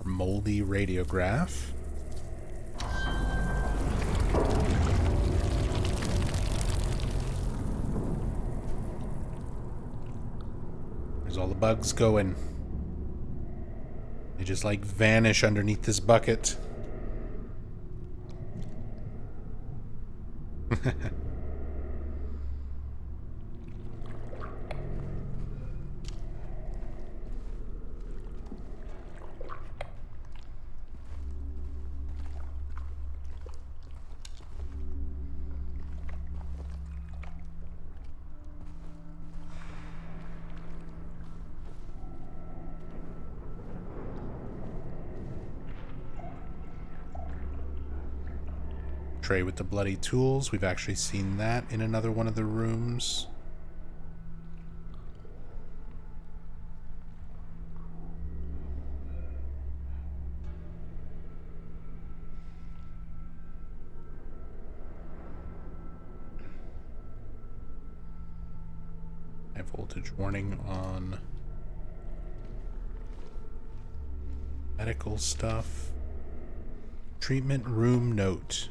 Moldy radiograph. There's all the bugs going. They just like vanish underneath this bucket. Tray with the bloody tools. We've actually seen that in another one of the rooms. High voltage warning on medical stuff. Treatment room note.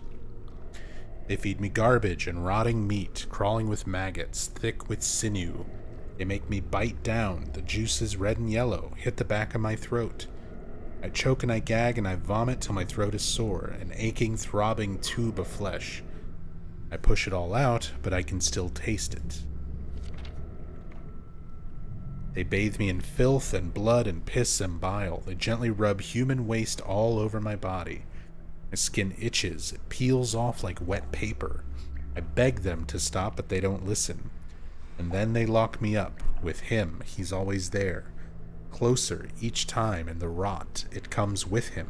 They feed me garbage and rotting meat, crawling with maggots, thick with sinew. They make me bite down. The juice is red and yellow, hit the back of my throat. I choke and I gag and I vomit till my throat is sore, an aching, throbbing tube of flesh. I push it all out, but I can still taste it. They bathe me in filth and blood and piss and bile. They gently rub human waste all over my body. My skin itches. It peels off like wet paper. I beg them to stop, but they don't listen. And then they lock me up with him. He's always there. Closer each time, and the rot, it comes with him.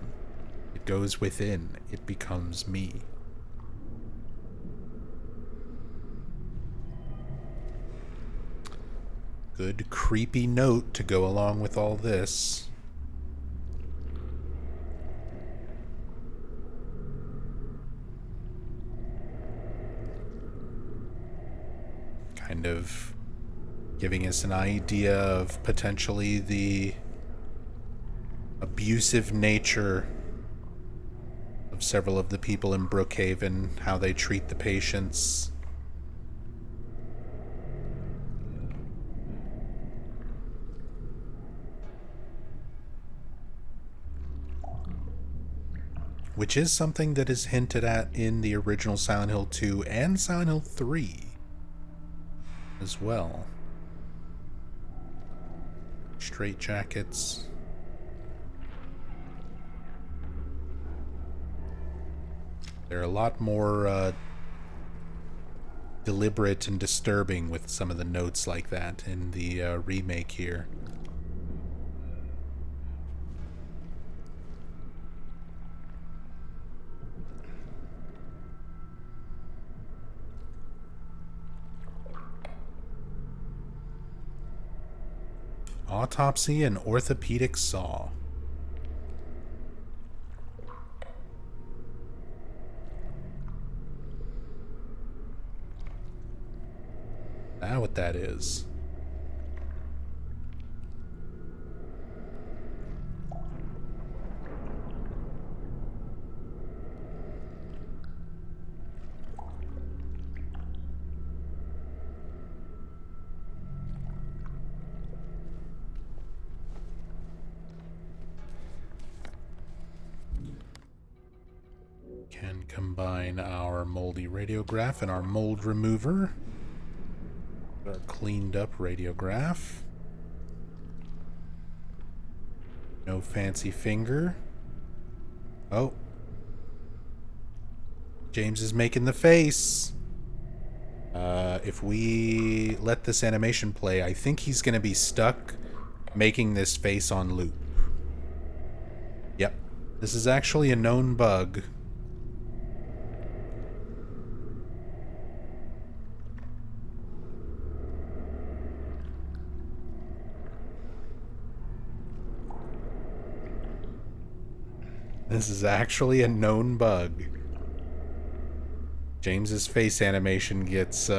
It goes within. It becomes me. Good creepy note to go along with all this. Kind of giving us an idea of potentially the abusive nature of several of the people in Brookhaven, how they treat the patients. Which is something that is hinted at in the original Silent Hill 2 and Silent Hill 3 as well. Straight jackets. They're a lot more deliberate and disturbing with some of the notes like that in the remake here. Autopsy and orthopedic saw. Now what that is. Can combine our moldy radiograph and our mold remover. Our cleaned up radiograph. No fancy finger. Oh. James is making the face. If we let this animation play, I think he's going to be stuck making this face on loop. Yep. This is actually a known bug. This is actually a known bug. James's face animation gets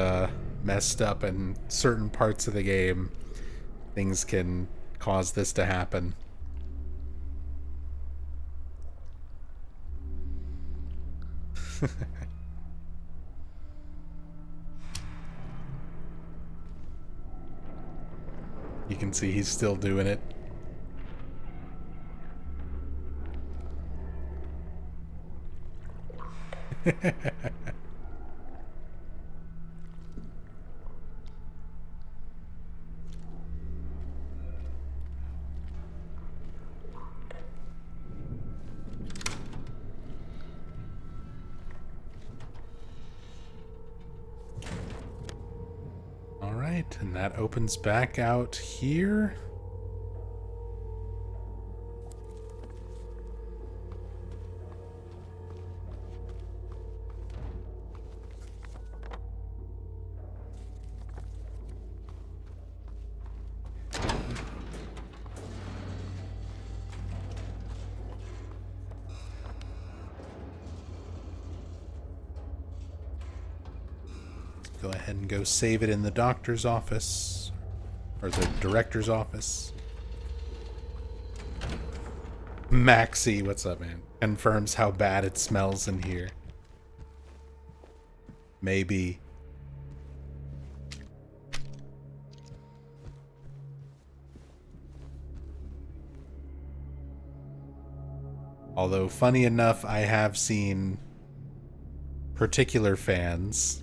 messed up in certain parts of the game. Things can cause this to happen. You can see he's still doing it. All right, and that opens back out here. go ahead and go save it in the doctor's office. Or the director's office. Maxie, what's up, man? Confirms how bad it smells in here. Maybe. Although, funny enough, I have seen particular fans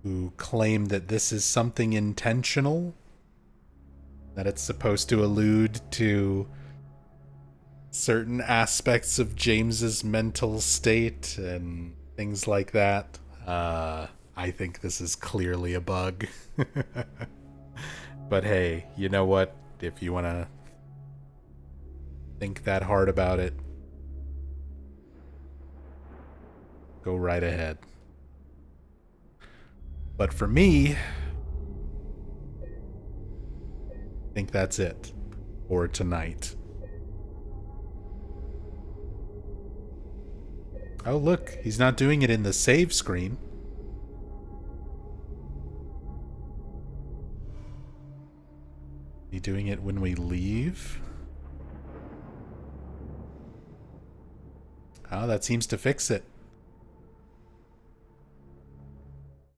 who claim that this is something intentional, that it's supposed to allude to certain aspects of James's mental state and things like that. I think this is clearly a bug. But hey, you know what? If you want to think that hard about it, go right ahead. But for me, I think that's it for tonight. Oh, look, he's not doing it in the save screen. Is he doing it when we leave? Oh, that seems to fix it.